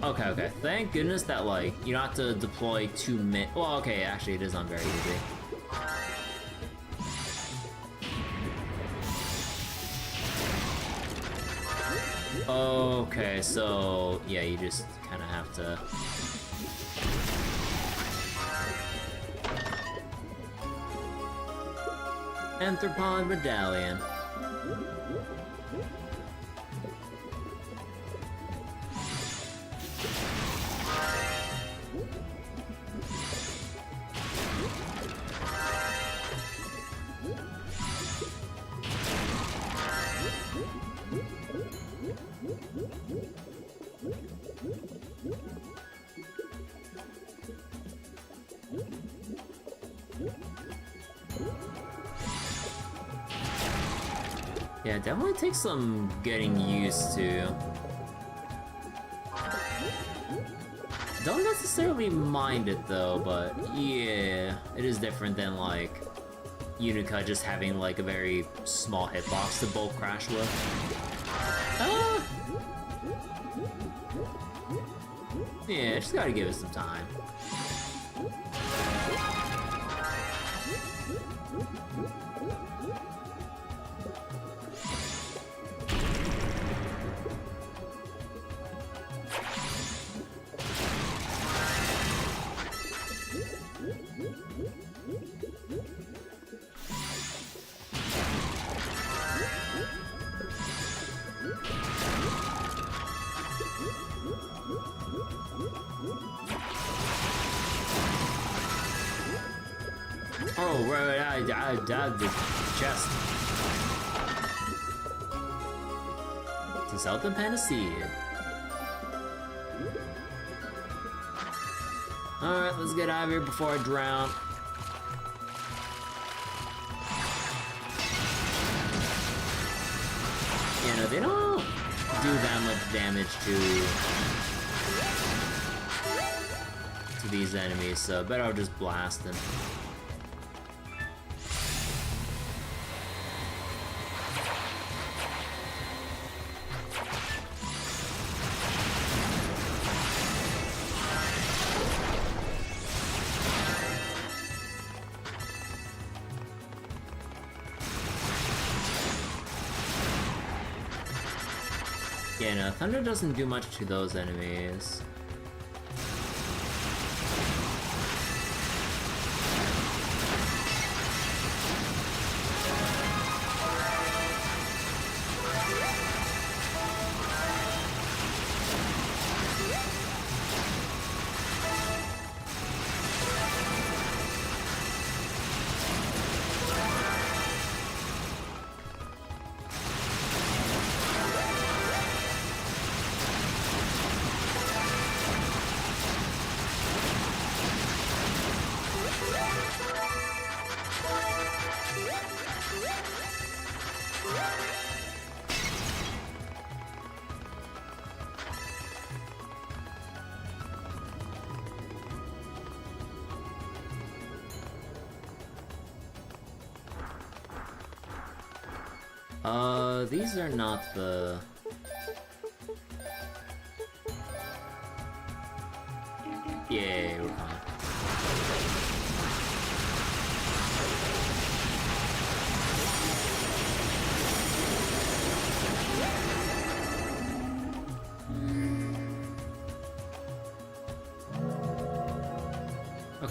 Okay. Okay. Thank goodness that, like, you don't have to deploy 2 min. Well, okay, actually, it is on very easy. Okay, so, yeah, you just kind of have to... Anthropod Medallion. Yeah, it definitely takes some getting used to. Don't necessarily mind it though, but yeah, it is different than like Yunica just having like a very small hitbox to bulk crash with. Yeah, just gotta give it some time. Oh, right, I dabbed the chest. To Southern Panacea. Alright, let's get out of here before I drown. You know, they don't do that much damage to these enemies, so better I'll just blast them. Yeah, no, Thunder doesn't do much to those enemies. These are not the... Yeah, we're fine.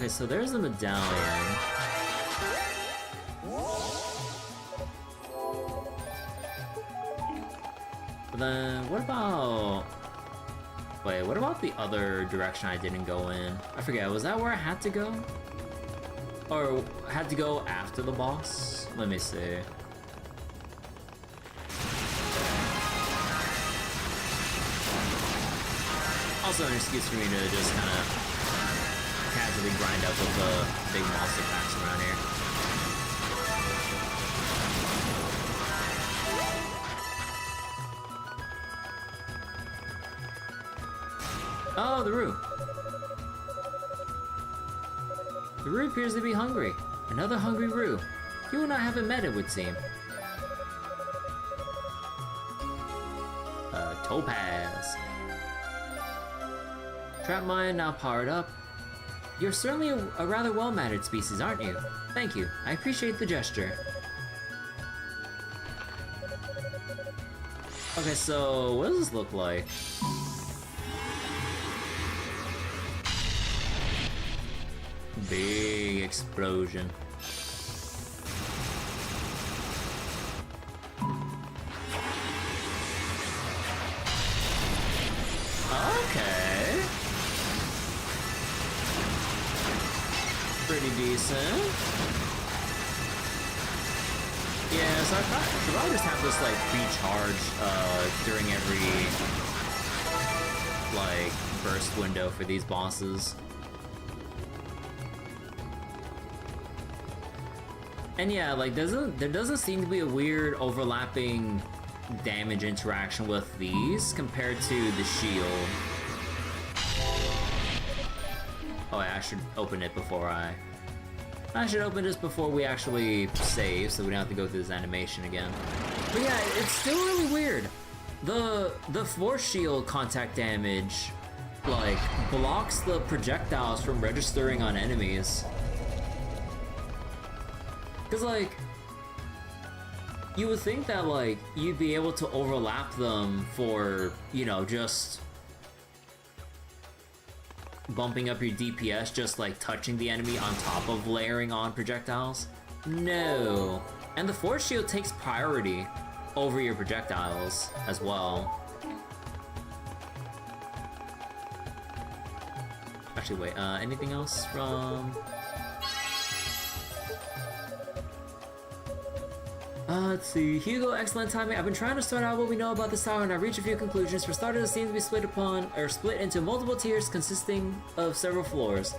Okay, so there's the medallion. But then, what about... Wait, what about the other direction I didn't go in? I forget, was that where I had to go? Or had to go after the boss? Let me see. Also an excuse for me to just kind of casually grind up with the big monster packs around here. Oh, the Roo. The Roo appears to be hungry. Another hungry Roo. You and I haven't met, it would seem. Topaz. Trap mine now powered up. You're certainly a rather well-mannered species, aren't you? Thank you. I appreciate the gesture. Okay, so what does this look like? Big explosion. Okay. Pretty decent. Yeah, so I should probably just have this like pre-charge during every like burst window for these bosses. And yeah, like there doesn't seem to be a weird overlapping damage interaction with these compared to the shield. Oh, I should open it before I should open this before we actually save, so we don't have to go through this animation again. But yeah, it's still really weird. The force shield contact damage, like, blocks the projectiles from registering on enemies. Cause like, you would think that like, you'd be able to overlap them for, you know, just bumping up your DPS, just like touching the enemy on top of layering on projectiles. No. And the force shield takes priority over your projectiles as well. Actually, wait, anything else from... let's see. Hugo, excellent timing. I've been trying to sort out what we know about this tower and I've reached a few conclusions. For starters, it seems to be split into multiple tiers consisting of several floors.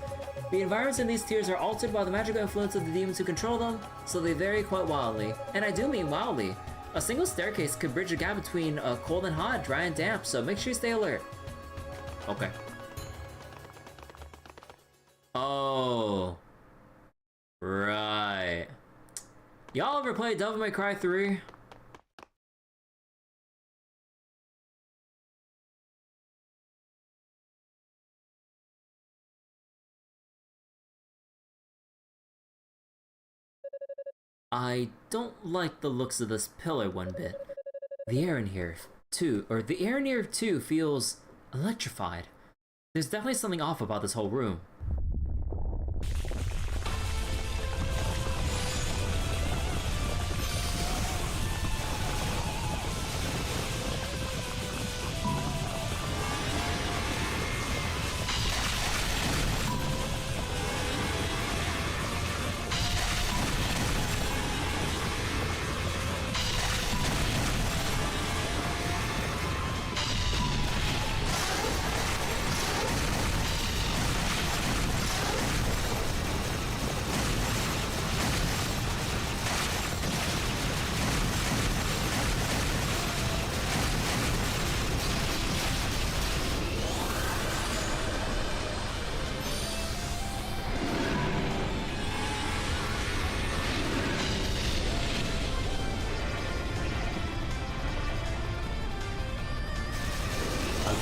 The environments in these tiers are altered by the magical influence of the demons who control them, so they vary quite wildly. And I do mean wildly. A single staircase could bridge a gap between cold and hot, dry and damp, so make sure you stay alert. Okay. Oh. Right. Y'all ever played Devil May Cry 3? I don't like the looks of this pillar one bit. The air in here too feels electrified. There's definitely something off about this whole room.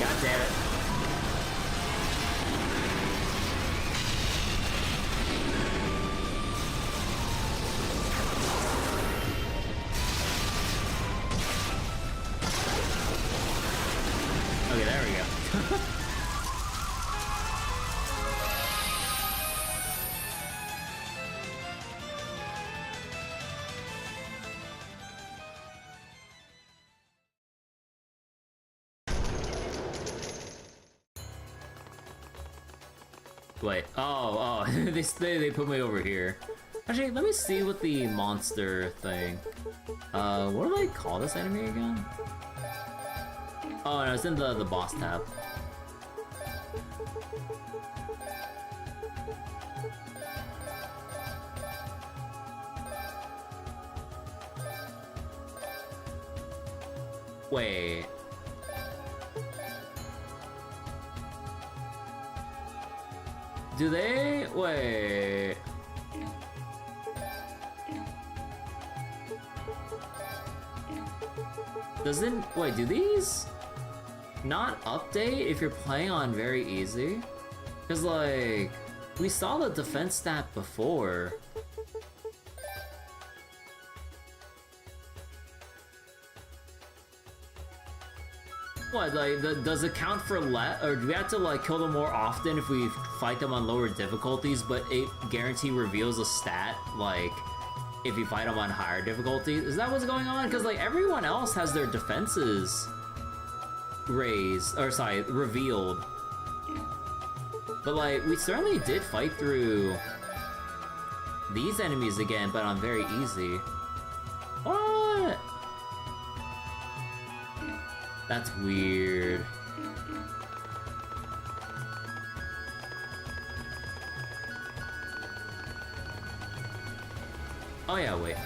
God damn it. Okay, there we go. Wait, oh, they put me over here. Actually, let me see what the monster thing. What do they call this enemy again? Oh no, it's in the boss tab. Wait. Do they? Wait. Doesn't... Wait, do these not update if you're playing on very easy? Because, like, we saw the defense stat before. What, like, does it count for less, or do we have to, like, kill them more often if we fight them on lower difficulties, but it guarantee reveals a stat, like, if you fight them on higher difficulties? Is that what's going on? Because, like, everyone else has their defenses raised, or sorry, revealed. But, like, we certainly did fight through these enemies again, but on very easy. What? That's weird. Oh yeah, wait,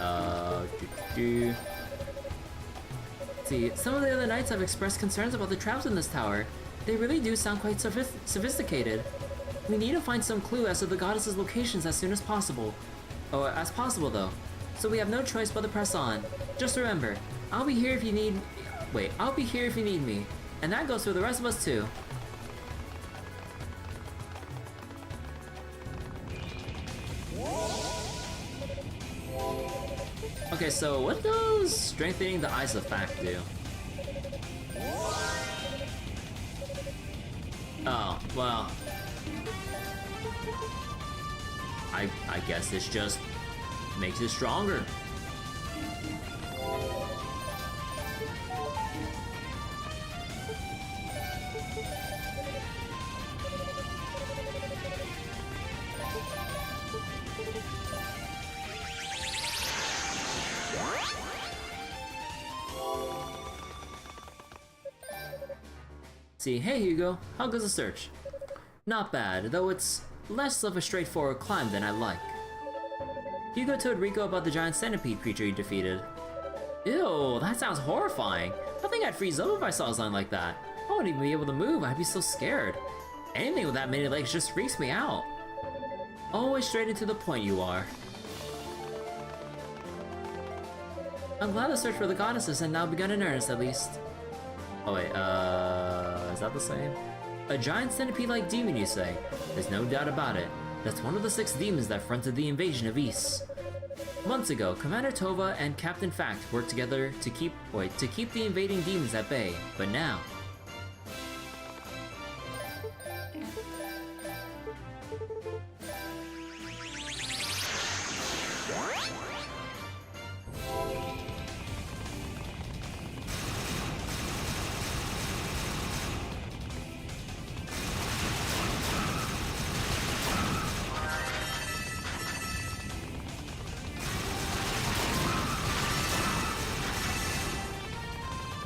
See, some of the other knights have expressed concerns about the traps in this tower. They really do sound quite sophisticated. We need to find some clue as to the goddess's locations as soon as possible. Oh, as possible though. So we have no choice but to press on. Just remember, I'll be here if you need... Wait, I'll be here if you need me. And that goes for the rest of us too. Okay, so what does strengthening the eyes of fact do? Oh, well... I guess this just makes it stronger. See, hey Hugo, how goes the search? Not bad, though it's less of a straightforward climb than I like. Hugo told Rico about the giant centipede creature he defeated. Ew, that sounds horrifying. I think I'd freeze up if I saw something like that. I wouldn't even be able to move, I'd be so scared. Anything with that many legs just freaks me out. Always straight and to the point you are. I'm glad the search for the goddesses had now begun in earnest, at least. Oh wait, is that the same? A giant centipede-like demon, you say? There's no doubt about it. That's one of the 6 demons that fronted the invasion of Ys. Months ago, Commander Tova and Captain Fact worked together to keep the invading demons at bay, but now...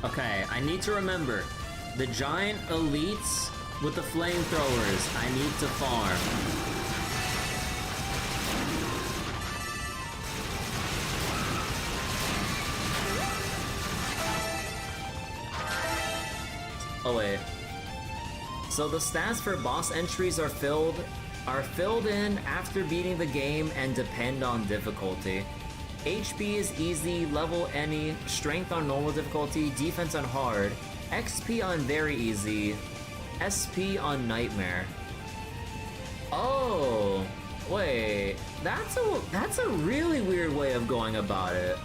Okay, I need to remember, the giant elites with the flamethrowers, I need to farm. Oh wait. So the stats for boss entries are filled in after beating the game and depend on difficulty. HP is easy, level any, strength on normal difficulty, defense on hard, XP on very easy, SP on nightmare. Oh, wait, that's a really weird way of going about it.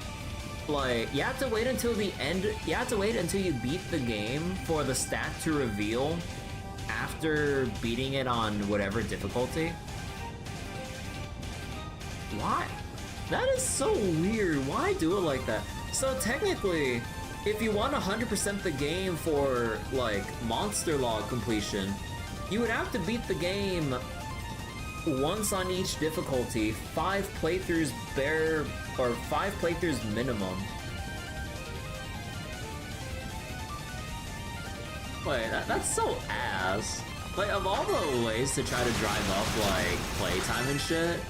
Like, you have to wait until the end, you have to wait until you beat the game for the stat to reveal after beating it on whatever difficulty. Why? That is so weird. Why do it like that? So technically, if you want 100% the game for, like, Monster Log completion, you would have to beat the game once on each difficulty, 5 playthroughs or 5 playthroughs minimum. Wait, that's so ass. Like, of all the ways to try to drive up, like, playtime and shit,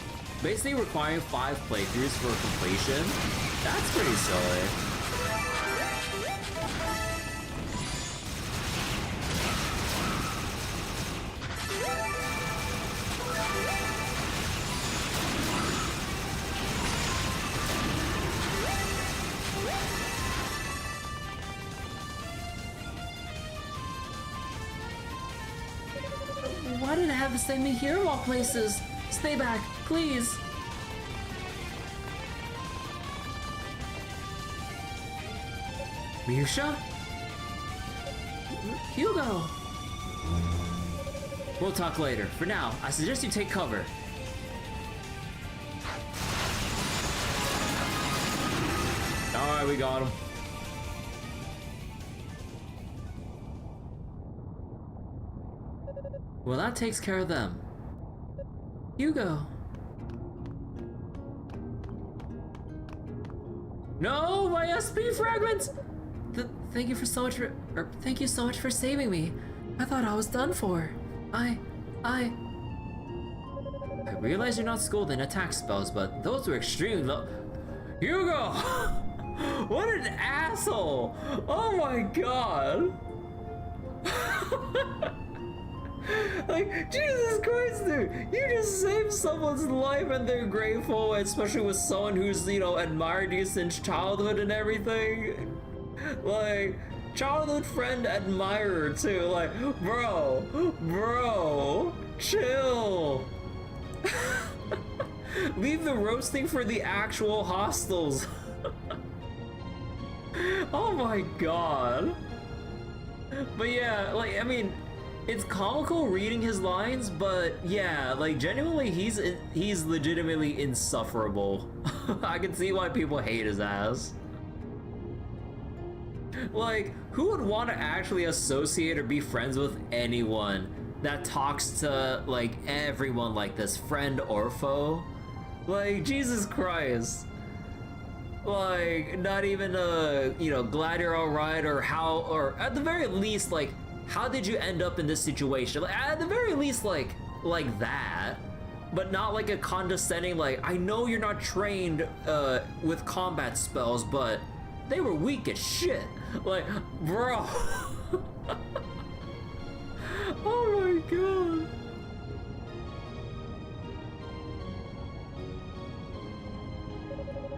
basically requiring 5 playthroughs for completion, that's pretty silly. Why did I have to send me here of all places? Stay back, please. Miusha? Hugo! We'll talk later. For now, I suggest you take cover. Alright, we got him. Well, that takes care of them. Hugo. No, my SP fragments! Thank you so much for saving me. I thought I was done for. I realize you're not schooled in attack spells, but those were extremely low. Hugo! What an asshole! Oh my god! Like, Jesus Christ, dude! You just saved someone's life and they're grateful, especially with someone who's, you know, admired you since childhood and everything. Like, childhood friend admirer too. Like, bro, chill. Leave the roasting for the actual hostels. Oh my god. But yeah, like, I mean, it's comical reading his lines, but yeah, like, genuinely, he's legitimately insufferable. I can see why people hate his ass. Like, who would want to actually associate or be friends with anyone that talks to, like, everyone like this, friend or foe? Like, Jesus Christ. Like, not even, you know, glad you're alright, or how, or at the very least, like, how did you end up in this situation? Like, at the very least, like that, but not like a condescending, like, I know you're not trained with combat spells, but they were weak as shit. Like, bro. Oh my god.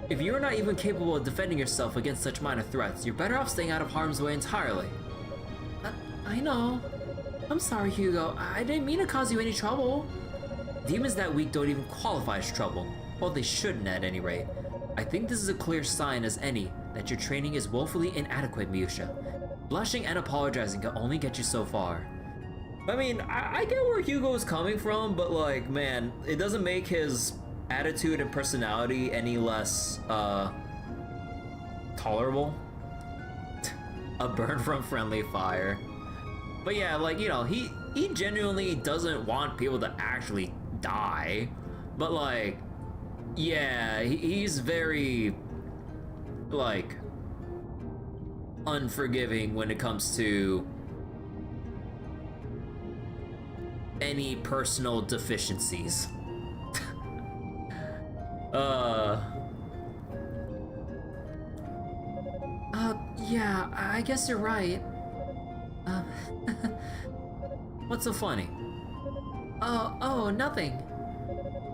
If you're not even capable of defending yourself against such minor threats, you're better off staying out of harm's way entirely. I know. I'm sorry, Hugo. I didn't mean to cause you any trouble. Demons that weak don't even qualify as trouble. Well, they shouldn't at any rate. I think this is a clear sign as any that your training is woefully inadequate, Miusha. Blushing and apologizing can only get you so far. I mean, I get where Hugo is coming from, but like, man, it doesn't make his attitude and personality any less, tolerable. A burn from friendly fire. But yeah, like, you know, he genuinely doesn't want people to actually die. But like, yeah, he's very, like, unforgiving when it comes to any personal deficiencies. Yeah, I guess you're right. What's so funny? Oh, nothing.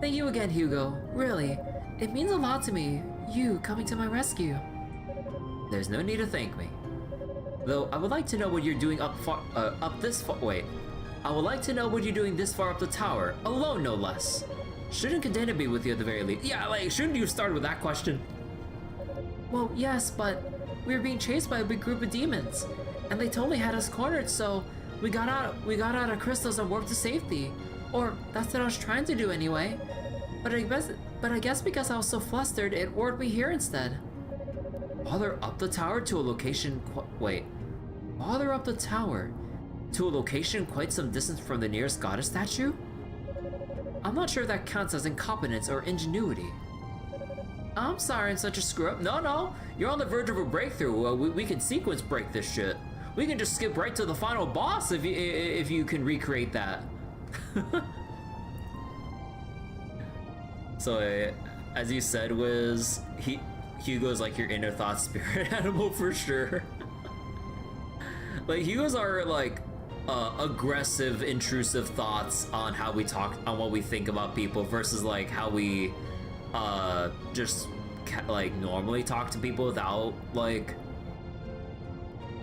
Thank you again, Hugo. Really, it means a lot to me, you coming to my rescue. There's no need to thank me. Though, I would like to know what you're doing wait. I would like to know what you're doing this far up the tower, alone no less. Shouldn't Cadena be with you at the very least? Yeah, like, shouldn't you start with that question? Well, yes, but we were being chased by a big group of demons, and they totally had us cornered, so we got out of crystals and warped to safety. Or, that's what I was trying to do anyway. But I guess because I was so flustered, it warped me here instead. While they're up the tower to a location While they're up the tower to a location quite some distance from the nearest goddess statue? I'm not sure if that counts as incompetence or ingenuity. I'm sorry I'm such a screw-up. No, you're on the verge of a breakthrough. We can sequence break this shit. We can just skip right to the final boss if you can recreate that. So, as you said, Wiz, Hugo's like your inner thought spirit animal for sure. Like, Hugo's are like aggressive, intrusive thoughts on how we talk, on what we think about people versus like how we just like normally talk to people without like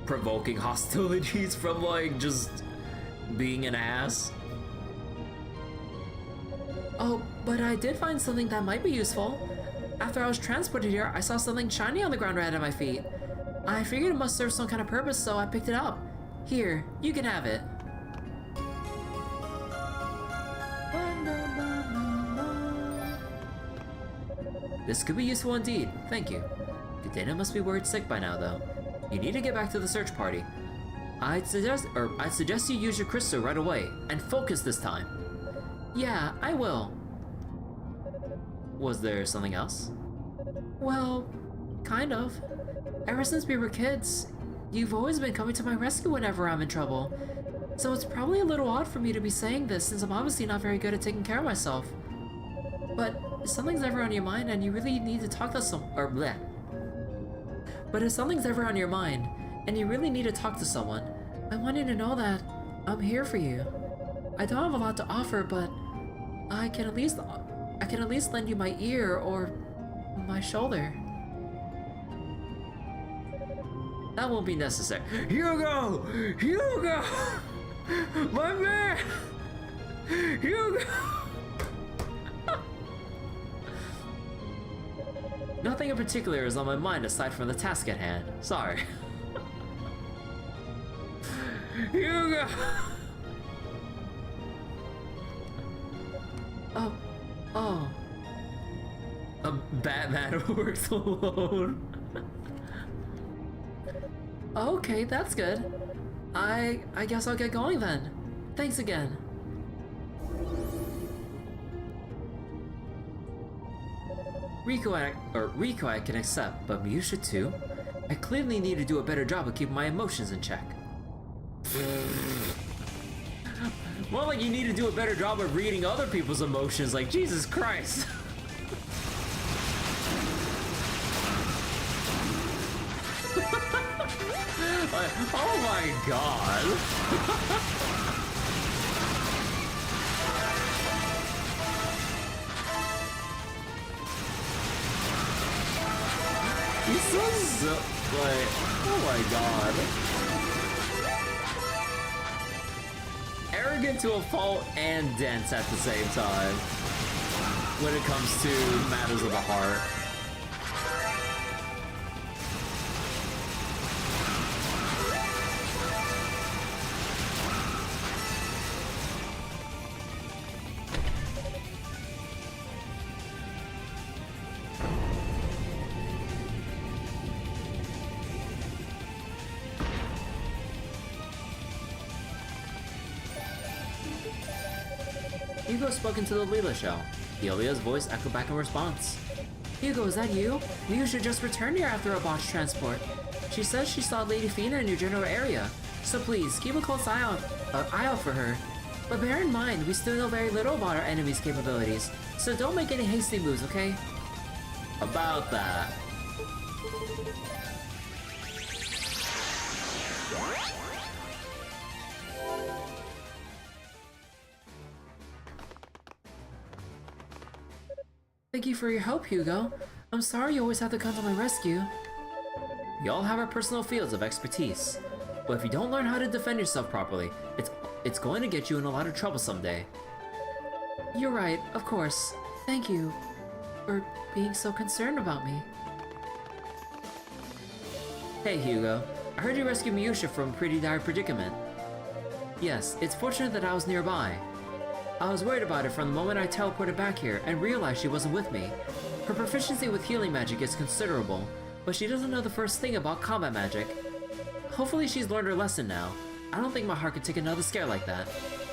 provoking hostilities from like just being an ass. Oh, but I did find something that might be useful. After I was transported here, I saw something shiny on the ground right at my feet. I figured it must serve some kind of purpose, so I picked it up. Here, you can have it. This could be useful indeed, thank you. The data must be worried sick by now, though. You need to get back to the search party. I'd suggest you use your crystal right away, and focus this time. Yeah, I will. Was there something else? Well, kind of. Ever since we were kids, you've always been coming to my rescue whenever I'm in trouble. So it's probably a little odd for me to be saying this since I'm obviously not very good at taking care of myself. But if something's ever on your mind and you really need to talk to But if something's ever on your mind and you really need to talk to someone, I want you to know that I'm here for you. I don't have a lot to offer, but I can at least lend you my ear or my shoulder. That won't be necessary. Hugo! Hugo! My man! Hugo! Nothing in particular is on my mind aside from the task at hand. Sorry. Hugo! Oh. A Batman who works alone. Okay, that's good. I guess I'll get going then. Thanks again. Rico I can accept, but Miyusha too? I clearly need to do a better job of keeping my emotions in check. More like you need to do a better job of reading other people's emotions, like Jesus Christ. Like, oh my god. He's so like, oh my god. Arrogant to a fault and dense at the same time when it comes to matters of the heart. Hugo spoke into the Leela shell. Elia's voice echoed back in response. Hugo, is that you? Miyusha just returned here after a botched transport. She says she saw Lady Fina in your general area, so please keep a close eye out for her. But bear in mind, we still know very little about our enemy's capabilities, so don't make any hasty moves, okay? About that. Thank you for your help, Hugo. I'm sorry you always have to come to my rescue. We all have our personal fields of expertise, but if you don't learn how to defend yourself properly, it's going to get you in a lot of trouble someday. You're right, of course. Thank you for being so concerned about me. Hey, Hugo. I heard you rescued Miyusha from a pretty dire predicament. Yes, it's fortunate that I was nearby. I was worried about it from the moment I teleported back here and realized she wasn't with me. Her proficiency with healing magic is considerable, but she doesn't know the first thing about combat magic. Hopefully she's learned her lesson now. I don't think my heart could take another scare like that.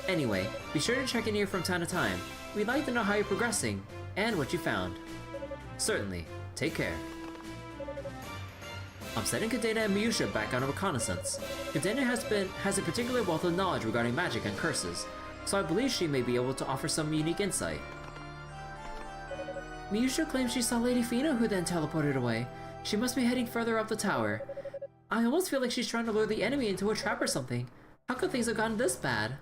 Anyway, be sure to check in here from time to time. We'd like to know how you're progressing, and what you found. Certainly. Take care. I'm sending Kadena and Miyusha back on a reconnaissance. Kadena has a particular wealth of knowledge regarding magic and curses, so I believe she may be able to offer some unique insight. Miyusha claims she saw Lady Fina, who then teleported away. She must be heading further up the tower. I almost feel like she's trying to lure the enemy into a trap or something. How could things have gotten this bad?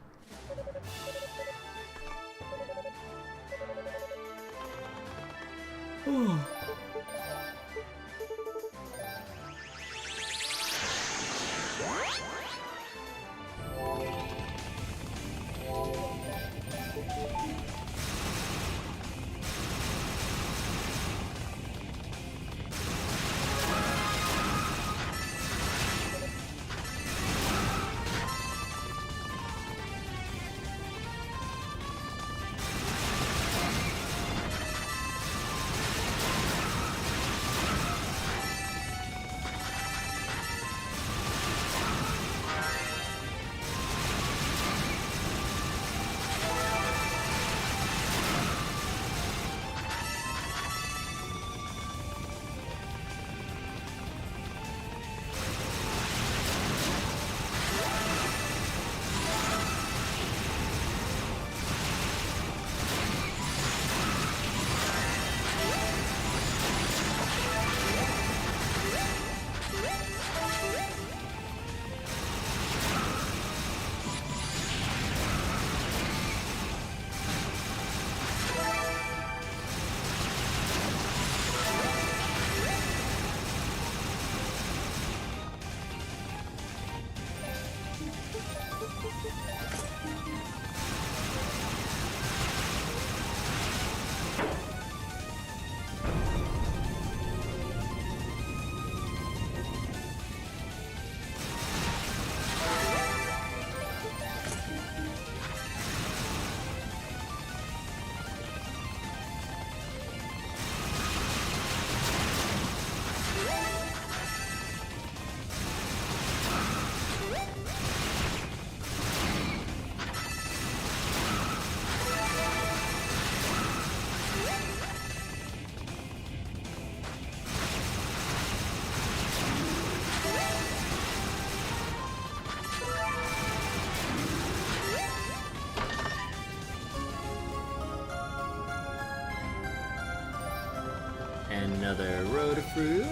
Another road of fruit.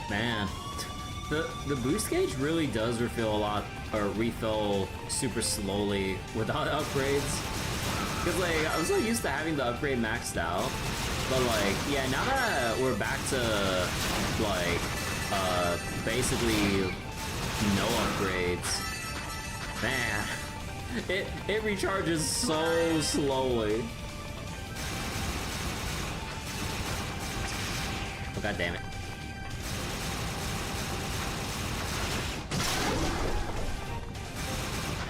Man, the boost gauge really does refill super slowly without upgrades. Cause like I'm so used to having the upgrade maxed out, but like yeah, now that we're back to like basically no upgrades, man, it recharges so slowly. Oh god damn it.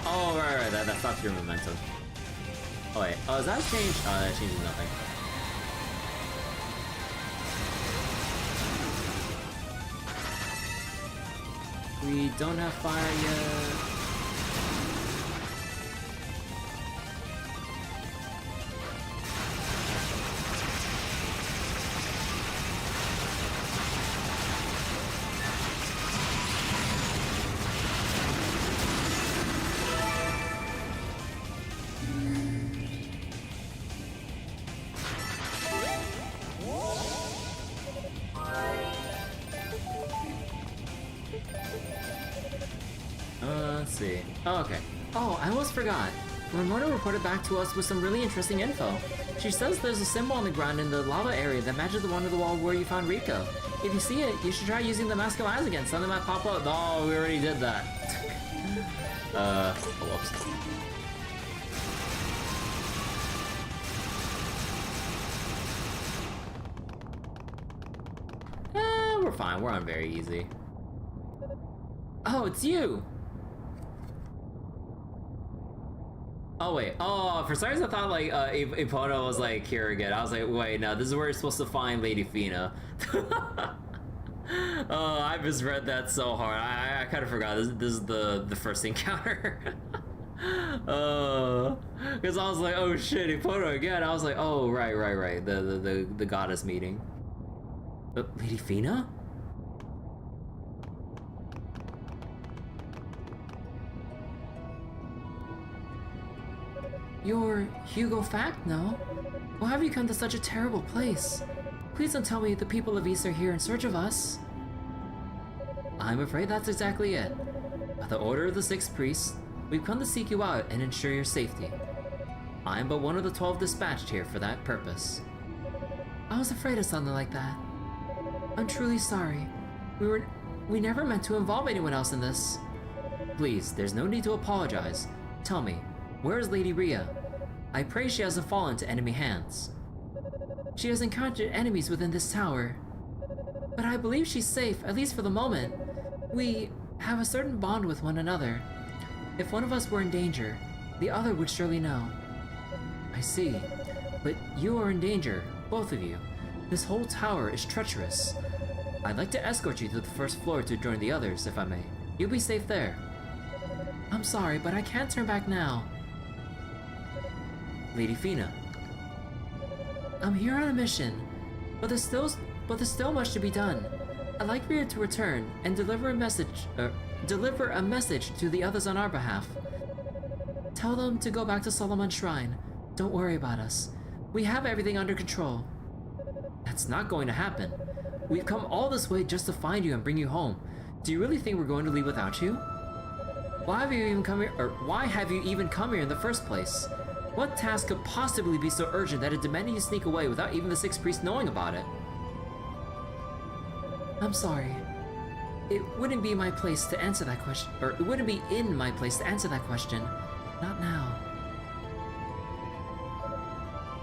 Oh right, that stops your momentum. Oh wait, oh is that changed? Oh that changes nothing. We don't have fire yet. Let's see. Oh, okay. Oh, I almost forgot. Ramona reported back to us with some really interesting info. She says there's a symbol on the ground in the lava area that matches the one on the wall where you found Rico. If you see it, you should try using the Mask of Eyes again. Something might pop up. Oh, we already did that. Whoops. We're fine. We're on very easy. Oh, it's you! Oh wait, oh, for some reason I thought like Epona was like here again. I was like, wait, no, this is where you're supposed to find Lady Fina. Oh, I misread that so hard. I kind of forgot this is the first encounter. Because I was like, oh shit, Epona again. I was like, oh right, the goddess meeting. Lady Fina? You're Hugo Fact, no? Why have you come to such a terrible place? Please don't tell me the people of East are here in search of us. I'm afraid that's exactly it. By the order of the Sixth Priest, we've come to seek you out and ensure your safety. I am but one of the 12 dispatched here for that purpose. I was afraid of something like that. I'm truly sorry. We never meant to involve anyone else in this. Please, there's no need to apologize. Tell me, where is Lady Rhea? I pray she hasn't fallen to enemy hands. She has encountered enemies within this tower. But I believe she's safe, at least for the moment. We have a certain bond with one another. If one of us were in danger, the other would surely know. I see. But you are in danger, both of you. This whole tower is treacherous. I'd like to escort you to the first floor to join the others, if I may. You'll be safe there. I'm sorry, but I can't turn back now. Lady Fina. I'm here on a mission, but there's still much to be done. I'd like for you to return and deliver a message to the others on our behalf. Tell them to go back to Solomon's Shrine. Don't worry about us. We have everything under control. That's not going to happen. We've come all this way just to find you and bring you home. Do you really think we're going to leave without you? Why have you even come here, or why have you even come here in the first place? What task could possibly be so urgent that it demanded you sneak away without even the Sixth Priest knowing about it? I'm sorry. It wouldn't be my place to answer that question, or it wouldn't be in my place to answer that question. Not now.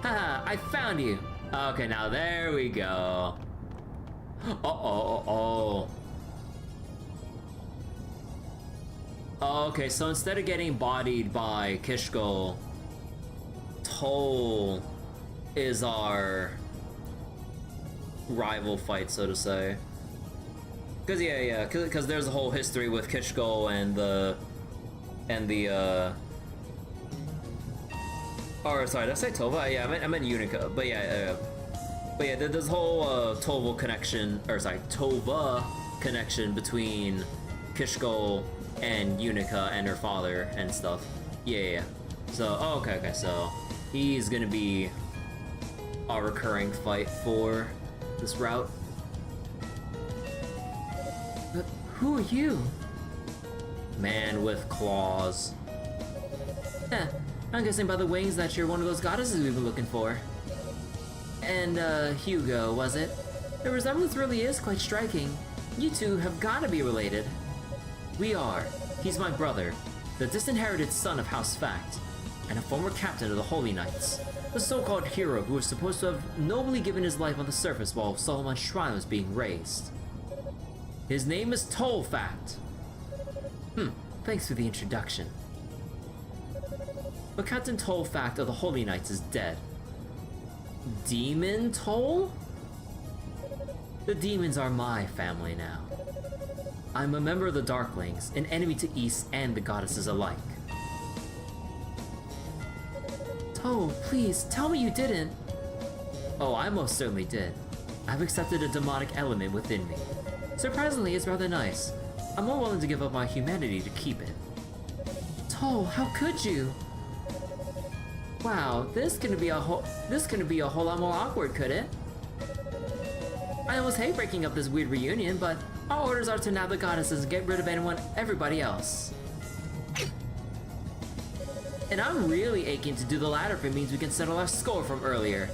Haha, I found you! Okay, now there we go. Oh. Okay, so instead of getting bodied by Kishko, Toll is our rival fight, so to say. Cause there's a whole history with Kishko and the or sorry, did I say Tova? Yeah, I meant Yunica. But yeah, there's a whole Tova connection, or sorry, Tova connection between Kishko and Yunica and her father and stuff. Yeah. So, okay, so he's gonna be a recurring fight for this route. But who are you? Man with claws. I'm guessing by the wings that you're one of those goddesses we've been looking for. And, Hugo, was it? The resemblance really is quite striking. You two have gotta be related. We are. He's my brother, the disinherited son of House Fact, and a former captain of the Holy Knights, the so-called hero who was supposed to have nobly given his life on the surface while Solomon's Shrine was being raised. His name is Toll Fact. Thanks for the introduction. But Captain Toll Fact of the Holy Knights is dead. Demon Toll? The demons are my family now. I'm a member of the Darklings, an enemy to East and the goddesses alike. Toll, please, tell me you didn't. Oh, I most certainly did. I've accepted a demonic element within me. Surprisingly, it's rather nice. I'm more willing to give up my humanity to keep it. Toll, how could you? Wow, this couldn't be a whole lot more awkward, could it? I almost hate breaking up this weird reunion, but our orders are to nab the goddesses and get rid of everybody else. And I'm really aching to do the latter if it means we can settle our score from earlier.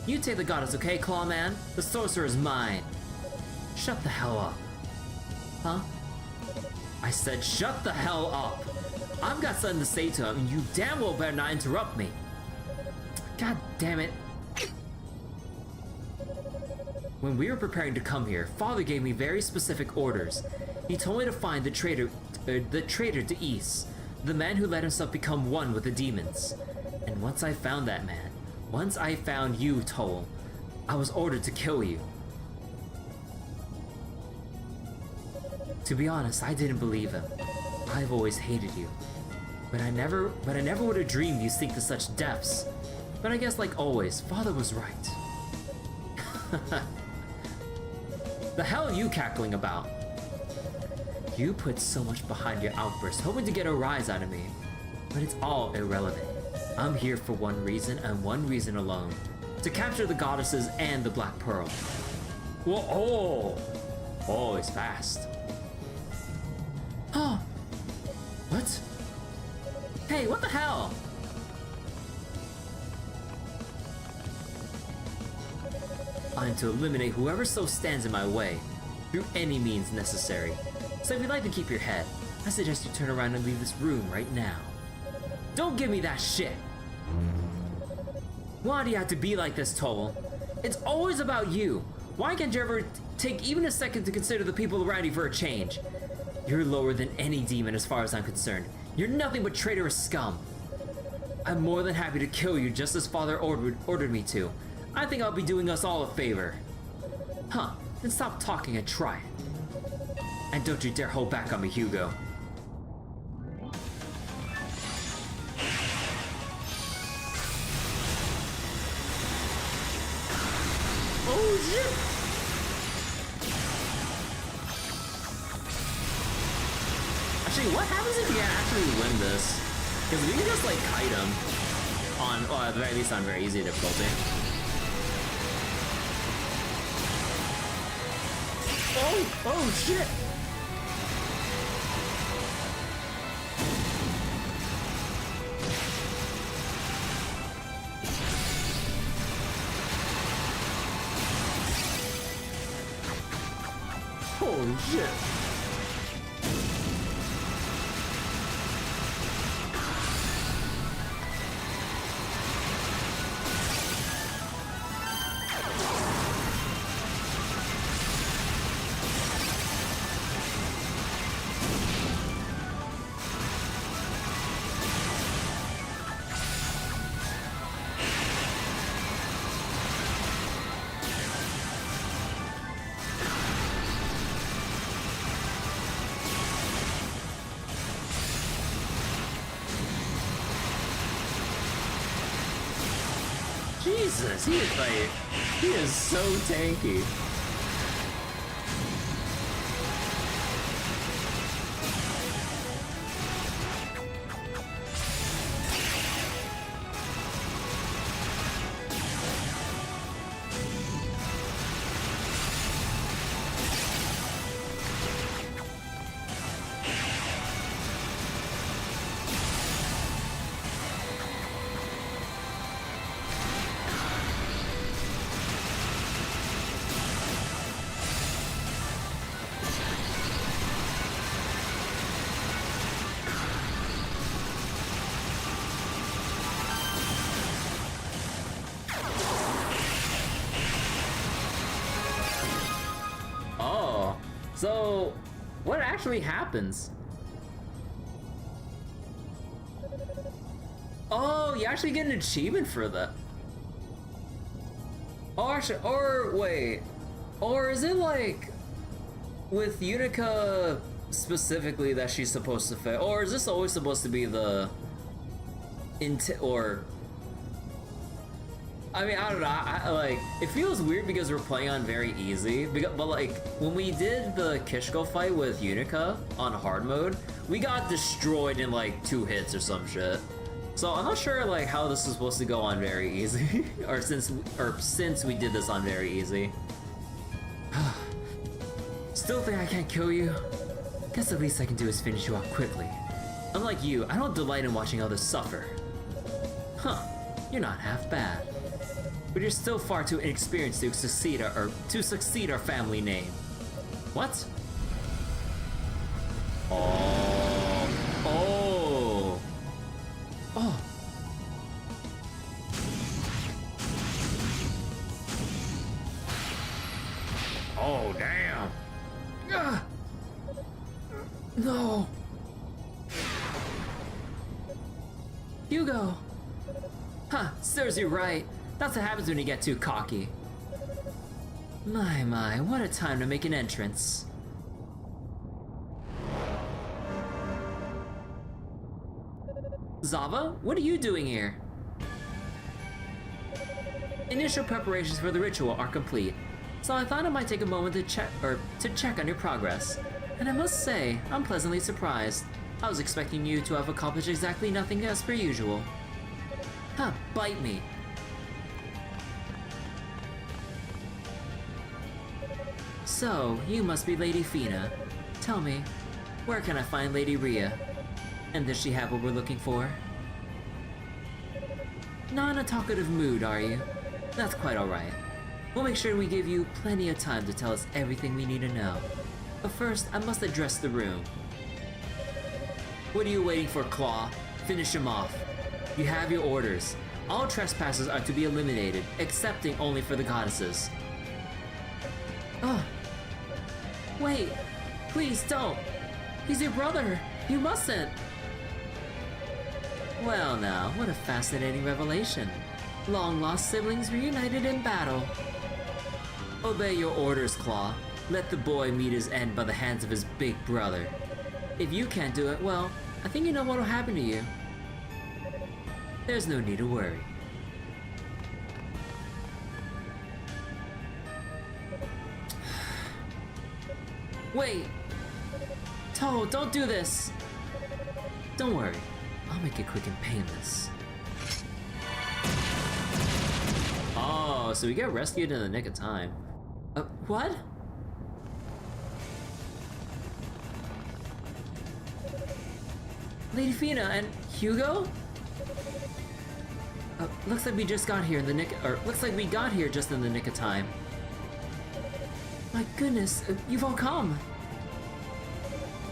You take the goddess, okay, Clawman? The sorcerer is mine. Shut the hell up. Huh? I said shut the hell up. I've got something to say to him, and you damn well better not interrupt me. God damn it. When we were preparing to come here, Father gave me very specific orders. He told me to find the traitor to East, The man who let himself become one with the demons. And once I found that man, once I found you, Toll, I was ordered to kill you. To be honest, I didn't believe him. I've always hated you. But I never would have dreamed you'd sink to such depths. But I guess like always, Father was right. The hell are you cackling about? You put so much behind your outburst, hoping to get a rise out of me. But it's all irrelevant. I'm here for one reason and one reason alone. To capture the goddesses and the Black Pearl. Whoa, oh, he's fast. Oh, what? Hey, what the hell? I'm to eliminate whoever so stands in my way, through any means necessary. So if you'd like to keep your head, I suggest you turn around and leave this room right now. Don't give me that shit! Why do you have to be like this, Toll? It's always about you. Why can't you ever take even a second to consider the people around you for a change? You're lower than any demon as far as I'm concerned. You're nothing but traitorous scum. I'm more than happy to kill you just as Father ordered me to. I think I'll be doing us all a favor. Huh, then stop talking and try it. And don't you dare hold back on me, Hugo. Oh shit! Actually, what happens if you actually win this? Because we can just like kite him on, well, at the very least on very easy difficulty. Oh shit! Holy shit! Jesus, he is so tanky. So, what actually happens? Oh, you actually get an achievement for that. Oh, actually, or wait. Or is it like with Yunica specifically that she's supposed to fail? Or is this always supposed to be the or I mean, I don't know, I like, it feels weird because we're playing on very easy, but like, when we did the Kishko fight with Yunica on hard mode, we got destroyed in like 2 hits or some shit. So I'm not sure like how this is supposed to go on very easy, or since we did this on very easy. Still think I can't kill you? Guess the least I can do is finish you off quickly. Unlike you, I don't delight in watching others suffer. Huh, you're not half bad. But you're still far too inexperienced to succeed our family name. What? Oh. Oh. Oh. Oh, damn. Hugo! Huh, serves you right. That's what happens when you get too cocky. My, what a time to make an entrance. Zava, what are you doing here? Initial preparations for the ritual are complete, so I thought I might take a moment to check on your progress. And I must say, I'm pleasantly surprised. I was expecting you to have accomplished exactly nothing as per usual. Huh, bite me. So, you must be Lady Fina. Tell me, where can I find Lady Rhea? And does she have what we're looking for? Not in a talkative mood, are you? That's quite alright. We'll make sure we give you plenty of time to tell us everything we need to know. But first, I must address the room. What are you waiting for, Claw? Finish him off. You have your orders. All trespassers are to be eliminated, excepting only for the goddesses. Oh. Wait. Please don't. He's your brother. You mustn't. Well now, what a fascinating revelation. Long-lost siblings reunited in battle. Obey your orders, Claw. Let the boy meet his end by the hands of his big brother. If you can't do it, well, I think you know what'll happen to you. There's no need to worry. Wait! Toad, don't do this! Don't worry, I'll make it quick and painless. Oh, so we get rescued in the nick of time. What? Lady Fina and Hugo? Looks like we just got here in the looks like we got here just in the nick of time. My goodness, you've all come.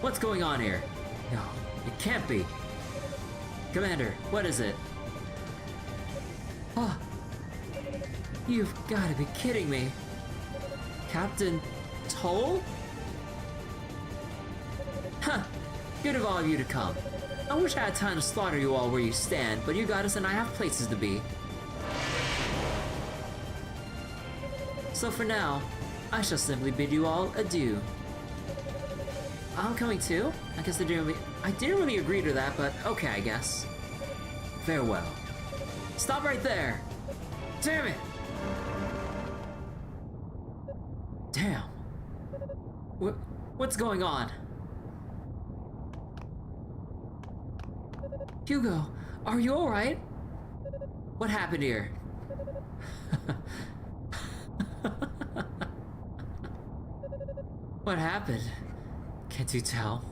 What's going on here? No, it can't be. Commander, what is it? Oh, you've got to be kidding me. Captain Toll? Huh, good of all of you to come. I wish I had time to slaughter you all where you stand, but you goddess and I have places to be. So for now, I shall simply bid you all adieu. I'm coming too? I guess I didn't really agree to that, but okay, I guess. Farewell. Stop right there! Damn it! Damn. What's going on? Hugo, are you alright? What happened here? What happened? Can't you tell?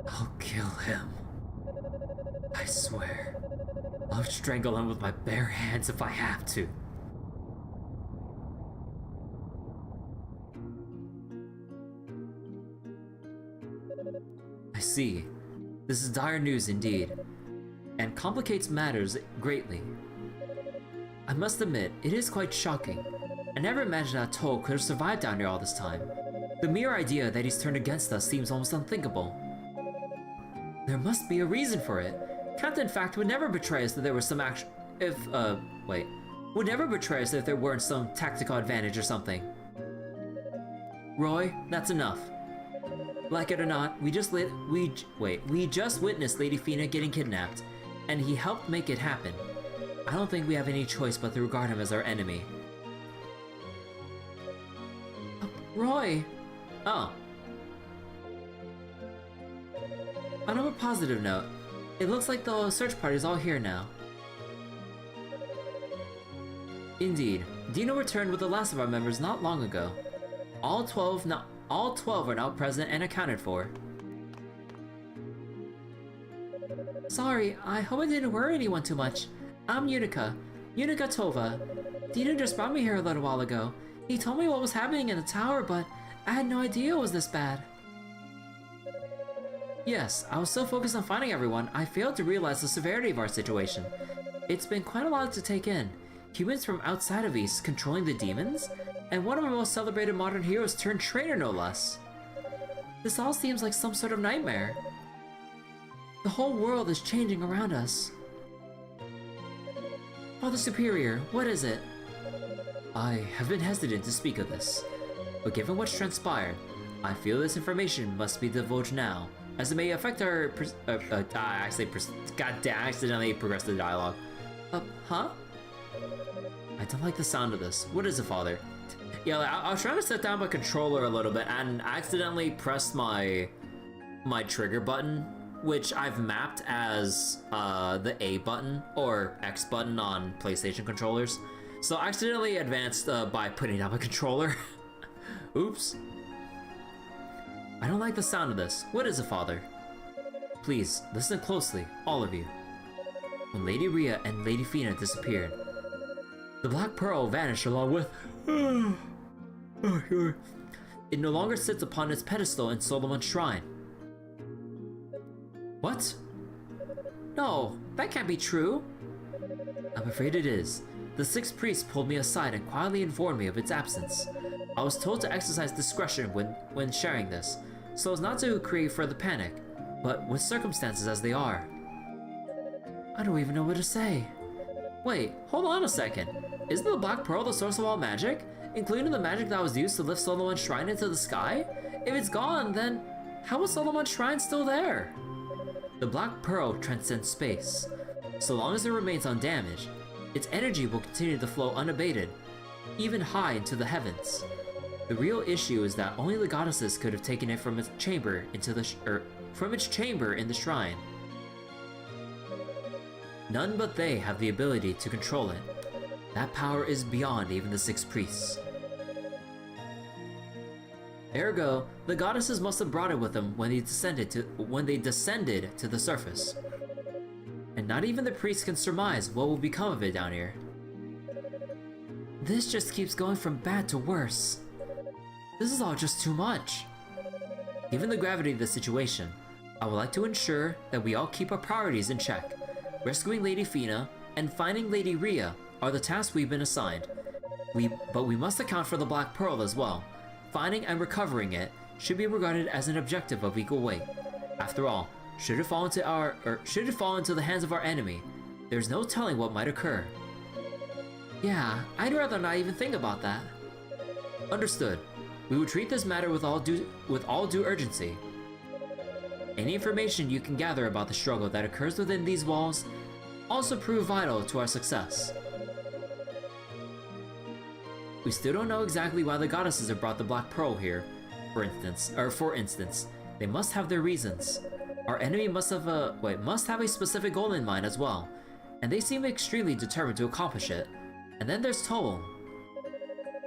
I'll kill him. I swear. I'll strangle him with my bare hands if I have to. I see. This is dire news indeed, and complicates matters greatly. I must admit, it is quite shocking. I never imagined that Toll could have survived down here all this time. The mere idea that he's turned against us seems almost unthinkable. There must be a reason for it. Captain Fact would never betray us that there was some would never betray us if there weren't some tactical advantage or something. Roy, that's enough. Like it or not, we just witnessed Lady Fina getting kidnapped, and he helped make it happen. I don't think we have any choice but to regard him as our enemy. Roy! Oh. On a more positive note, it looks like the search party is all here now. Indeed, Dino returned with the last of our members not long ago. All 12 are now present and accounted for. Sorry, I hope I didn't worry anyone too much. I'm Yunica Tova. Dino just brought me here a little while ago. He told me what was happening in the tower, but I had no idea it was this bad. Yes, I was so focused on finding everyone, I failed to realize the severity of our situation. It's been quite a lot to take in. Humans from outside of East controlling the demons? And one of our most celebrated modern heroes turned traitor, no less. This all seems like some sort of nightmare. The whole world is changing around us. Father Superior, what is it? I have been hesitant to speak of this, but given what's transpired, I feel this information must be divulged now, as it may affect our I accidentally progressed the dialogue. Huh? I don't like the sound of this. What is it, Father? Yeah, I was trying to set down my controller a little bit and accidentally pressed my trigger button, which I've mapped as the A button or X button on PlayStation controllers. So I accidentally advanced by putting down my controller. Oops. I don't like the sound of this. What is it, Father? Please, listen closely, all of you. When Lady Rhea and Lady Fina disappeared, the Black Pearl vanished along with... It no longer sits upon its pedestal in Solomon's shrine. What? No, that can't be true. I'm afraid it is. The 6 priests pulled me aside and quietly informed me of its absence. I was told to exercise discretion when sharing this, so as not to create further panic, but with circumstances as they are. I don't even know what to say. Wait, hold on a second. Isn't the Black Pearl the source of all magic, including the magic that was used to lift Solomon's shrine into the sky? If it's gone, then how is Solomon's shrine still there? The Black Pearl transcends space. So long as it remains undamaged, its energy will continue to flow unabated, even high into the heavens. The real issue is that only the goddesses could have taken it from its chamber into the from its chamber in the shrine. None but they have the ability to control it. That power is beyond even the 6 priests. Ergo, the goddesses must have brought it with them when they descended to the surface. And not even the priests can surmise what will become of it down here. This just keeps going from bad to worse. This is all just too much. Given the gravity of the situation, I would like to ensure that we all keep our priorities in check. Rescuing Lady Fina and finding Lady Rhea are the tasks we've been assigned. But we must account for the Black Pearl as well. Finding and recovering it should be regarded as an objective of equal weight. After all, should it fall into the hands of our enemy, there's no telling what might occur. Yeah, I'd rather not even think about that. Understood. We will treat this matter with all due urgency. Any information you can gather about the struggle that occurs within these walls also prove vital to our success. We still don't know exactly why the goddesses have brought the Black Pearl here, for instance. They must have their reasons. Our enemy must have a specific goal in mind as well, and they seem extremely determined to accomplish it. And then there's Toll.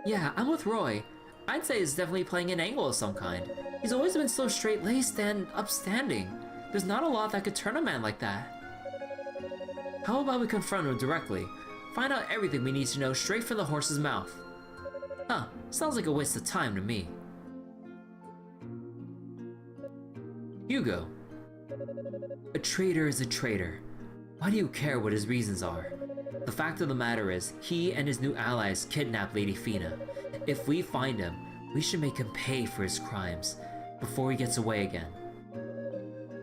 Yeah, I'm with Roy. I'd say he's definitely playing an angle of some kind. He's always been so straight-laced and upstanding. There's not a lot that could turn a man like that. How about we confront him directly? Find out everything we need to know straight from the horse's mouth. Huh, sounds like a waste of time to me. Hugo. A traitor is a traitor. Why do you care what his reasons are? The fact of the matter is, he and his new allies kidnapped Lady Fina. If we find him, we should make him pay for his crimes before he gets away again.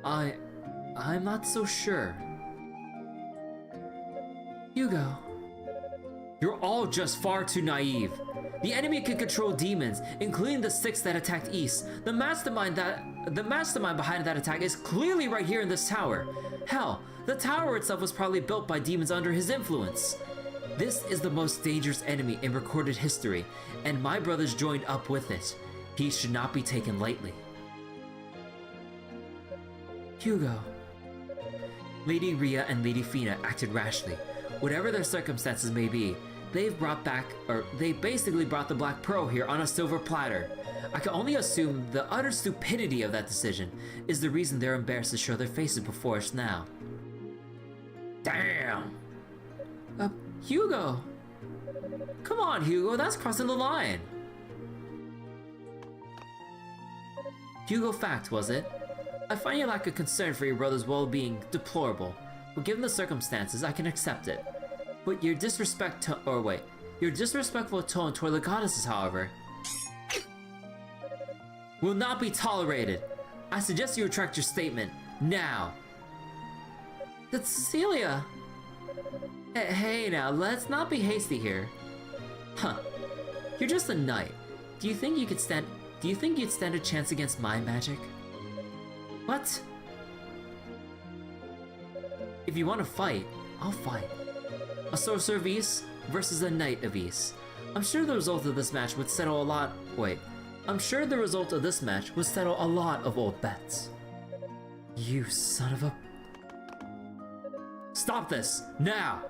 I'm not so sure. Hugo. You're all just far too naive. The enemy can control demons, including the 6 that attacked East. The mastermind behind that attack is clearly right here in this tower. Hell, the tower itself was probably built by demons under his influence. This is the most dangerous enemy in recorded history, and my brothers joined up with it. He should not be taken lightly. Hugo. Lady Rhea and Lady Fina acted rashly. Whatever their circumstances may be, they basically brought the Black Pearl here on a silver platter. I can only assume the utter stupidity of that decision is the reason they're embarrassed to show their faces before us now. Damn! Hugo! Come on, Hugo, that's crossing the line! Hugo fact, was it? I find your lack of concern for your brother's well-being deplorable, but given the circumstances, I can accept it. But your disrespectful tone toward the goddesses, however, will not be tolerated. I suggest you retract your statement, now. That's Cecilia! Hey now, let's not be hasty here. Huh. You're just a knight. Do you think you'd stand a chance against my magic? What? If you want to fight, I'll fight. A sorcerer of Ys versus a knight of Ys. I'm sure the result of this match would settle a lot. I'm sure the result of this match would settle a lot of old bets. You son of a... Stop this, now!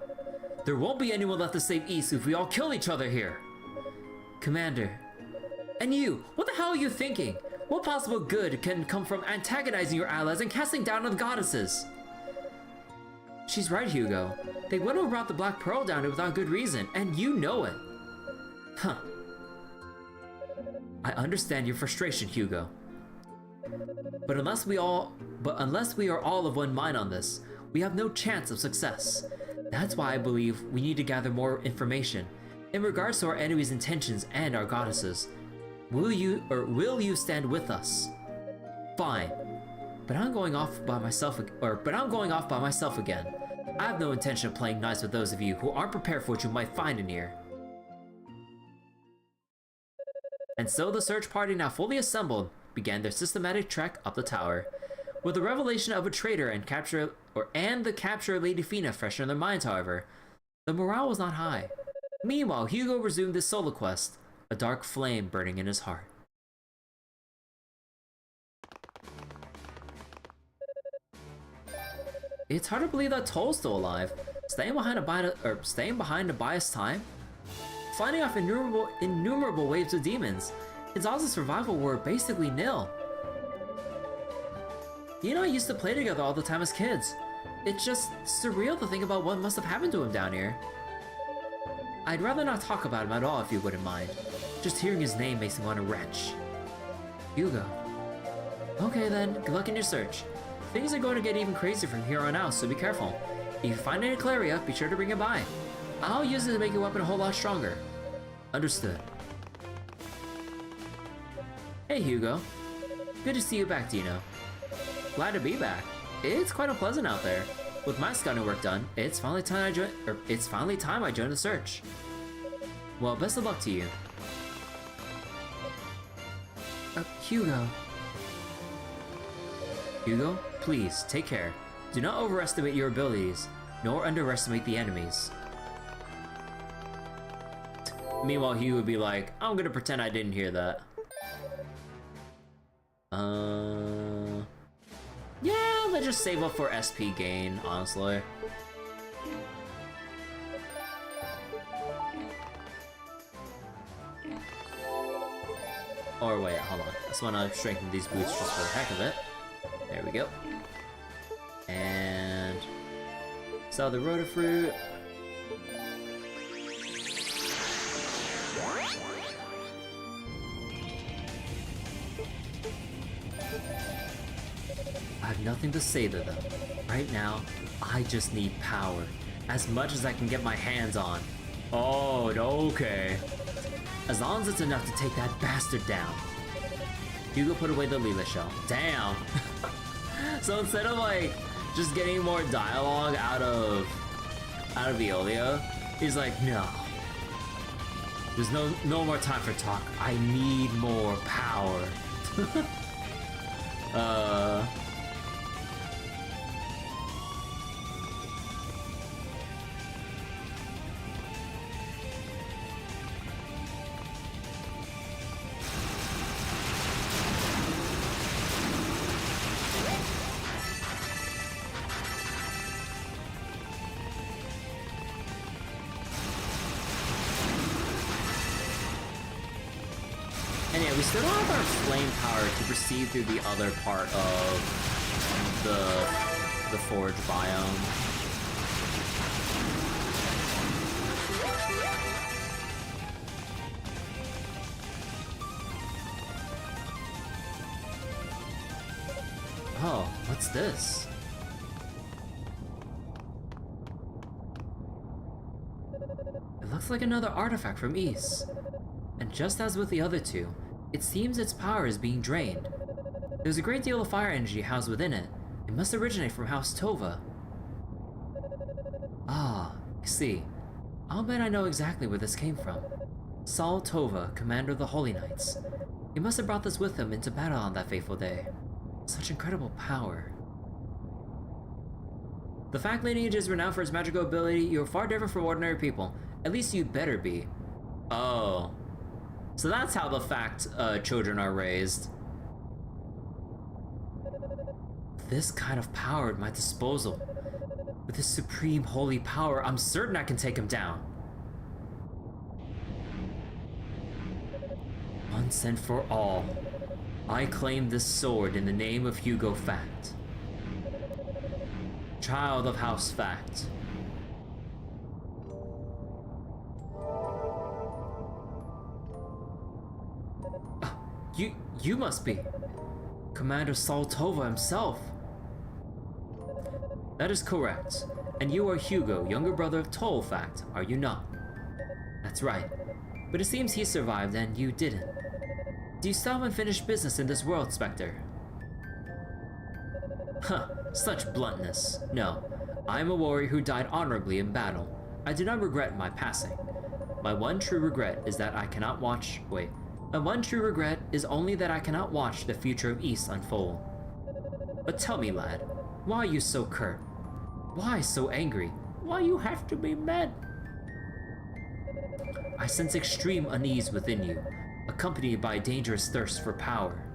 There won't be anyone left to save Ys if we all kill each other here. Commander. And you, what the hell are you thinking? What possible good can come from antagonizing your allies and casting down on the goddesses? She's right, Hugo. They wouldn't have brought the Black Pearl down here without good reason, and you know it. Huh. I understand your frustration, Hugo. But unless we are all of one mind on this, we have no chance of success. That's why I believe we need to gather more information in regards to our enemy's intentions and our goddesses. Will you stand with us? Fine. But I'm going off by myself again. I have no intention of playing nice with those of you who aren't prepared for what you might find in here. And so the search party, now fully assembled, began their systematic trek up the tower. With the revelation of a traitor and the capture of Lady Fina fresh in their minds, however, the morale was not high. Meanwhile, Hugo resumed his solo quest, a dark flame burning in his heart. It's hard to believe that Toll's still alive, staying behind to buy us time. Fighting off innumerable waves of demons, his odds of survival were basically nil. He and I used to play together all the time as kids. It's just surreal to think about what must have happened to him down here. I'd rather not talk about him at all if you wouldn't mind. Just hearing his name makes me want to retch. Hugo. Okay then, good luck in your search. Things are going to get even crazier from here on out, so be careful. If you find any Claria, be sure to bring it by. I'll use it to make your weapon a whole lot stronger. Understood. Hey Hugo. Good to see you back, Dino. Glad to be back. It's quite unpleasant out there. With my scouting work done, it's finally time I joined the search. Well, best of luck to you. Hugo. Hugo, please, take care. Do not overestimate your abilities, nor underestimate the enemies. Meanwhile, Hugo would be like, I'm gonna pretend I didn't hear that. Yeah, let's just save up for SP gain, honestly. Or wait, hold on. I just want to strengthen these boots just for the heck of it. There we go. And sell the Rotafruit. I have nothing to say to them. Right now, I just need power. As much as I can get my hands on. Oh, okay. As long as it's enough to take that bastard down. Hugo put away the Leela shell. Damn! So instead of like, just getting more dialogue out of Eolia, he's like, no. There's no more time for talk. I need more power. And yeah, we still don't have our flame power to proceed through the other part of the forge biome. Oh, what's this? It looks like another artifact from Ys. And just as with the other two, it seems its power is being drained. There's a great deal of fire energy housed within it. It must originate from House Tova. See, I'll bet I know exactly where this came from. Saul Tova, commander of the Holy Knights. He must have brought this with him into battle on that fateful day. Such incredible power. The fact lineage is renowned for its magical ability. You're far different from ordinary people. At least you'd better be. Oh. So that's how the fact children are raised. This kind of power at my disposal. With this supreme holy power, I'm certain I can take him down. Once and for all, I claim this sword in the name of Hugo Fact. Child of House Fact. You must be Commander Saul Tova himself. That is correct. And you are Hugo, younger brother of Toll Fact, are you not? That's right. But it seems he survived and you didn't. Do you still have unfinished business in this world, Spectre? Huh, such bluntness. No, I am a warrior who died honorably in battle. I do not regret my passing. My one true regret is that I cannot watch... Wait. My one true regret is only that I cannot watch the future of East unfold. But tell me, lad, why are you so curt? Why so angry? Why you have to be mad? I sense extreme unease within you, accompanied by a dangerous thirst for power.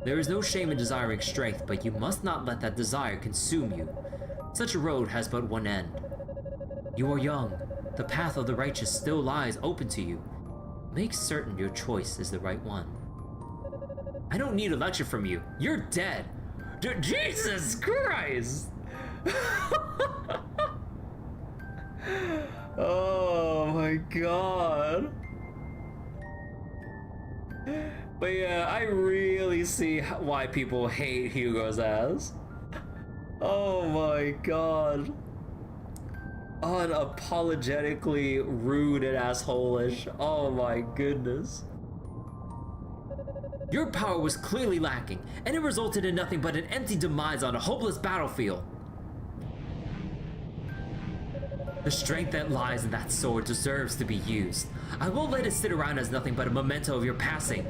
There is no shame in desiring strength, but you must not let that desire consume you. Such a road has but one end. You are young. The path of the righteous still lies open to you. Make certain your choice is the right one. I don't need a lecture from you. You're dead. Jesus Christ! Oh my god. But yeah, I really see why people hate Hugo's ass. Oh my god. Unapologetically rude and asshole-ish. Oh my goodness. Your power was clearly lacking, and it resulted in nothing but an empty demise on a hopeless battlefield. The strength that lies in that sword deserves to be used. I won't let it sit around as nothing but a memento of your passing.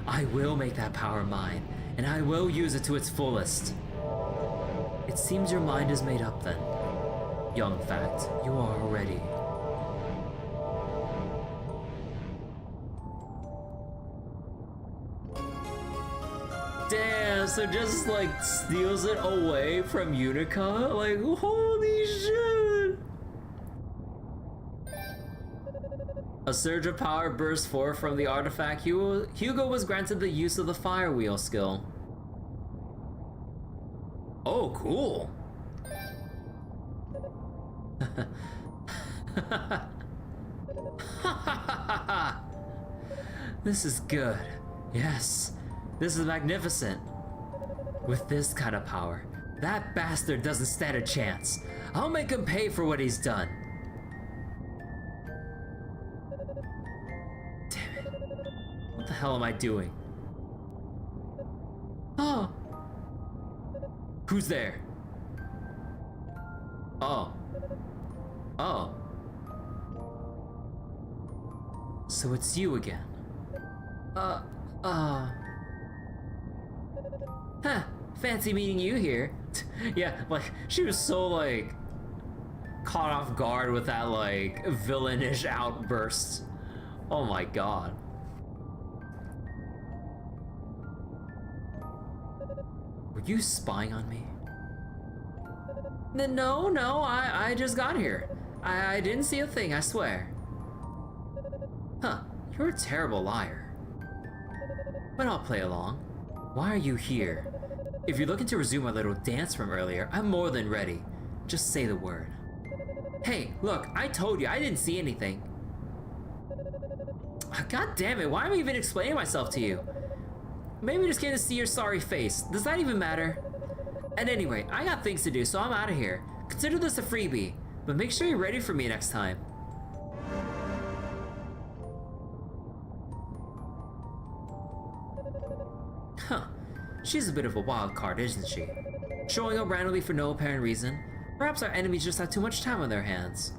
I will make that power mine, and I will use it to its fullest. It seems your mind is made up then. Young Fact, you are already. Damn, so just like steals it away from Yunica? Like, holy shit! A surge of power burst forth from the artifact. Hugo was granted the use of the Fire Wheel skill. Oh, cool! This is good. Yes, this is magnificent. With this kind of power, that bastard doesn't stand a chance. I'll make him pay for what he's done. Damn it. What the hell am I doing? Oh. Who's there? Oh. Oh. So it's you again. Huh, fancy meeting you here. Yeah, like, she was so, like, caught off guard with that, like, villainish outburst. Oh my god. Were you spying on me? No, I just got here. I didn't see a thing, I swear. Huh, you're a terrible liar. But I'll play along. Why are you here? If you're looking to resume our little dance from earlier, I'm more than ready. Just say the word. Hey, look, I told you, I didn't see anything. God damn it, why am I even explaining myself to you? Maybe I just came to see your sorry face. Does that even matter? And anyway, I got things to do, so I'm out of here. Consider this a freebie, but make sure you're ready for me next time. Huh. She's a bit of a wild card, isn't she? Showing up randomly for no apparent reason. Perhaps our enemies just have too much time on their hands.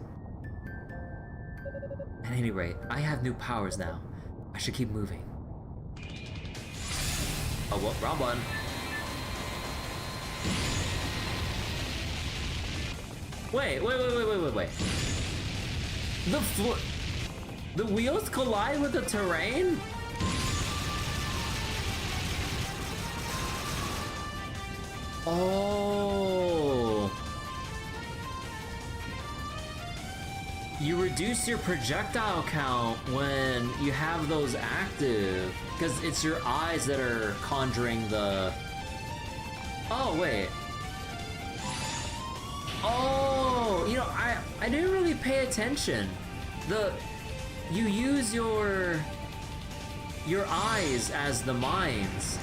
At any rate, I have new powers now. I should keep moving. Oh, what? Wrong one. Wait. The wheels collide with the terrain? Oh. You reduce your projectile count when you have those active, because it's your eyes that are conjuring the... Oh, wait. Oh, you know, I didn't really pay attention. You use your eyes as the mines.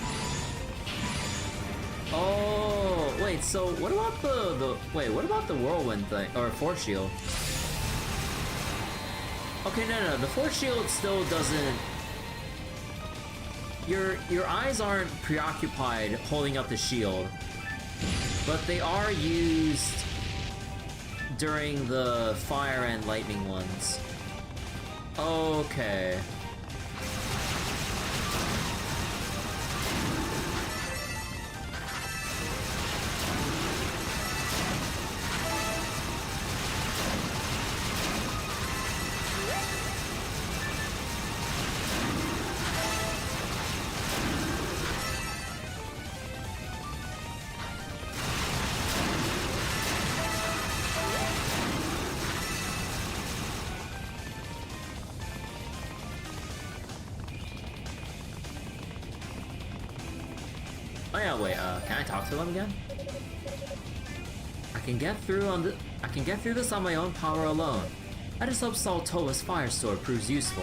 Oh, wait, so what about what about the whirlwind thing, or force shield? Okay, no, the force shield still doesn't... Your eyes aren't preoccupied holding up the shield, but they are used during the fire and lightning ones. Okay. Oh yeah, wait, can I talk to them again? I can get through this on my own power alone. I just hope Saltoa's fire sword proves useful.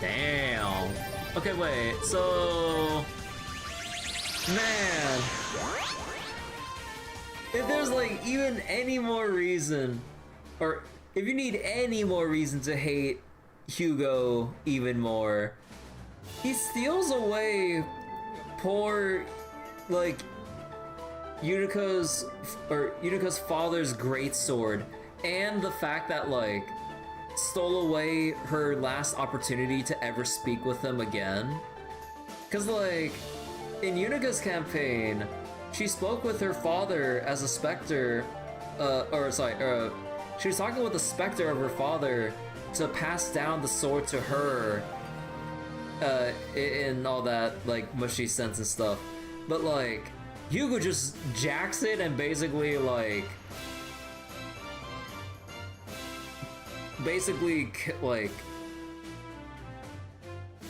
Damn. Okay, wait, so... Man. If there's like even any more reason, or if you need any more reason to hate Hugo even more, he steals away poor, like, Unica's father's greatsword, and the fact that, like, stole away her last opportunity to ever speak with him again. Cause, like, in Unica's campaign, she spoke with her father as a specter, she was talking with the specter of her father to pass down the sword to her, in all that, like, mushy sense and stuff. But, like, Hugo just jacks it and basically, like,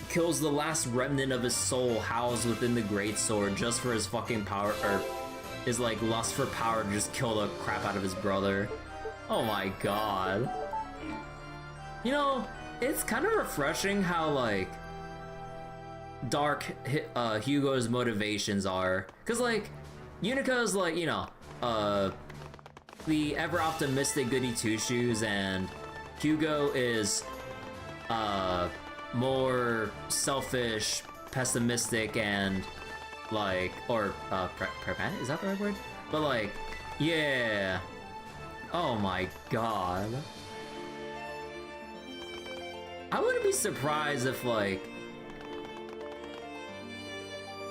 kills the last remnant of his soul housed within the greatsword just for his fucking power, or his, like, lust for power to just kill the crap out of his brother. Oh my god. You know, it's kind of refreshing how, like, dark Hugo's motivations are. Cause, like, Unica's, like, you know, the ever-optimistic goody two-shoes, and Hugo is, more selfish, pessimistic, and, like, or, pragmatic? Is that the right word? But, like, yeah. Oh my god. I wouldn't be surprised if, like,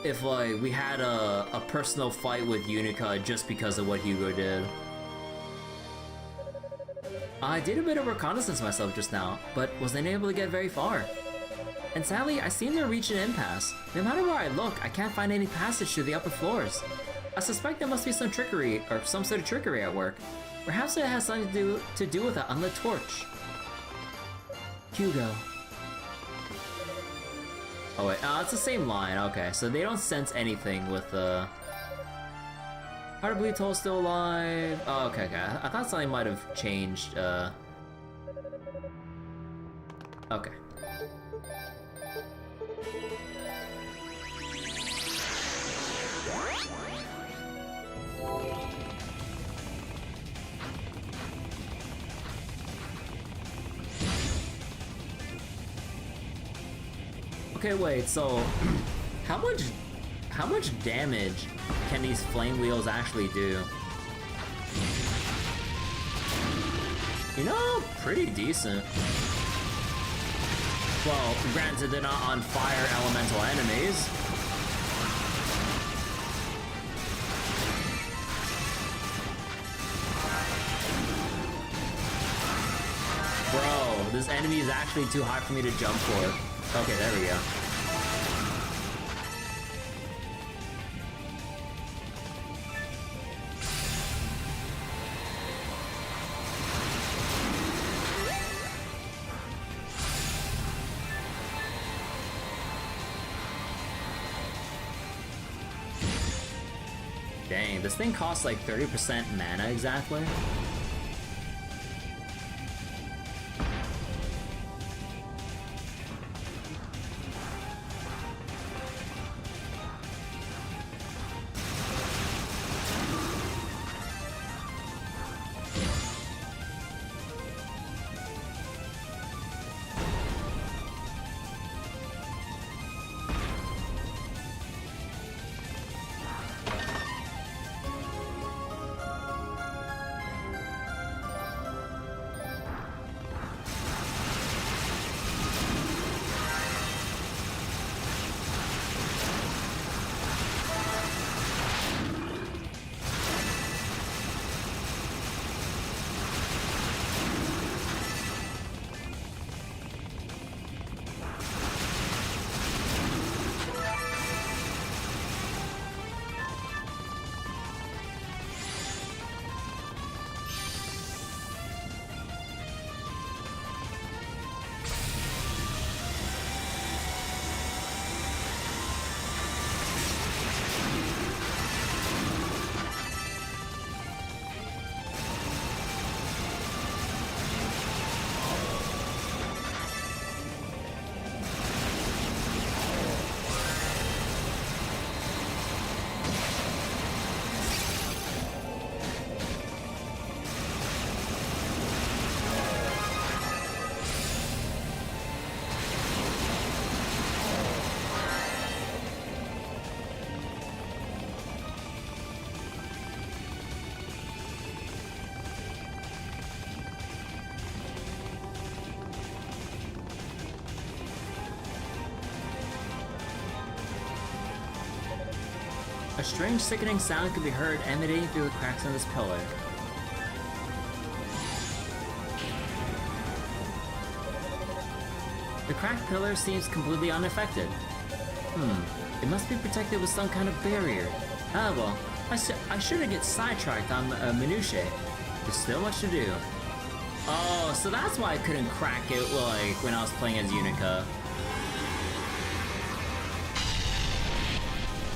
we had a personal fight with Yunica just because of what Hugo did. I did a bit of reconnaissance myself just now, but wasn't able to get very far. And sadly, I seem to reach an impasse. No matter where I look, I can't find any passage to the upper floors. I suspect there must be some trickery, or some sort of trickery at work. Perhaps it has something to do with that unlit torch. Hugo. Oh wait, it's the same line, okay. So they don't sense anything with the... Heart of Blue Toll still alive. Oh, okay. I thought something might have changed, Okay. Okay, wait, so how much damage can these flame wheels actually do? You know, pretty decent. Well, granted, they're not on fire elemental enemies. Bro, this enemy is actually too high for me to jump for. Okay, there we go. Dang, this thing costs like 30% mana exactly. A strange sickening sound could be heard emanating through the cracks in this pillar. The cracked pillar seems completely unaffected. It must be protected with some kind of barrier. Ah well, I shouldn't get sidetracked on minutiae. There's still much to do. Oh, so that's why I couldn't crack it like when I was playing as Yunica.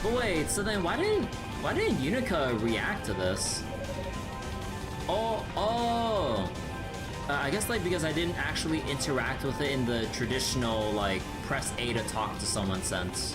But wait, so then why didn't Yunica react to this? Oh. I guess like because I didn't actually interact with it in the traditional like press A to talk to someone sense.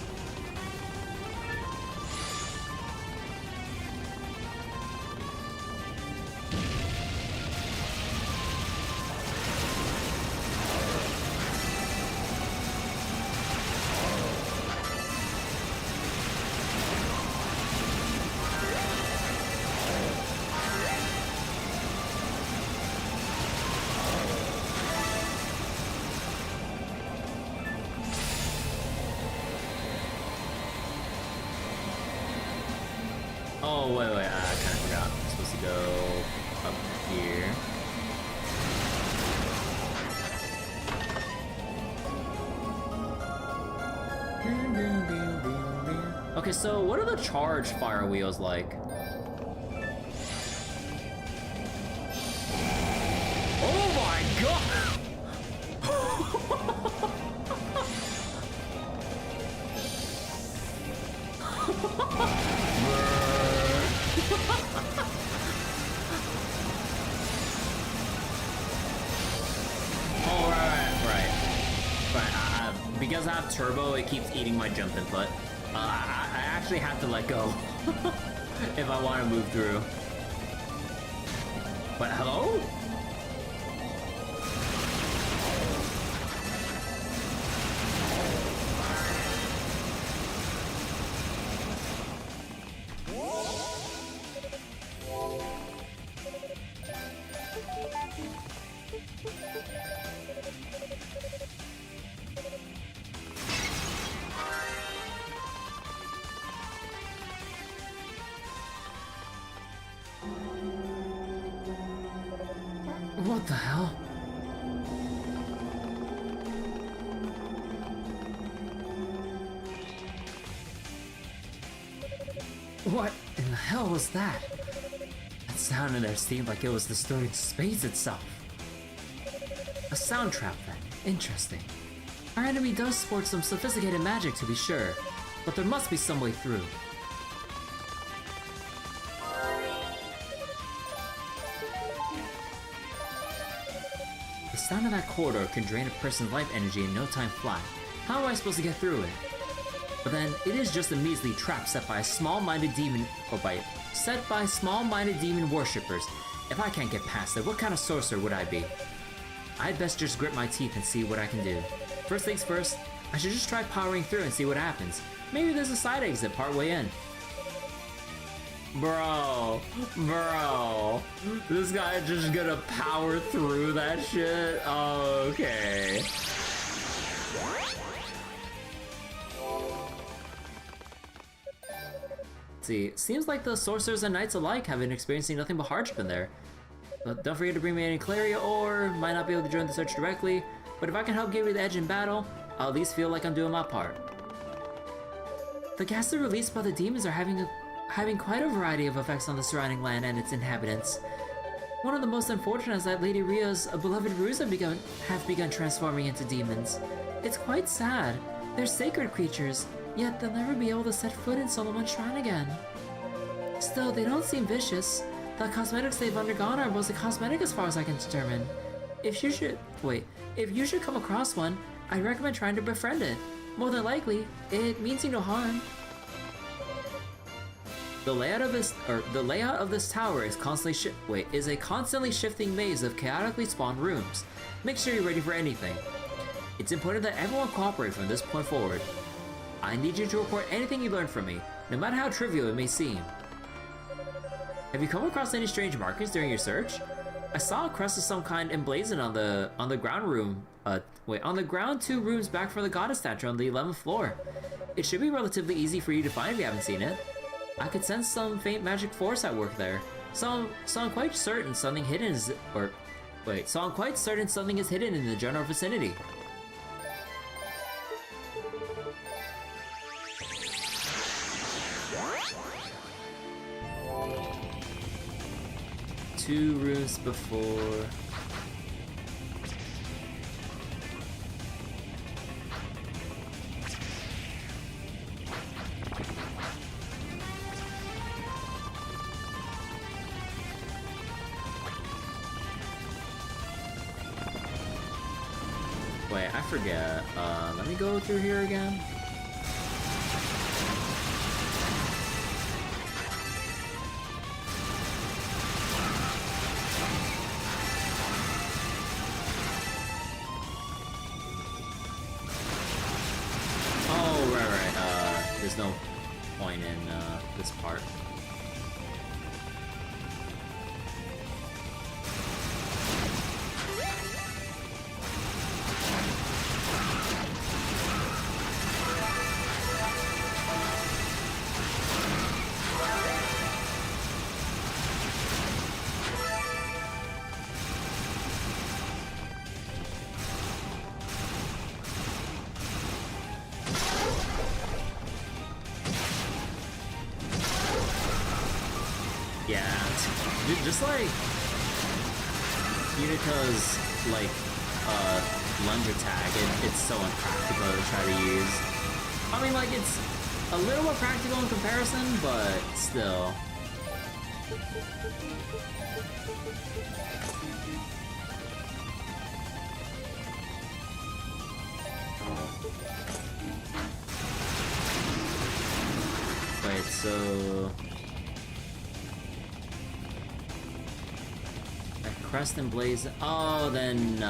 Oh, wait, I kind of forgot. I'm supposed to go up here. Okay, so what are the charge fire wheels like? Oh my god! Because I have turbo, it keeps eating my jump input. I actually have to let go if I want to move through. But hello? What the hell? What in the hell was that? That sound in there seemed like it was distorting space itself. A sound trap then. Interesting. Our enemy does sport some sophisticated magic to be sure, but there must be some way through. The sound of that corridor can drain a person's life energy in no time flat. How am I supposed to get through it? But then, it is just a measly trap set by small-minded demon worshippers. If I can't get past it, what kind of sorcerer would I be? I'd best just grit my teeth and see what I can do. First things first, I should just try powering through and see what happens. Maybe there's a side exit partway in. Bro, this guy just gonna power through that shit? Oh, okay. See, seems like the sorcerers and knights alike have been experiencing nothing but hardship in there. But don't forget to bring me any Claria or might not be able to join the search directly, but if I can help give you the edge in battle, I'll at least feel like I'm doing my part. The gases released by the demons are having quite a variety of effects on the surrounding land and its inhabitants. One of the most unfortunate is that Lady Ria's beloved roots have begun transforming into demons. It's quite sad. They're sacred creatures, yet they'll never be able to set foot in Solomon's shrine again. Still, they don't seem vicious. The cosmetics they've undergone are mostly cosmetic as far as I can determine. If you should come across one, I'd recommend trying to befriend it. More than likely, it means you no harm. The layout of this tower is a constantly shifting maze of chaotically spawned rooms. Make sure you're ready for anything. It's important that everyone cooperate from this point forward. I need you to report anything you learn from me, no matter how trivial it may seem. Have you come across any strange markings during your search? I saw a crest of some kind emblazoned on the ground 2 rooms back from the goddess statue on the 11th floor. It should be relatively easy for you to find if you haven't seen it. I could sense some faint magic force at work there. So I'm quite certain something is hidden in the general vicinity. Two rooms before. Wait, I forget. Let me go through here again. There's no point in this part. Yeah, dude, just like Yunica's lunge attack, it's so unpractical to try to use. I mean, like, it's a little more practical in comparison, but still. Wait, so Crest and Blaze. Oh, then.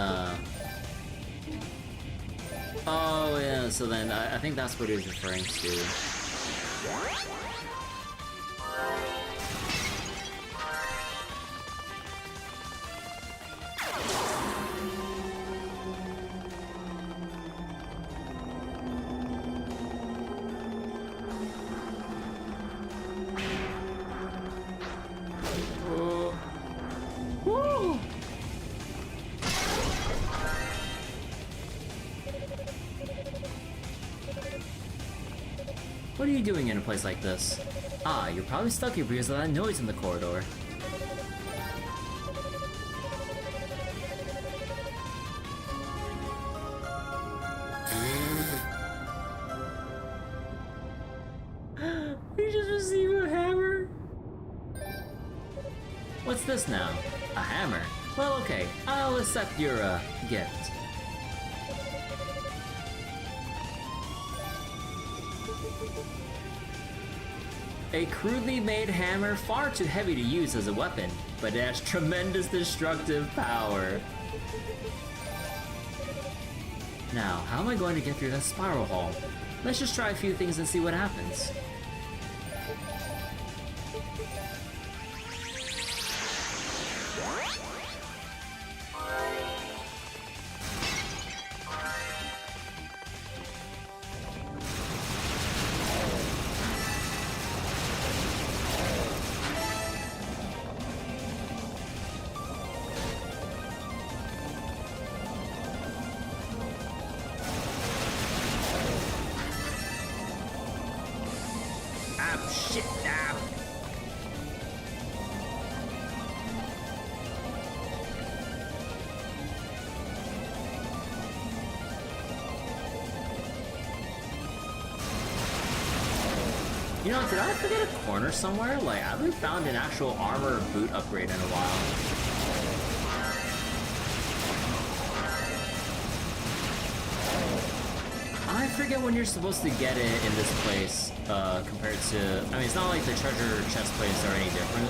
Oh, yeah. So then, I think that's what he was referring to. you doing in a place like this? Ah, you're probably stuck here because of that noise in the corridor. We just received a hammer? What's this now? A hammer? Well, okay, I'll accept your, gift. A crudely made hammer, far too heavy to use as a weapon, but it has tremendous destructive power. Now, how am I going to get through that spiral hall? Let's just try a few things and see what happens. Shit, ah. You know, did I forget a corner somewhere? Like, I haven't found an actual armor boot upgrade in a while. I forget when you're supposed to get it in this place, compared to... I mean, it's not like the treasure chest places are any different,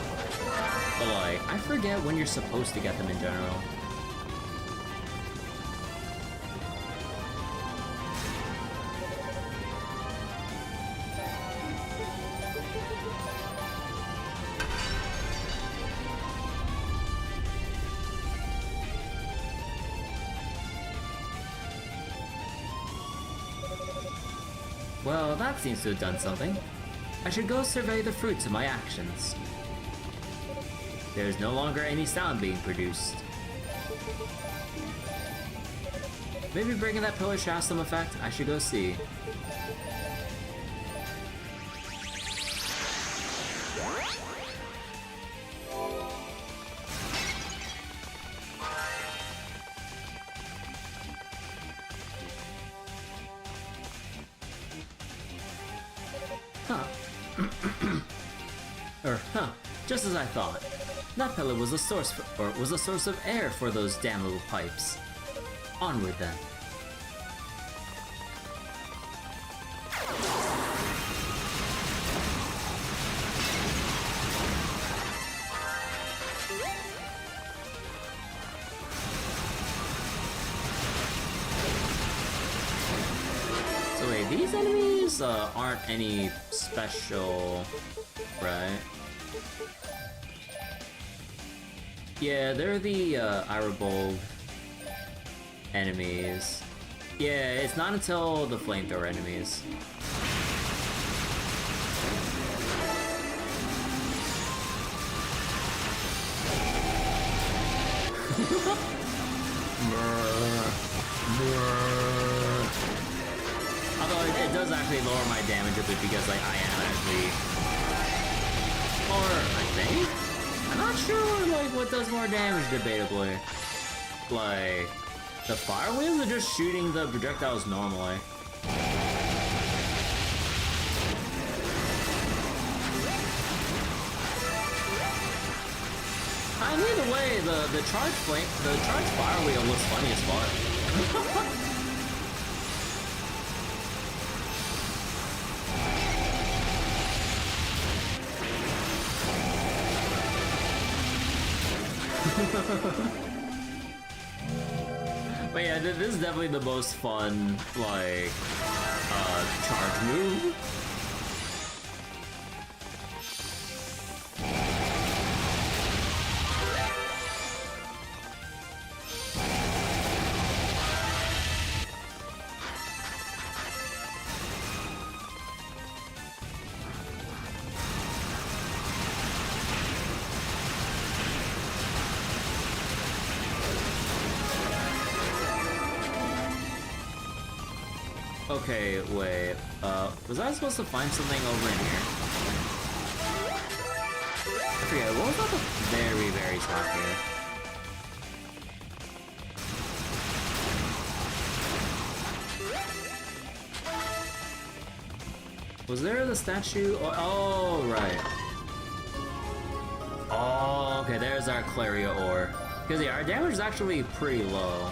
but like, I forget when you're supposed to get them in general. Well, that seems to have done something. I should go survey the fruits of my actions. There is no longer any sound being produced. Maybe bringing that pillar should have some effect. I should go see. Just as I thought. That pillar was a source of air for those damn little pipes. Onward then. So wait, these enemies aren't any special, right? Yeah, they're the Irobold enemies. Yeah, it's not until the flamethrower enemies. Although it does actually lower my damage a bit because like I am actually, or I think. I'm not sure, like, what does more damage, debatably. Like, the fire wheels are just shooting the projectiles normally. I mean, either way, the charged fire wheel looks funny as fuck. But yeah, this is definitely the most fun, like, charge move. Okay, wait. Was I supposed to find something over in here? I forget, what was at the very, very top here? Was there the statue? Oh, right. Oh, okay, there's our Claria ore. Because yeah, our damage is actually pretty low.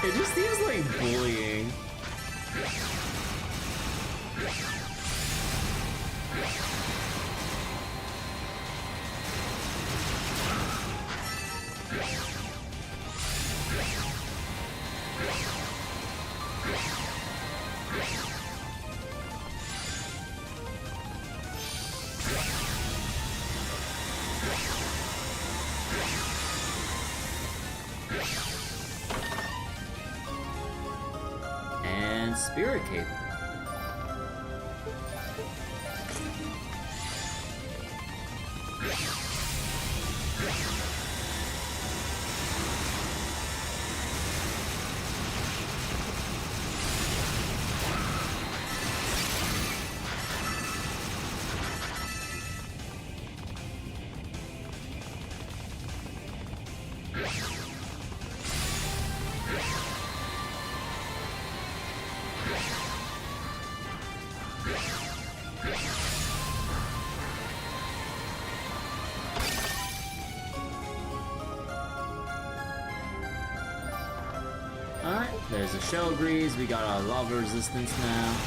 It just seems like bullying. And Spirit Cape. Alright, there's a shell grease, we got our lava resistance now.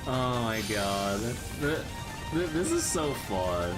Oh my god, this is so fun.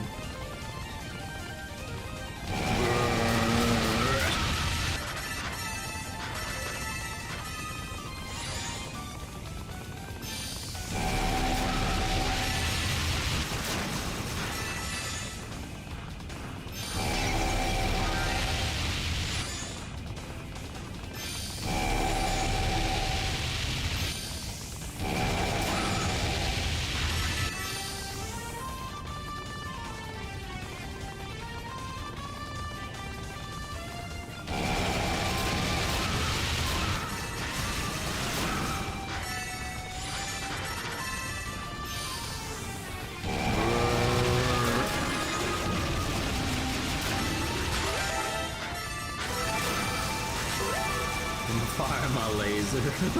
Fire my laser. I'm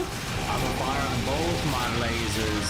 gonna fire both my lasers.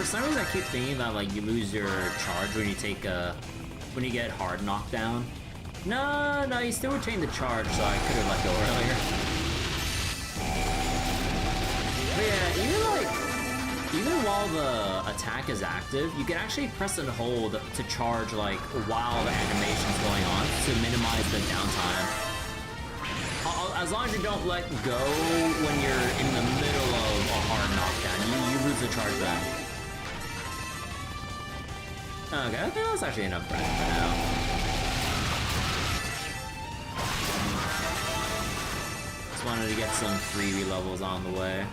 for some reason I keep thinking that like you lose your charge when you take when you get hard knocked down. No, you still retain the charge, so I could have let go earlier. But yeah, even while the attack is active, you can actually press and hold to charge like while the animation's going on to minimize the downtime. As long as you don't let go when you're in the middle of a hard knockdown, you lose the charge then. Okay, I think that's actually enough for now. Just wanted to get some freebie levels on the way.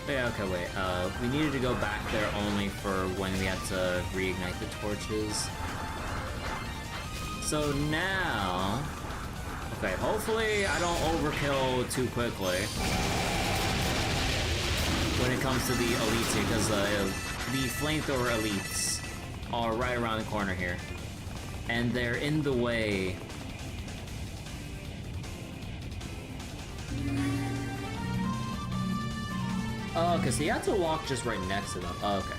Yeah, okay, wait. We needed to go back there only for when we had to reignite the torches. So now... Okay, hopefully I don't overkill too quickly when it comes to the elites here, because the flamethrower elites are right around the corner here. And they're in the way. Oh, okay, so you have to walk just right next to them. Oh, okay.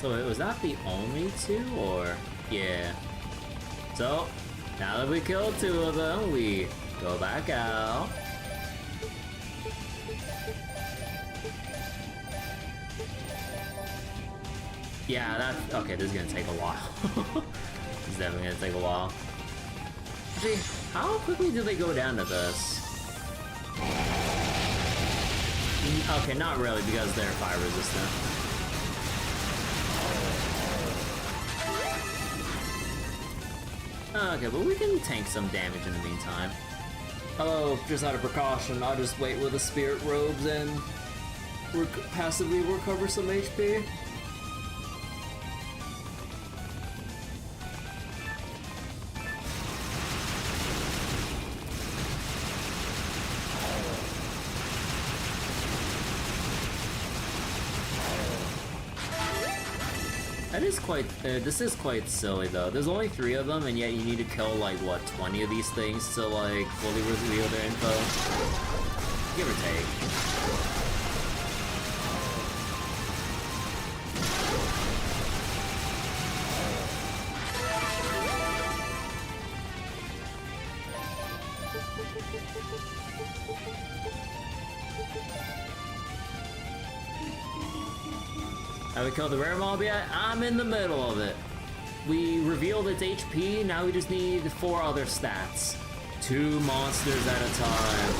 So was that the only two, or? Yeah. So, now that we killed two of them, we go back out. Yeah, that's... Okay, this is gonna take a while. It's definitely gonna take a while. Actually, how quickly do they go down to this? Okay, not really, because they're fire resistant. Okay, but we can tank some damage in the meantime. Oh, just out of precaution, I'll just wait with the spirit robes and passively recover some HP. That is quite, this is quite silly though. There's only 3 of them, and yet you need to kill like, what, 20 of these things to like fully reveal their info? Give or take. Have we killed the rare mob yet? I'm in the middle of it. We revealed its HP, now we just need 4 other stats. 2 monsters at a time.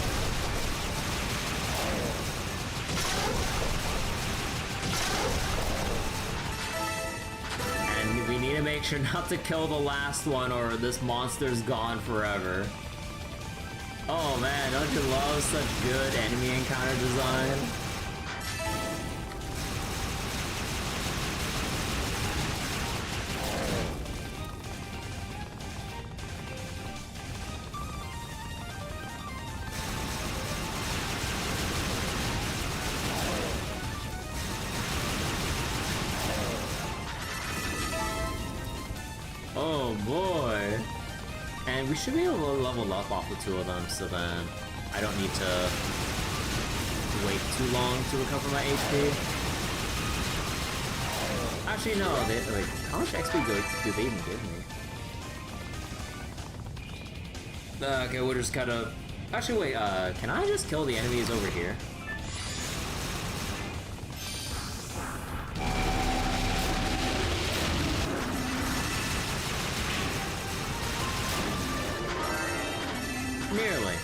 And we need to make sure not to kill the last one or this monster's gone forever. Oh man, don't you love such good enemy encounter design? Oh boy. And we should be able to level up off the 2 of them, so then I don't need to wait too long to recover my HP. Actually, no, like, how much XP do they even give me? Okay, we'll just kind of... Actually, wait, can I just kill the enemies over here? Nearly.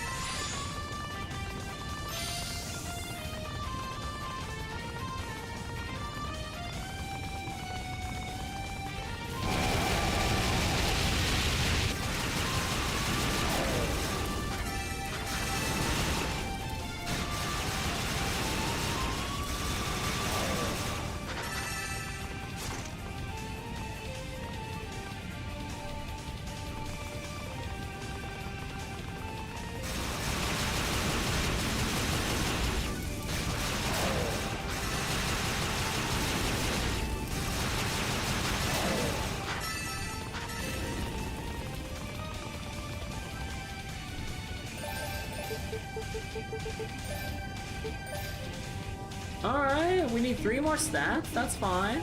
Alright, we need 3 more stats, that's fine.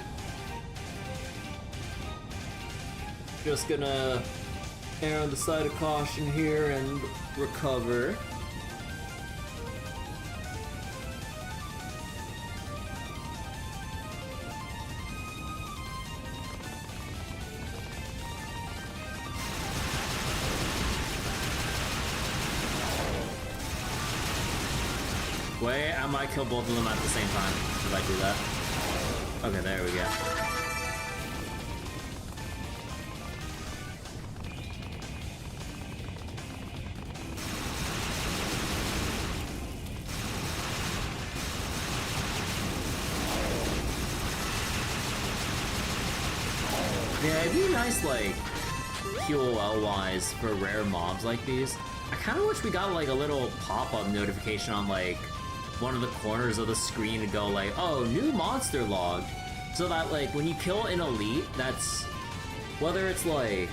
Just gonna err on the side of caution here and recover. Wait, I might kill both of them at the same time if I do that. Okay, there we go. Yeah, it'd be nice, like, QOL-wise for rare mobs like these. I kind of wish we got, like, a little pop-up notification on, like, one of the corners of the screen to go, like, oh, new monster logged. So that, like, when you kill an elite, that's... whether it's, like,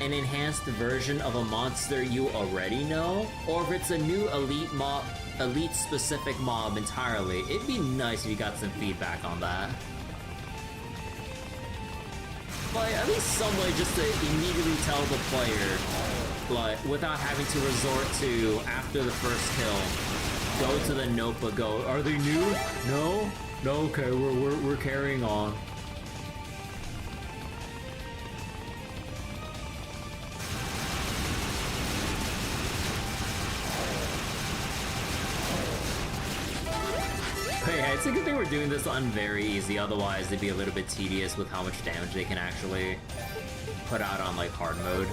an enhanced version of a monster you already know, or if it's a new elite mob, elite-specific mob entirely, it'd be nice if you got some feedback on that. Like, at least some way just to immediately tell the player, like, without having to resort to, after the first kill, go to the notebook, go, are they new? No? No, okay, we're carrying on. But yeah, it's a good thing we're doing this on very easy, otherwise it'd be a little bit tedious with how much damage they can actually put out on, like, hard mode.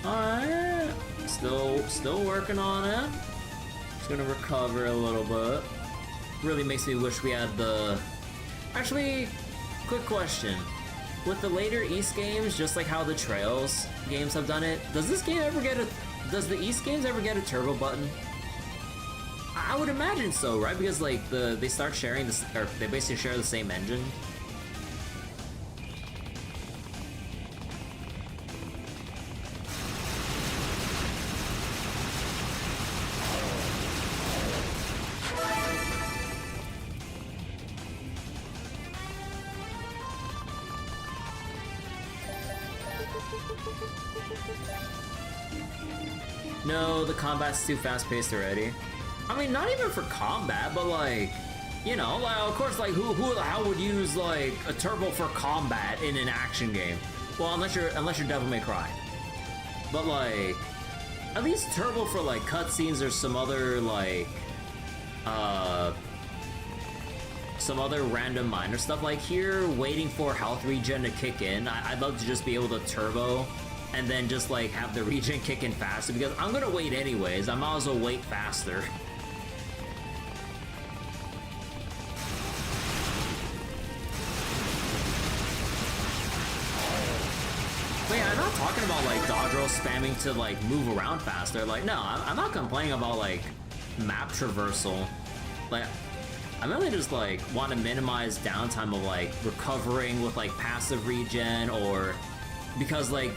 Alright, still working on it. Just gonna recover a little bit. Really makes me wish we had the... Actually, quick question. With the later East games, just like how the Trails games have done it, does this game ever get a... does the East games ever get a turbo button? I would imagine so, right? Because, like, they start sharing this, or they basically share the same engine. No, the combat's too fast-paced already. I mean, not even for combat, but, like, you know, like, of course, like, who the hell would use, like, a turbo for combat in an action game? Well, unless you're Devil May Cry. But, like, at least turbo for, like, cutscenes or some other, like, some other random minor stuff. Like, here, waiting for health regen to kick in, I'd love to just be able to turbo and then just, like, have the regen kick in faster, because I'm gonna wait anyways. I might as well wait faster. But yeah, I'm not talking about, like, dodge roll spamming to, like, move around faster. Like, no, I'm not complaining about, like, map traversal. Like, I really just, like, want to minimize downtime of, like, recovering with, like, passive regen, or... because, like,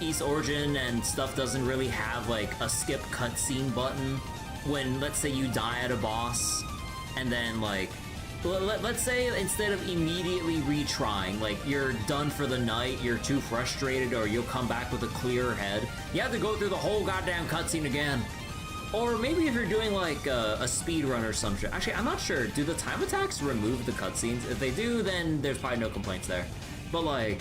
East Origin and stuff doesn't really have like a skip cutscene button when, let's say, you die at a boss, and then like, let's say instead of immediately retrying, like you're done for the night, you're too frustrated, or you'll come back with a clearer head, you have to go through the whole goddamn cutscene again. Or maybe if you're doing like a speed run or some shit. Actually, I'm not sure. Do the time attacks remove the cutscenes? If they do, then there's probably no complaints there. But like,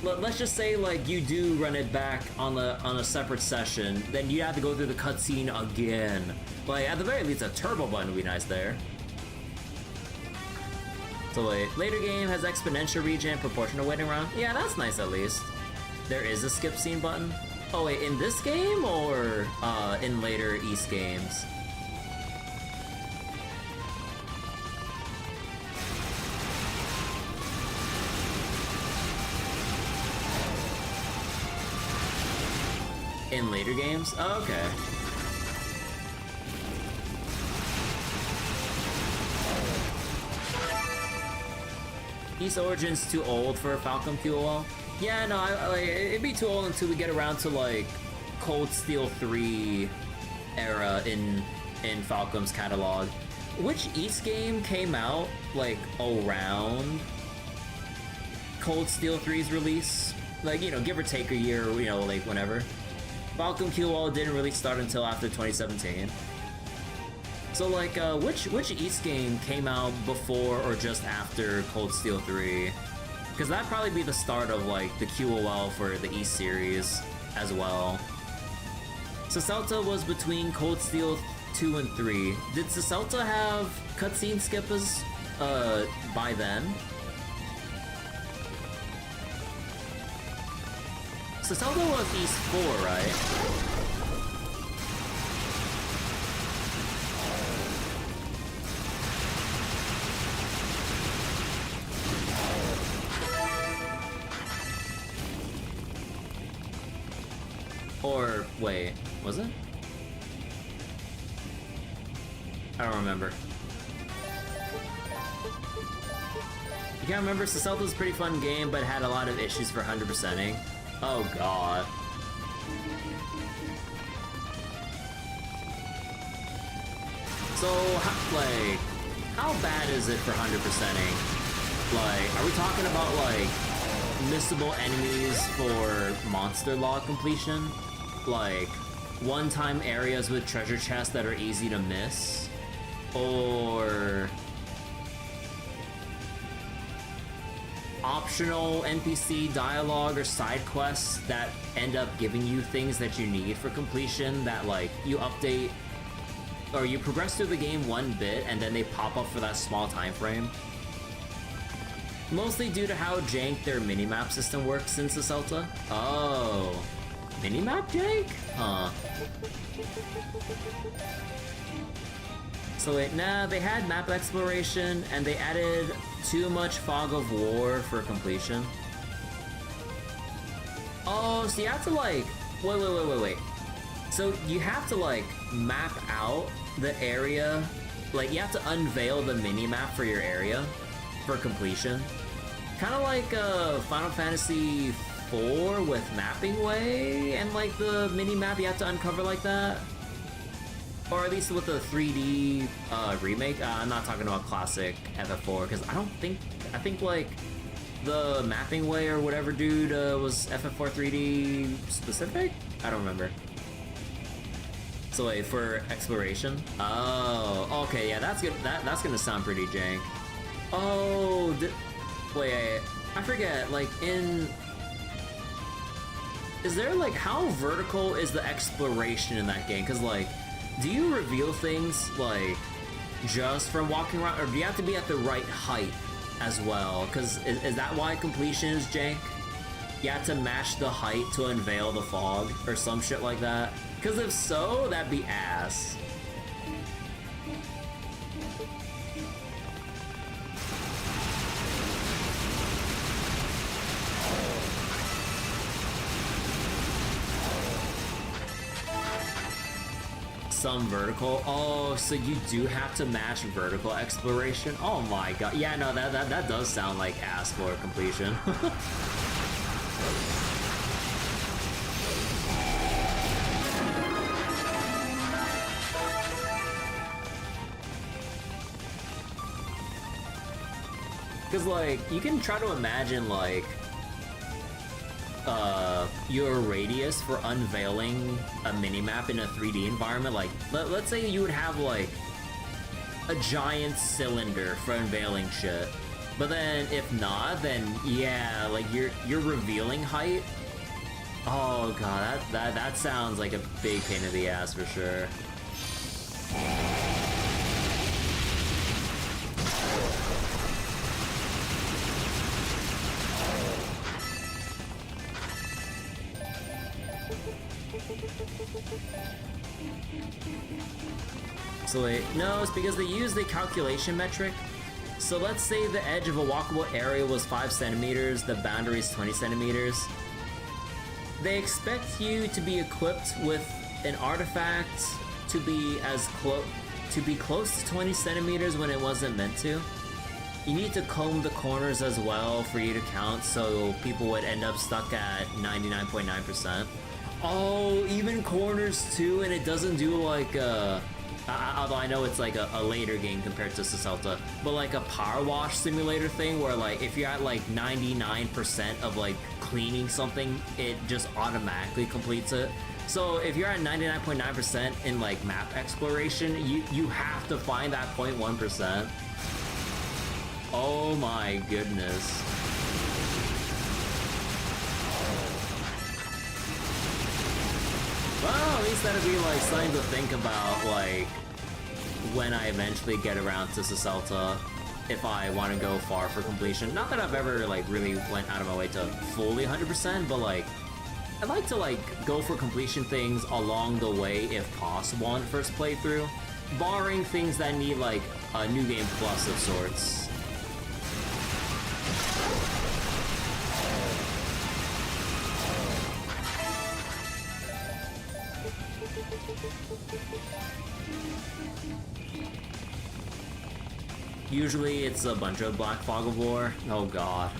let's just say like you do run it back on a separate session, then you have to go through the cutscene again. Like at the very least, a turbo button would be nice there. So wait, later game has exponential regen proportional waiting round. Yeah, that's nice at least. There is a skip scene button. Oh wait, in this game or in later East games? In later games? Oh, okay. East Origin's too old for a Falcon Fuel. Yeah, no, like, it'd be too old until we get around to like Cold Steel 3 era in Falcom's catalog. Which East game came out like around Cold Steel 3's release? Like, you know, give or take a year, you know, like whenever. Falcon QL didn't really start until after 2017. So like, which East game came out before or just after Cold Steel 3? Because that'd probably be the start of like the QOL for the East series as well. Sacelta was between Cold Steel 2 and 3. Did Sacelta have cutscene skippers by then? Sacelta was East 4, right? Or, wait, was it? I don't remember. You can't remember? Sacelta's a pretty fun game, but had a lot of issues for 100%ing. Oh god. So, like, how bad is it for 100%ing? Like, are we talking about, like, missable enemies for monster log completion? Like, one-time areas with treasure chests that are easy to miss? Or optional NPC dialogue or side quests that end up giving you things that you need for completion that, like, you update or you progress through the game one bit and then they pop up for that small time frame? Mostly due to how jank their minimap system works in Sacelta. Oh. Minimap jank? Huh. So wait, nah, they had map exploration and they added too much Fog of War for completion. Oh, so you have to like, wait. So you have to like map out the area, like you have to unveil the minimap for your area for completion. Kind of like Final Fantasy 4 with Mapping Way, and like the mini-map you have to uncover like that. Or at least with the 3D remake. I'm not talking about classic FF4, because I think like the Mapping Way or whatever dude was FF4 3D specific? I don't remember. So wait, for exploration? Oh, okay, yeah, that's good. That's gonna sound pretty jank. Oh, wait, I forget, like is there like, how vertical is the exploration in that game? Because like, do you reveal things like just from walking around, or do you have to be at the right height as well? Because is that why completion is jank? You have to match the height to unveil the fog or some shit like that? Because if so, that'd be ass. Some vertical. Oh, so you do have to match vertical exploration? Oh my god. Yeah, no, that does sound like ass for completion. Because, like, you can try to imagine, like, your radius for unveiling a minimap in a 3D environment. Like, let's say you would have, like, a giant cylinder for unveiling shit. But then, if not, then, yeah, like, your revealing height. Oh god, that sounds like a big pain in the ass for sure. So wait, no, it's because they use the calculation metric. So let's say the edge of a walkable area was 5 centimeters, the boundary is 20 centimeters. They expect you to be equipped with an artifact to be close to 20 centimeters when it wasn't meant to. You need to comb the corners as well for you to count, so people would end up stuck at 99.9%. Oh, even corners too, and it doesn't do like although I know it's like a later game compared to Saselta, but like a power wash simulator thing where like if you're at like 99% of like cleaning something, it just automatically completes it. So if you're at 99.9% in like map exploration, you have to find that 0.1%. Oh my goodness. Well, at least that'll be like something to think about, like when I eventually get around to Saselta, if I want to go far for completion. Not that I've ever like really went out of my way to fully 100%, but like I'd like to like go for completion things along the way if possible on first playthrough, barring things that need like a new game plus of sorts. Usually it's a bunch of Black Fog of War. Oh god.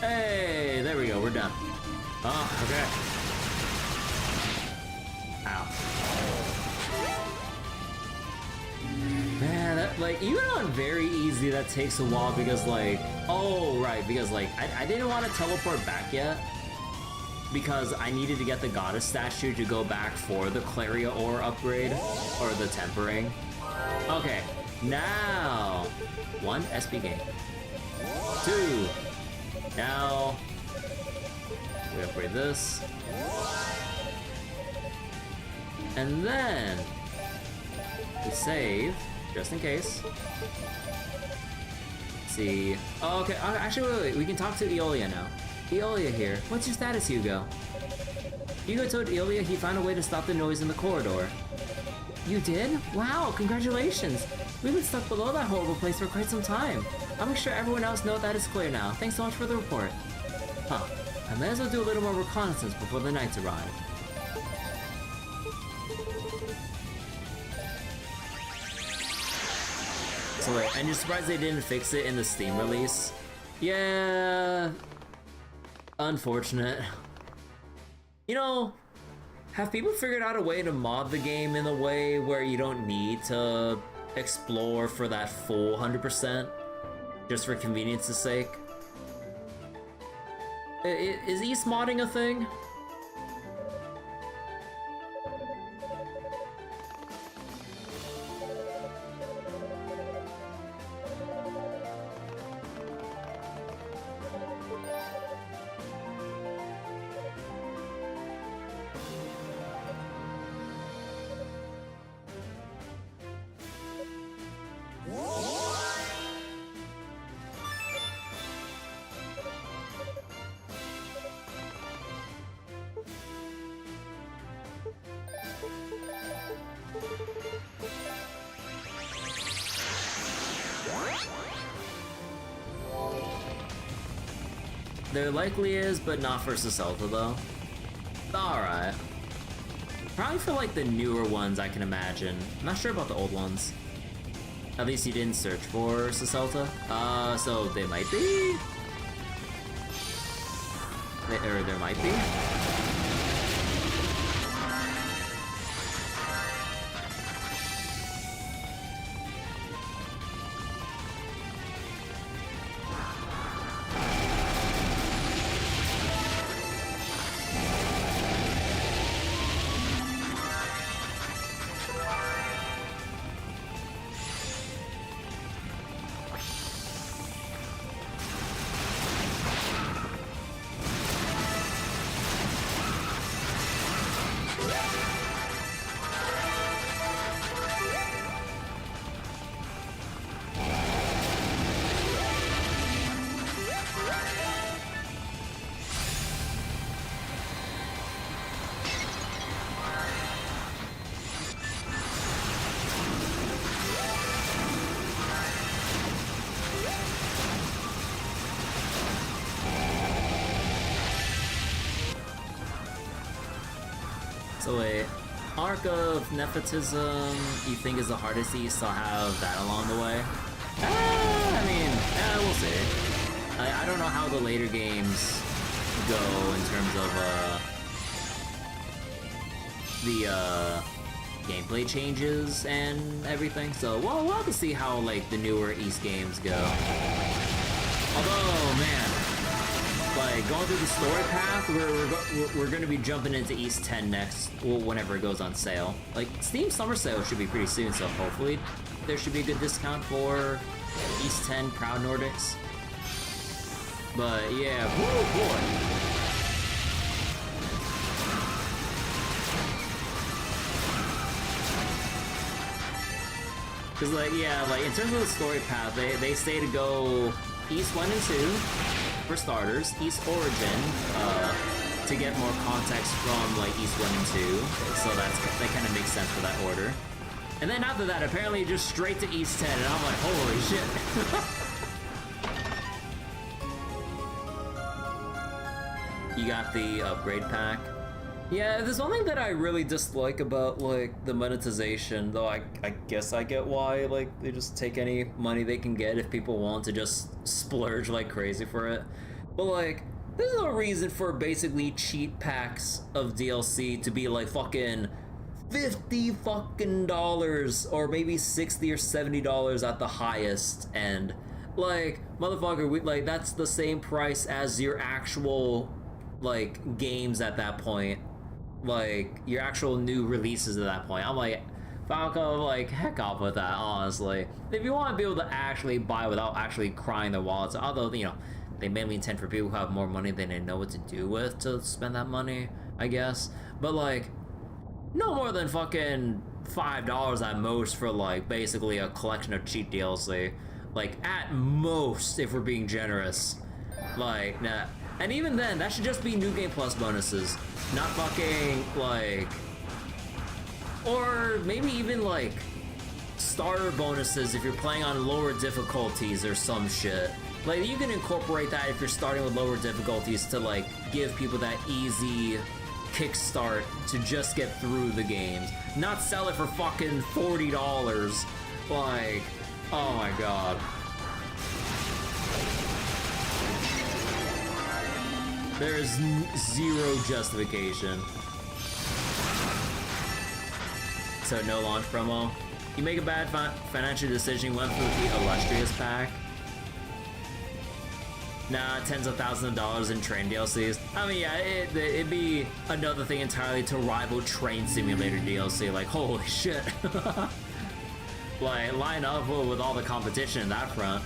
Hey, there we go, we're done. Oh, okay. Ow. Man, that, like, even on very easy, that takes a while because, like, oh, right, because, like, I didn't want to teleport back yet because I needed to get the goddess statue to go back for the Claria ore upgrade, or the tempering. Okay, now, 1 SP gain. 2, now, we upgrade this. And then, we save. Just in case. Let's see. Oh, okay. Actually, wait. We can talk to Eolia now. Eolia here. What's your status, Hugo? Hugo told Eolia he found a way to stop the noise in the corridor. You did? Wow, congratulations. We've been stuck below that horrible place for quite some time. I'll make sure everyone else knows that is clear now. Thanks so much for the report. Huh. I may as well do a little more reconnaissance before the knights arrive. So wait, and you're surprised they didn't fix it in the Steam release? Yeah... unfortunate. You know, have people figured out a way to mod the game in a way where you don't need to explore for that full 100%? Just for convenience's sake? Is East modding a thing? There likely is, but not for Saselta though. Alright. Probably for like the newer ones I can imagine. I'm not sure about the old ones. At least you didn't search for Saselta. So they might be. Or there might be. So wait, Arc of Nepotism, you think is the hardest you still have that along the way? I mean, we'll see. I don't know how the later games go in terms of the gameplay changes and everything, so we'll have to see how like the newer East games go. Although, man, like going through the story path, we're gonna be jumping into East 10 next, well, whenever it goes on sale. Like Steam Summer Sale should be pretty soon, so hopefully there should be a good discount for East 10 Proud Nordics. But yeah, whoa boy. Cause like, yeah, like in terms of the story path, they say to go East 1 and 2 for starters, East Origin to get more context from like East 1 and 2, so that kind of makes sense for that order. And then after that, apparently just straight to East 10, and I'm like, holy shit. You got the upgrade pack. Yeah, there's one thing that I really dislike about like the monetization, though I guess I get why like they just take any money they can get if people want to just splurge like crazy for it. But like, there's no reason for basically cheat packs of DLC to be like fucking $50 fucking or maybe $60 or $70 at the highest, and like motherfucker, like that's the same price as your actual like games at that point. Like your actual new releases at that point. I'm like, Falco, like heck off with that, honestly. If you want to be able to actually buy without actually crying their wallets, although, you know, they mainly intend for people who have more money than they know what to do with to spend that money, I guess. But like, no more than fucking $5 at most for like basically a collection of cheap DLC. Like at most, if we're being generous. Like, nah. And even then, that should just be New Game Plus bonuses. Not fucking, like... Or maybe even, like, starter bonuses if you're playing on lower difficulties or some shit. Like, you can incorporate that if you're starting with lower difficulties to, like, give people that easy kickstart to just get through the games. Not sell it for fucking $40. Like, oh my god. There is zero justification. So no launch promo. You make a bad financial decision, went for the illustrious pack. Nah, tens of thousands of dollars in train DLCs. I mean, yeah, it'd be another thing entirely to rival Train Simulator DLC. Like, holy shit. Like, line up with all the competition in that front.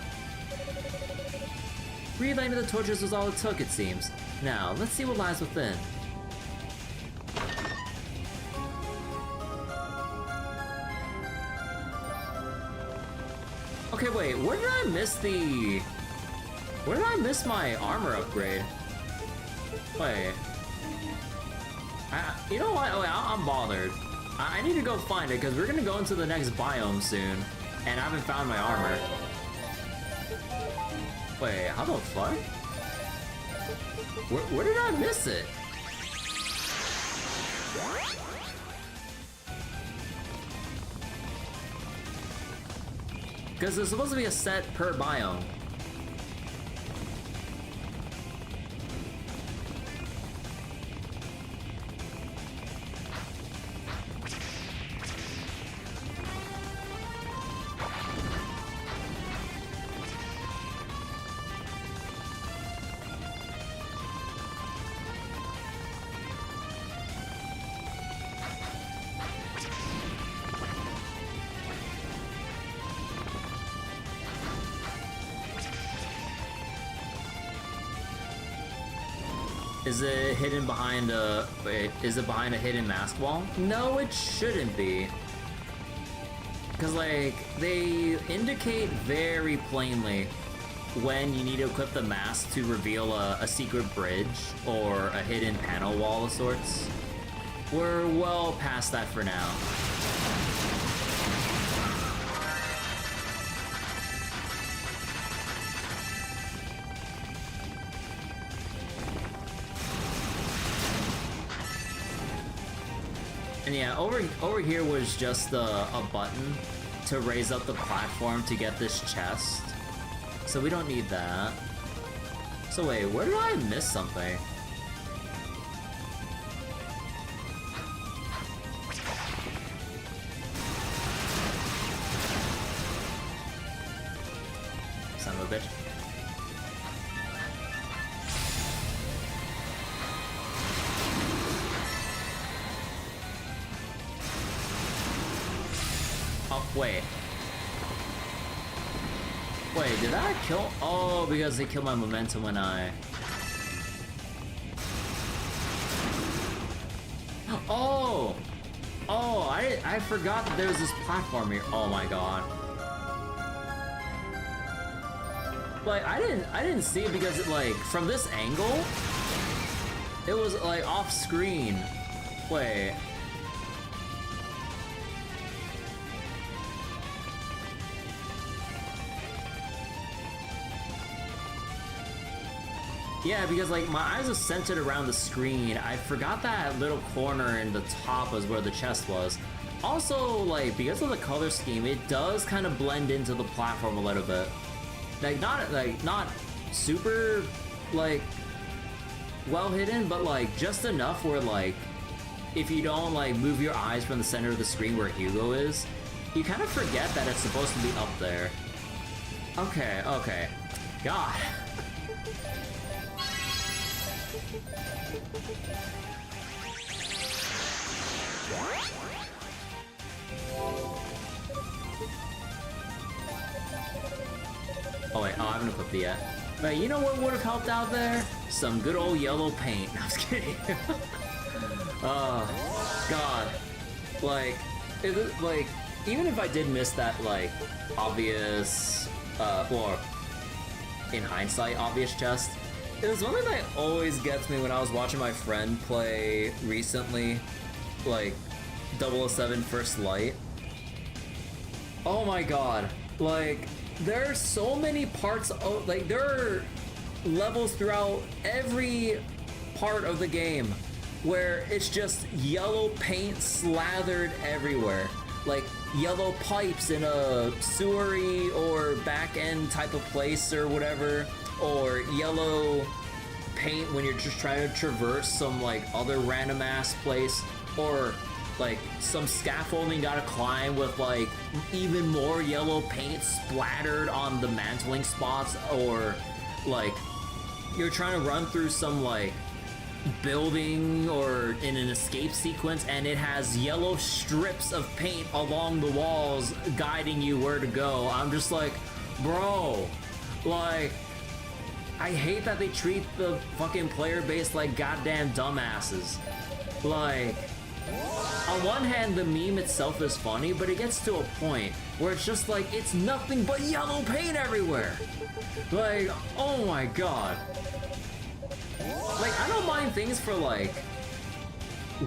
Relighting the torches was all it took, it seems. Now, let's see what lies within. Okay, wait, where did I miss the... Where did I miss my armor upgrade? Wait. You know what? Wait, I'm bothered. I need to go find it, because we're gonna go into the next biome soon, and I haven't found my armor. Wait, how the fuck? Where did I miss it? Because there's supposed to be a set per biome. Is it hidden behind a... Wait, is it behind a hidden mask wall? No, it shouldn't be. Because, like, they indicate very plainly when you need to equip the mask to reveal a secret bridge or a hidden panel wall of sorts. We're well past that for now. And yeah, over here was just a button to raise up the platform to get this chest. So we don't need that. So wait, where did I miss something? Son of a bitch. Oh, wait. Wait, did that kill? Oh, because they killed my momentum when I... Oh! Oh, I forgot that there was this platform here. Oh my god. Like, I didn't see it because it, like, from this angle, it was, like, off screen. Wait. Yeah, because like my eyes are centered around the screen. I forgot that little corner in the top was where the chest was. Also, like, because of the color scheme, it does kind of blend into the platform a little bit. Not super, like, well hidden, but like just enough where like, if you don't like move your eyes from the center of the screen where Hugo is, you kind of forget that it's supposed to be up there. Okay. God. Oh wait, I haven't equipped it yet. But you know what would have helped out there? Some good old yellow paint. No, I'm just kidding. Oh, God. Like, even if I did miss that, like, obvious, or in hindsight, obvious chest, there's one thing that always gets me when I was watching my friend play recently, like, 007 First Light. Oh my god. Like, there are so many parts of, like, there are levels throughout every part of the game where it's just yellow paint slathered everywhere. Like, yellow pipes in a sewery or back-end type of place or whatever, or yellow paint when you're just trying to traverse some, like, other random-ass place, or like some scaffolding you gotta climb with like even more yellow paint splattered on the mantling spots, or like you're trying to run through some like building or in an escape sequence and it has yellow strips of paint along the walls guiding you where to go. I'm just like, bro, like, I hate that they treat the fucking player base like goddamn dumbasses. Like, on one hand, the meme itself is funny, but it gets to a point where it's just like, it's nothing but yellow paint everywhere. Like, oh my god. Like, I don't mind things for like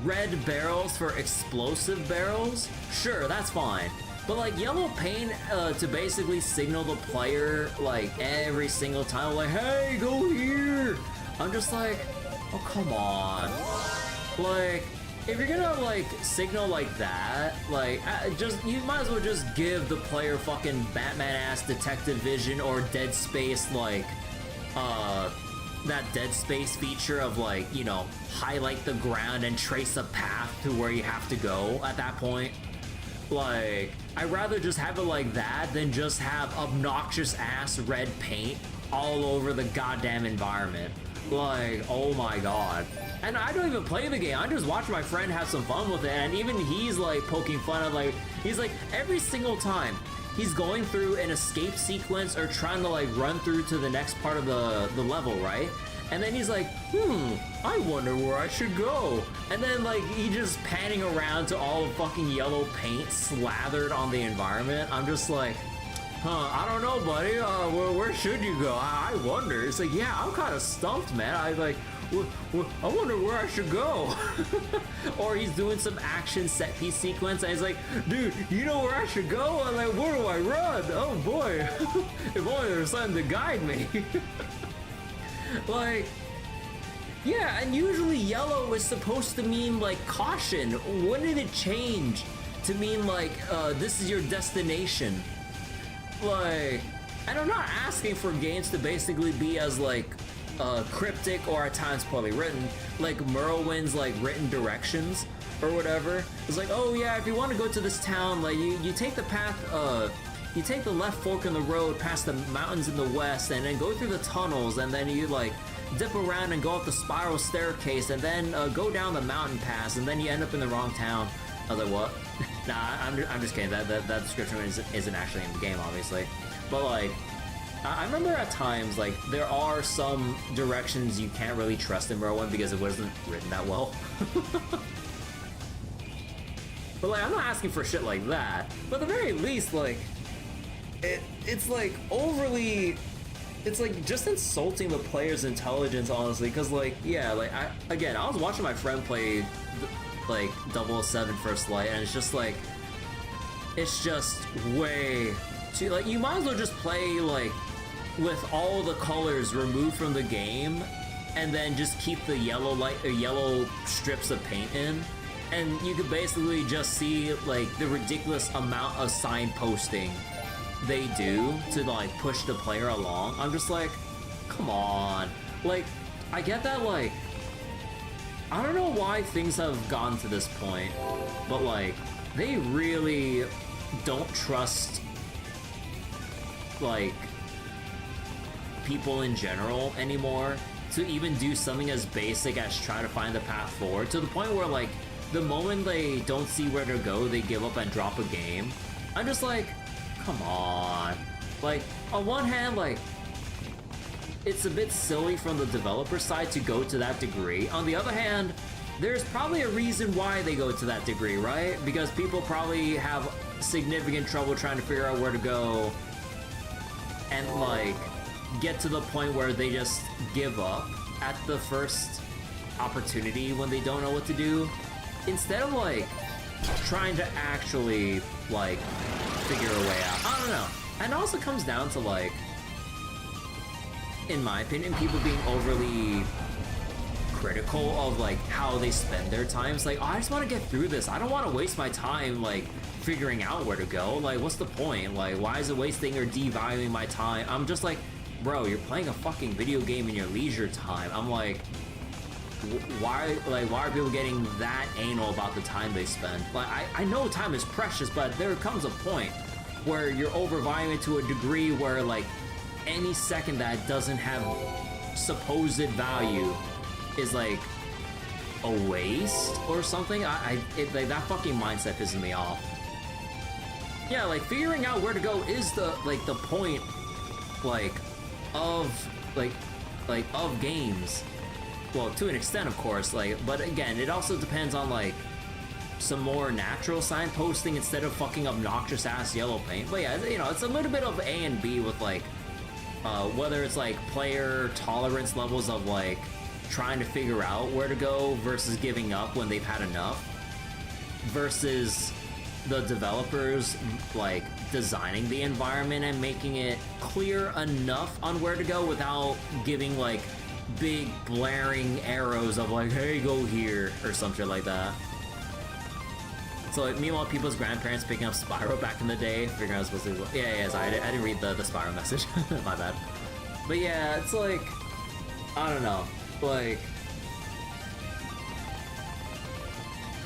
red barrels for explosive barrels. Sure, that's fine. But like yellow paint to basically signal the player like every single time, like, hey, go here. I'm just like, oh, come on. Like, if you're gonna like signal like that, like you might as well just give the player fucking Batman-ass detective vision or Dead Space, like that Dead Space feature of like, you know, highlight the ground and trace a path to where you have to go at that point. Like, I'd rather just have it like that than just have obnoxious ass red paint all over the goddamn environment. Like, oh my god. And I don't even play the game, I just watch my friend have some fun with it, and even he's like poking fun at, like, he's like, every single time he's going through an escape sequence or trying to like run through to the next part of the level, right? and then he's like, I wonder where I should go. And then like he just panning around to all the fucking yellow paint slathered on the environment. I'm just like, I don't know, buddy. Where should you go? I wonder. It's like, yeah, I'm kind of stumped, man. I like, I wonder where I should go. Or he's doing some action set piece sequence, and he's like, dude, you know where I should go? I'm like, where do I run? Oh boy, if only there was something to guide me. Like, yeah, and usually yellow is supposed to mean like caution. When did it change to mean like this is your destination? Like, and I'm not asking for games to basically be as like cryptic or at times poorly written, like Merwin's like written directions or whatever. It's like, oh yeah, if you want to go to this town, like you take the path, you take the left fork in the road past the mountains in the west, and then go through the tunnels, and then you like dip around and go up the spiral staircase, and then go down the mountain pass, and then you end up in the wrong town. I was like, what? Nah, I'm just kidding. That description isn't actually in the game, obviously. But like, I remember at times, like, there are some directions you can't really trust in Merwin because it wasn't written that well. But like, I'm not asking for shit like that. But at the very least, like, it's like overly, it's like just insulting the player's intelligence, honestly. Because like, yeah, like I was watching my friend play like 007 First Light, and it's just like, it's just way too, like, you might as well just play like with all the colors removed from the game, and then just keep the yellow light or yellow strips of paint in, and you could basically just see like the ridiculous amount of signposting they do to like push the player along. I'm just like, come on. Like, I get that, like, I don't know why things have gotten to this point, but like, they really don't trust like people in general anymore to even do something as basic as try to find the path forward, to the point where like the moment they don't see where to go, they give up and drop a game. I'm just like, come on. Like, on one hand, like, it's a bit silly from the developer side to go to that degree. On the other hand, there's probably a reason why they go to that degree, right? Because people probably have significant trouble trying to figure out where to go, and like get to the point where they just give up at the first opportunity when they don't know what to do, instead of like trying to actually like figure a way out. I don't know. And it also comes down to like, in my opinion, people being overly critical of like how they spend their time. It's like, oh, I just want to get through this. I don't want to waste my time like figuring out where to go. Like, what's the point? Like, why is it wasting or devaluing my time? I'm just like, bro, you're playing a fucking video game in your leisure time. I'm like, why are people getting that anal about the time they spend? Like, I know time is precious, but there comes a point where you're overvaluing it to a degree where like any second that doesn't have supposed value is like a waste or something. Like, that fucking mindset pisses me off. Yeah, like figuring out where to go is the point like of of games. Well, to an extent, of course, like, but again, it also depends on like some more natural signposting instead of fucking obnoxious ass yellow paint. But yeah, you know, it's a little bit of A and B with like whether it's like player tolerance levels of like trying to figure out where to go versus giving up when they've had enough, versus the developers like designing the environment and making it clear enough on where to go without giving like big blaring arrows of like, hey, go here or something like that. So like, meanwhile, people's grandparents picking up Spyro back in the day, figuring out supposed to. Yeah, sorry, I didn't read the Spyro message. My bad. But yeah, it's like, I don't know, like,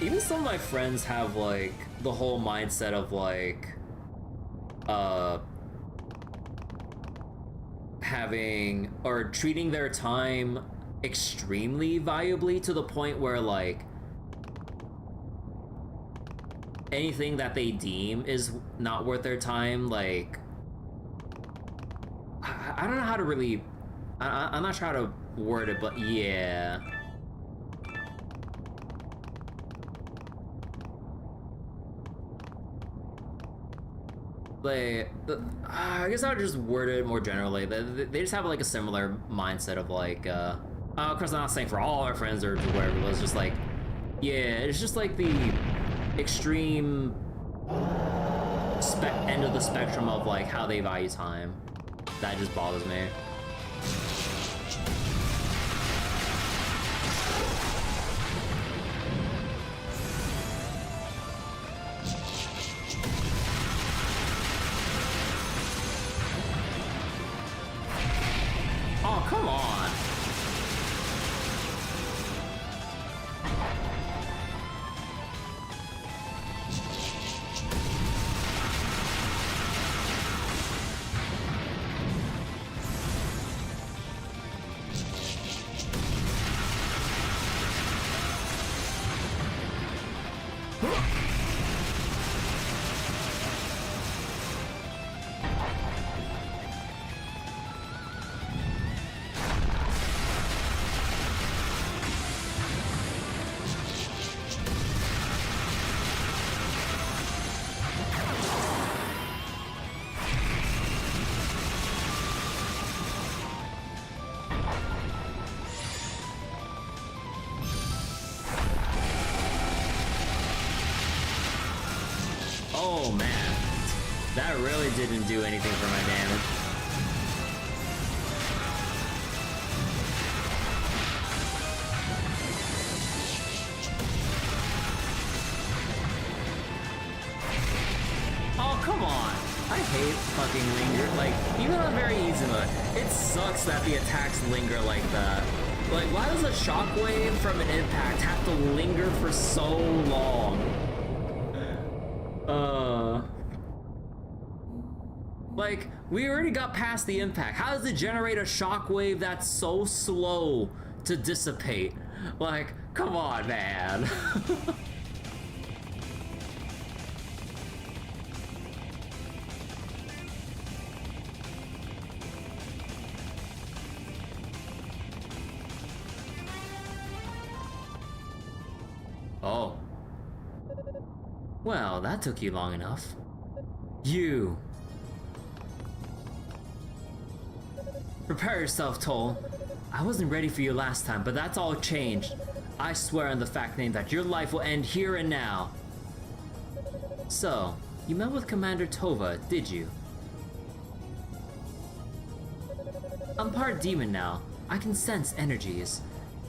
even some of my friends have like the whole mindset of like having or treating their time extremely valuably, to the point where like anything that they deem is not worth their time, like, I don't know how to really I'm not trying to word it, but yeah. Like, I guess I would just word it more generally. They just have like a similar mindset of like, of course I'm not saying for all our friends or whatever, but it's just like, yeah, it's just like the extreme end of the spectrum of like how they value time. That just bothers me. Oh, come on. Oh man, that really didn't do anything for my damage. Oh, come on. I hate fucking linger. Like, even on very easy mode, it sucks that the attacks linger like that. Like, why does a shockwave from an impact have to linger for so long? Like, we already got past the impact. How does it generate a shockwave that's so slow to dissipate? Like, come on, man. Oh. Well, that took you long enough. You. Prepare yourself, Toll. I wasn't ready for you last time, but that's all changed. I swear on the fact name that your life will end here and now. So, you met with Commander Tova, did you? I'm part demon now. I can sense energies.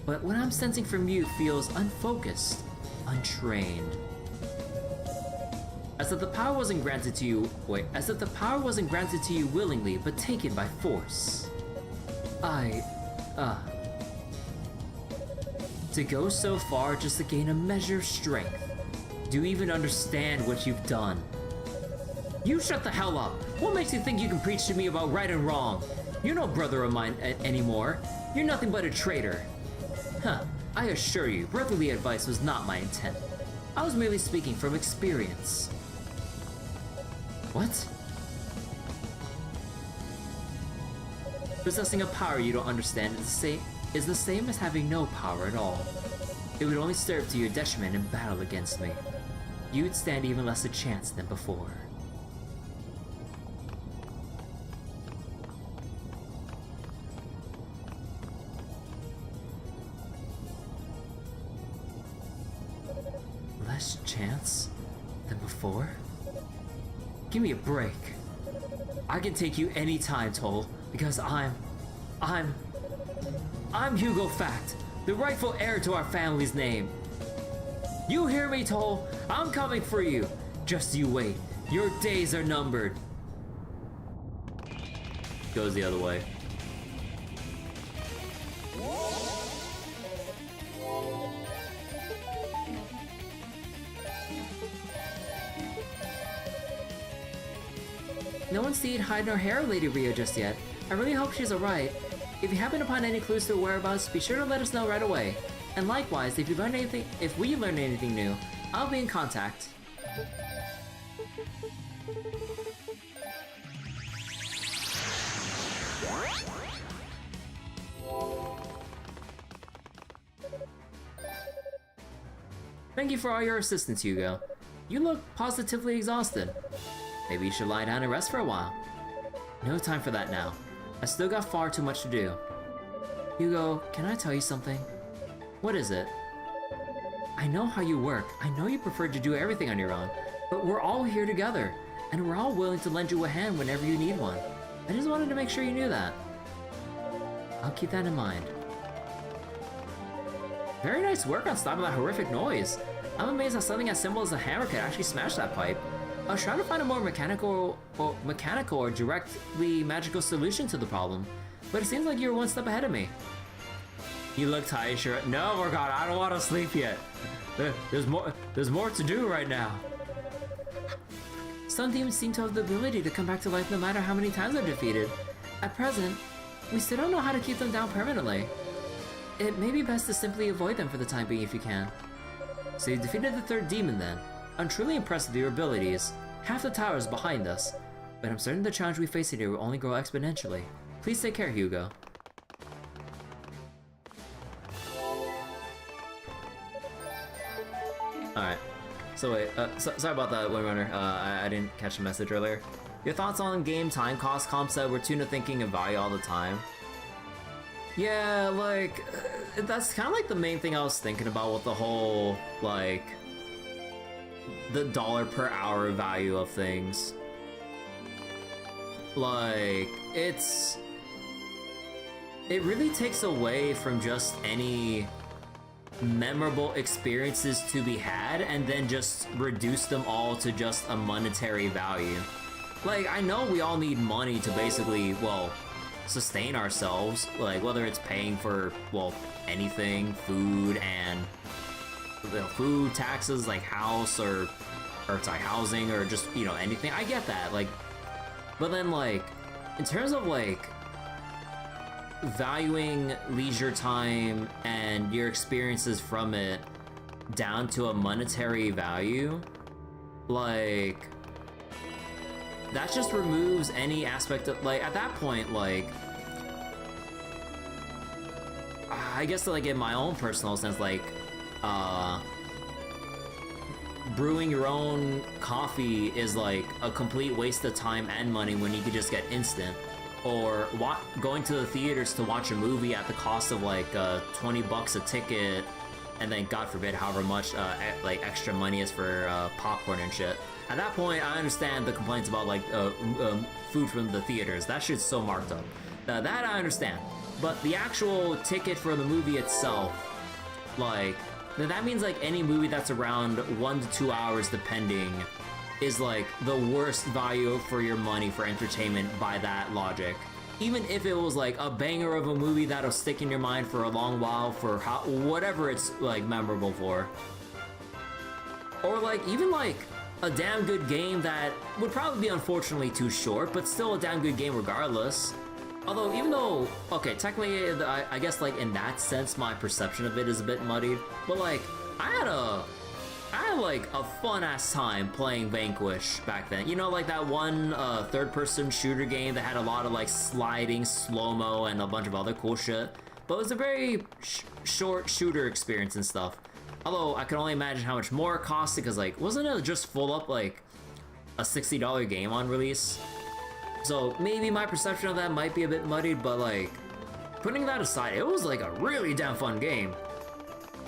But what I'm sensing from you feels unfocused, untrained. As if the power wasn't granted to you willingly, but taken by force. To go so far just to gain a measure of strength. Do you even understand what you've done? You shut the hell up! What makes you think you can preach to me about right and wrong? You're no brother of mine anymore. You're nothing but a traitor. Huh, I assure you, brotherly advice was not my intent. I was merely speaking from experience. What? Possessing a power you don't understand is the same as having no power at all. It would only serve to your detriment in battle against me. You would stand even less a chance than before. Less chance than before? Give me a break. I can take you anytime, Toll, because I'm Hugo Fact, the rightful heir to our family's name. You hear me, Toll? I'm coming for you. Just you wait. Your days are numbered. Goes the other way. No one's seen hide nor hair of Lady Rio just yet. I really hope she's alright. If you happen upon any clues to her whereabouts, be sure to let us know right away. And likewise, if we learn anything new, I'll be in contact. Thank you for all your assistance, Hugo. You look positively exhausted. Maybe you should lie down and rest for a while. No time for that now. I still got far too much to do. Hugo, can I tell you something? What is it? I know how you work. I know you prefer to do everything on your own, but we're all here together, and we're all willing to lend you a hand whenever you need one. I just wanted to make sure you knew that. I'll keep that in mind. Very nice work on stopping that horrific noise. I'm amazed that something as simple as a hammer could actually smash that pipe. I was trying to find a more mechanical or directly magical solution to the problem, but it seems like you're one step ahead of me. You look tired, sure. No, Morgana, I don't want to sleep yet. There's more to do right now. Some demons seem to have the ability to come back to life no matter how many times they're defeated. At present, we still don't know how to keep them down permanently. It may be best to simply avoid them for the time being if you can. So you defeated the third demon then. I'm truly impressed with your abilities. Half the tower is behind us, but I'm certain the challenge we face here will only grow exponentially. Please take care, Hugo. Alright. So wait, sorry about that, Windrunner. I didn't catch the message earlier. Your thoughts on game time cost comp said we're tuna thinking of value all the time. Yeah, like, that's kind of like the main thing I was thinking about with the whole, like, the dollar per hour value of things. Like, it really takes away from just any memorable experiences to be had and then just reduce them all to just a monetary value. Like, I know we all need money to basically, well, sustain ourselves, like whether it's paying for, well, anything, food and food, taxes, like house or it's like housing or just, you know, anything. I get that, like, but then like in terms of like valuing leisure time and your experiences from it down to a monetary value, like that just removes any aspect of, like, at that point, like, I guess, like, in my own personal sense, like, brewing your own coffee is, like, a complete waste of time and money when you could just get instant. Or going to the theaters to watch a movie at the cost of, like, 20 bucks a ticket, and then, God forbid, however much, like, extra money is for popcorn and shit. At that point, I understand the complaints about, like, food from the theaters. That shit's so marked up. That I understand. But the actual ticket for the movie itself, like, that means, like, any movie that's around 1 to 2 hours, depending, is, like, the worst value for your money for entertainment by that logic. Even if it was, like, a banger of a movie that'll stick in your mind for a long while for whatever it's, like, memorable for. Or, like, even, like, a damn good game that would probably be unfortunately too short, but still a damn good game regardless. Although, even though, okay, technically, I guess, like, in that sense, my perception of it is a bit muddied, but, like, I had, like, a fun-ass time playing Vanquish back then. You know, like, that one third-person shooter game that had a lot of, like, sliding, slow-mo, and a bunch of other cool shit. But it was a very short shooter experience and stuff. Although, I can only imagine how much more it costed, because, like, wasn't it just full up, like, a $60 game on release? So, maybe my perception of that might be a bit muddied, but, like, putting that aside, it was, like, a really damn fun game.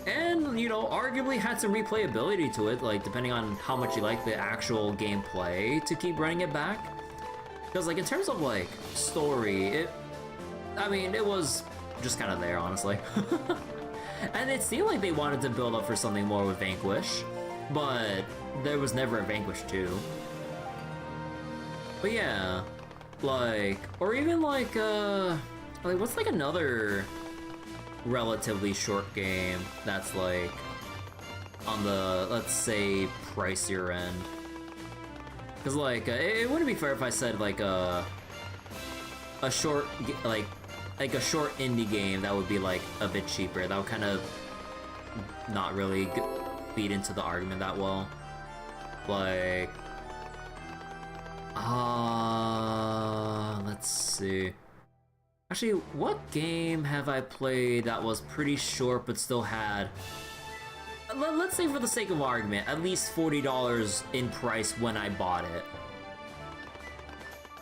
And, you know, arguably had some replayability to it, like, depending on how much you like the actual gameplay to keep running it back. Because, like, in terms of, like, story, I mean, it was just kind of there, honestly. And it seemed like they wanted to build up for something more with Vanquish, but there was never a Vanquish 2. But yeah, like, or even like what's like another relatively short game that's like on the, let's say, pricier end? Because like, it wouldn't be fair if I said like a short, like a short indie game that would be like a bit cheaper. That would kind of not really feed into the argument that well. Like, let's see. Actually, what game have I played that was pretty short but still had let's say for the sake of argument, at least $40 in price when I bought it.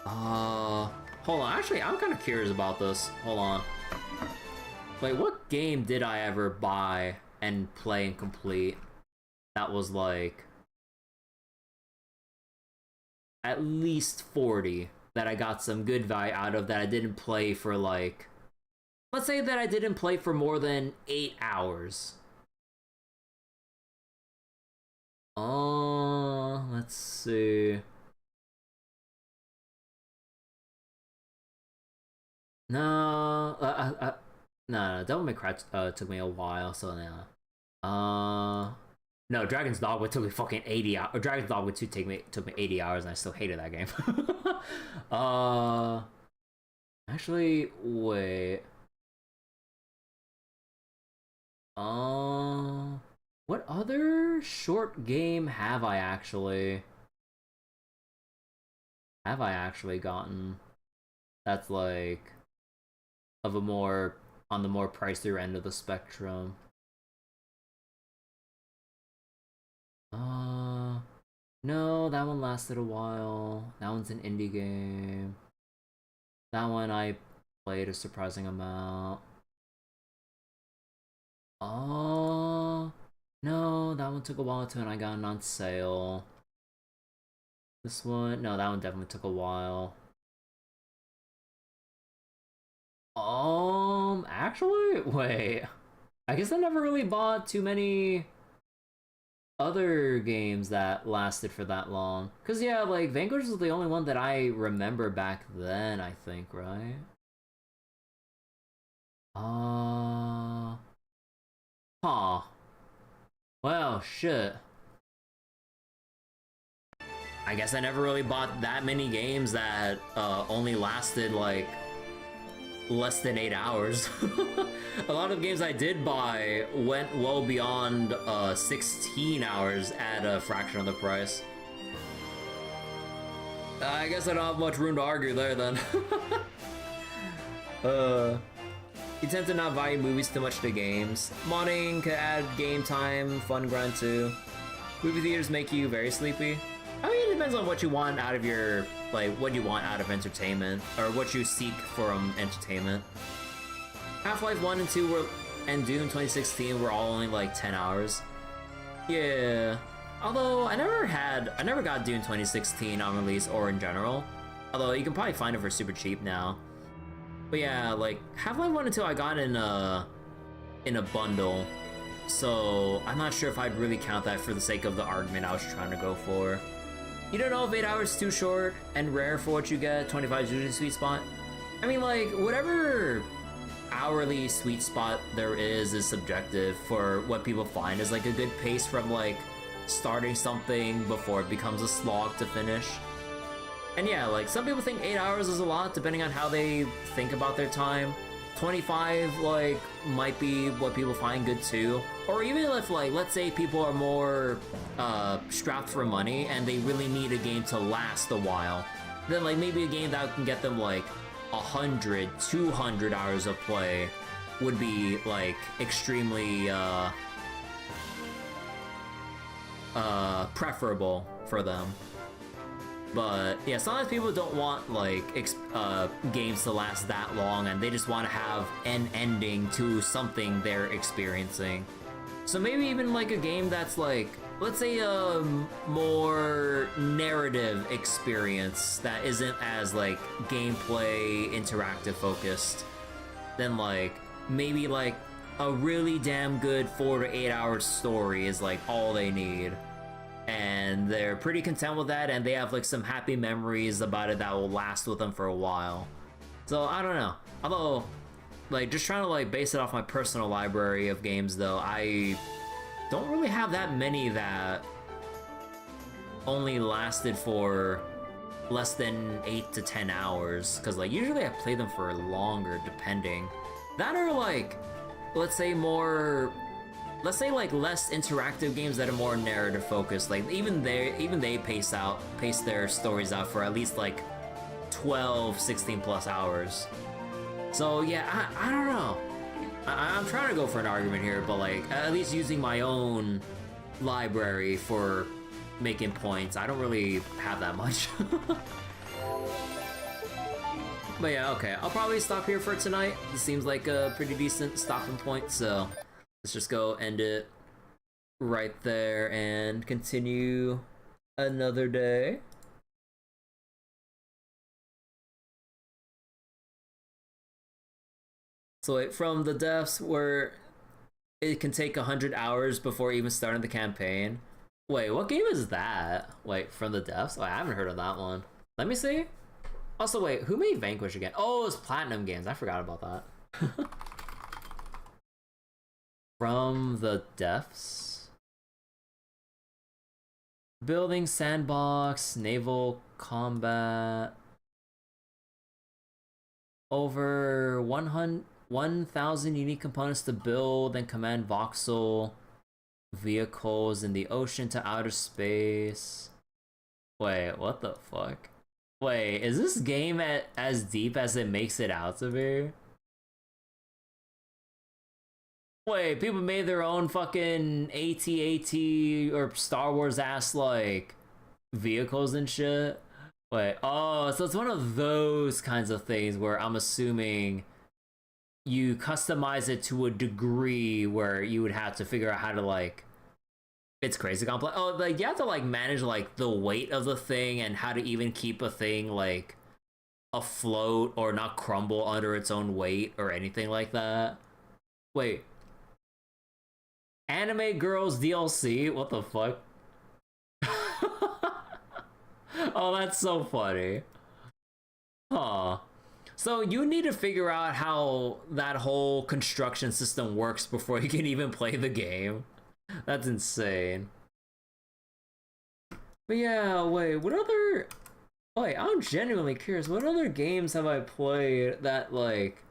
Hold on. Actually, I'm kind of curious about this. Hold on. Wait, what game did I ever buy and play and complete that was like at least 40 that I got some good value out of that I didn't play for like, let's say that I didn't play for more than 8 hours. Let's see. No, no, Devil May Cry took me a while, so yeah. No, Dragon's Dogma took me fucking 80 hours. Or Dragon's Dogma 2 took me 80 hours, and I still hated that game. Actually, wait. What other short game have I actually gotten that's like of a more on the more pricier end of the spectrum? No, that one lasted a while. That one's an indie game. That one I played a surprising amount. No, that one took a while too, and I got it on sale. This one, no, that one definitely took a while. Actually, wait. I guess I never really bought too many other games that lasted for that long. Cause yeah, like Vanquish was the only one that I remember back then, I think, right? Huh. Well, shit. I guess I never really bought that many games that only lasted like less than 8 hours. A lot of games I did buy went well beyond 16 hours at a fraction of the price. I guess I don't have much room to argue there then. You tend to not value movies too much to games. Modding could add game time, fun grind too. Movie theaters make you very sleepy. I mean, it depends on what you want out of your, like, what you want out of entertainment, or what you seek from entertainment. Half-Life 1 and 2 were, and Doom 2016 were all only like 10 hours. Yeah. Although, I never got Doom 2016 on release or in general. Although, you can probably find it for super cheap now. But yeah, like, Half-Life 1 and 2 I got in a bundle. So, I'm not sure if I'd really count that for the sake of the argument I was trying to go for. You don't know if 8 hours is too short and rare for what you get, 25 is usually the sweet spot. I mean, like, whatever hourly sweet spot there is subjective for what people find is like a good pace from like starting something before it becomes a slog to finish. And yeah, like some people think 8 hours is a lot depending on how they think about their time. 25 like might be what people find good too. Or even if like, let's say people are more strapped for money and they really need a game to last a while, then like maybe a game that can get them like 100, 200 hours of play would be like extremely preferable for them. But yeah, sometimes people don't want like games to last that long, and they just want to have an ending to something they're experiencing. So maybe even like a game that's like, let's say a more narrative experience that isn't as like gameplay interactive focused, then like maybe like a really damn good 4 to 8 hour story is like all they need. And they're pretty content with that, and they have like some happy memories about it that will last with them for a while. So I don't know. Although, like just trying to like base it off my personal library of games though, I don't really have that many that only lasted for less than 8 to 10 hours. Cause like usually I play them for longer depending. That are like, let's say like less interactive games that are more narrative focused. Like even they pace their stories out for at least like 12, 16 plus hours. So yeah, I don't know. I'm trying to go for an argument here, but like at least using my own library for making points. I don't really have that much. But yeah, okay. I'll probably stop here for tonight. This seems like a pretty decent stopping point, so let's just go end it right there and continue another day. So wait, from the deaths where it can take 100 hours before even starting the campaign. Wait, what game is that? Wait, from the deaths? Oh, I haven't heard of that one. Let me see. Also, wait, who made Vanquish again? Oh, it's Platinum Games. I forgot about that. From the depths. Building sandbox, naval combat. Over 1,000 unique components to build and command voxel vehicles in the ocean to outer space. Wait, what the fuck? Wait, is this game as deep as it makes it out to be? Wait, people made their own fucking AT-AT or Star Wars ass like vehicles and shit? Wait, oh, so it's one of those kinds of things where I'm assuming you customize it to a degree where you would have to figure out how to like it's crazy complex. Oh, like you have to like manage like the weight of the thing and how to even keep a thing like afloat or not crumble under its own weight or anything like that. Wait. Anime Girls DLC? What the fuck? Oh, that's so funny. Huh. So you need to figure out how that whole construction system works before you can even play the game. That's insane. But yeah, wait, what other... Wait, I'm genuinely curious. What other games have I played that, like,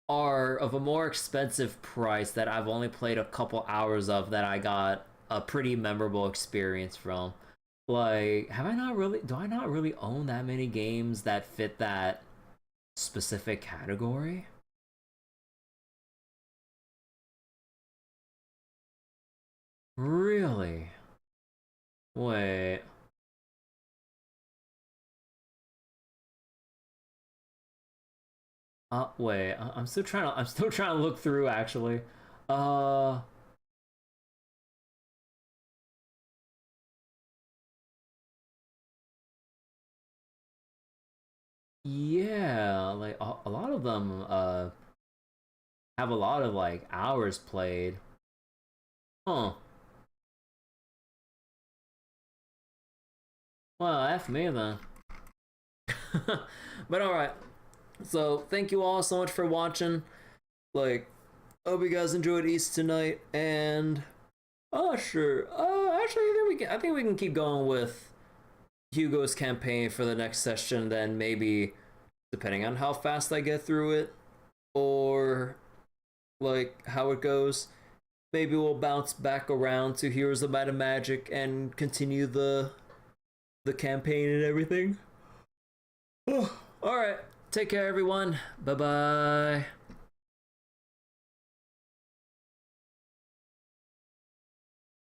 are of a more expensive price that I've only played a couple hours of that I got a pretty memorable experience from? Like, have I not really... Do I not really own that many games that fit that specific category? Really? Wait. Wait. I'm still trying to look through actually. Uh, yeah, like a lot of them have a lot of like hours played. Huh. Well, F me then. But alright. So thank you all so much for watching. Like, hope you guys enjoyed East tonight, and oh sure. Actually, I think we can keep going with Hugo's campaign for the next session. Then maybe, depending on how fast I get through it, or like how it goes, maybe we'll bounce back around to Heroes of Might and Magic and continue the campaign and everything. Oh, all right. Take care, everyone. Bye bye.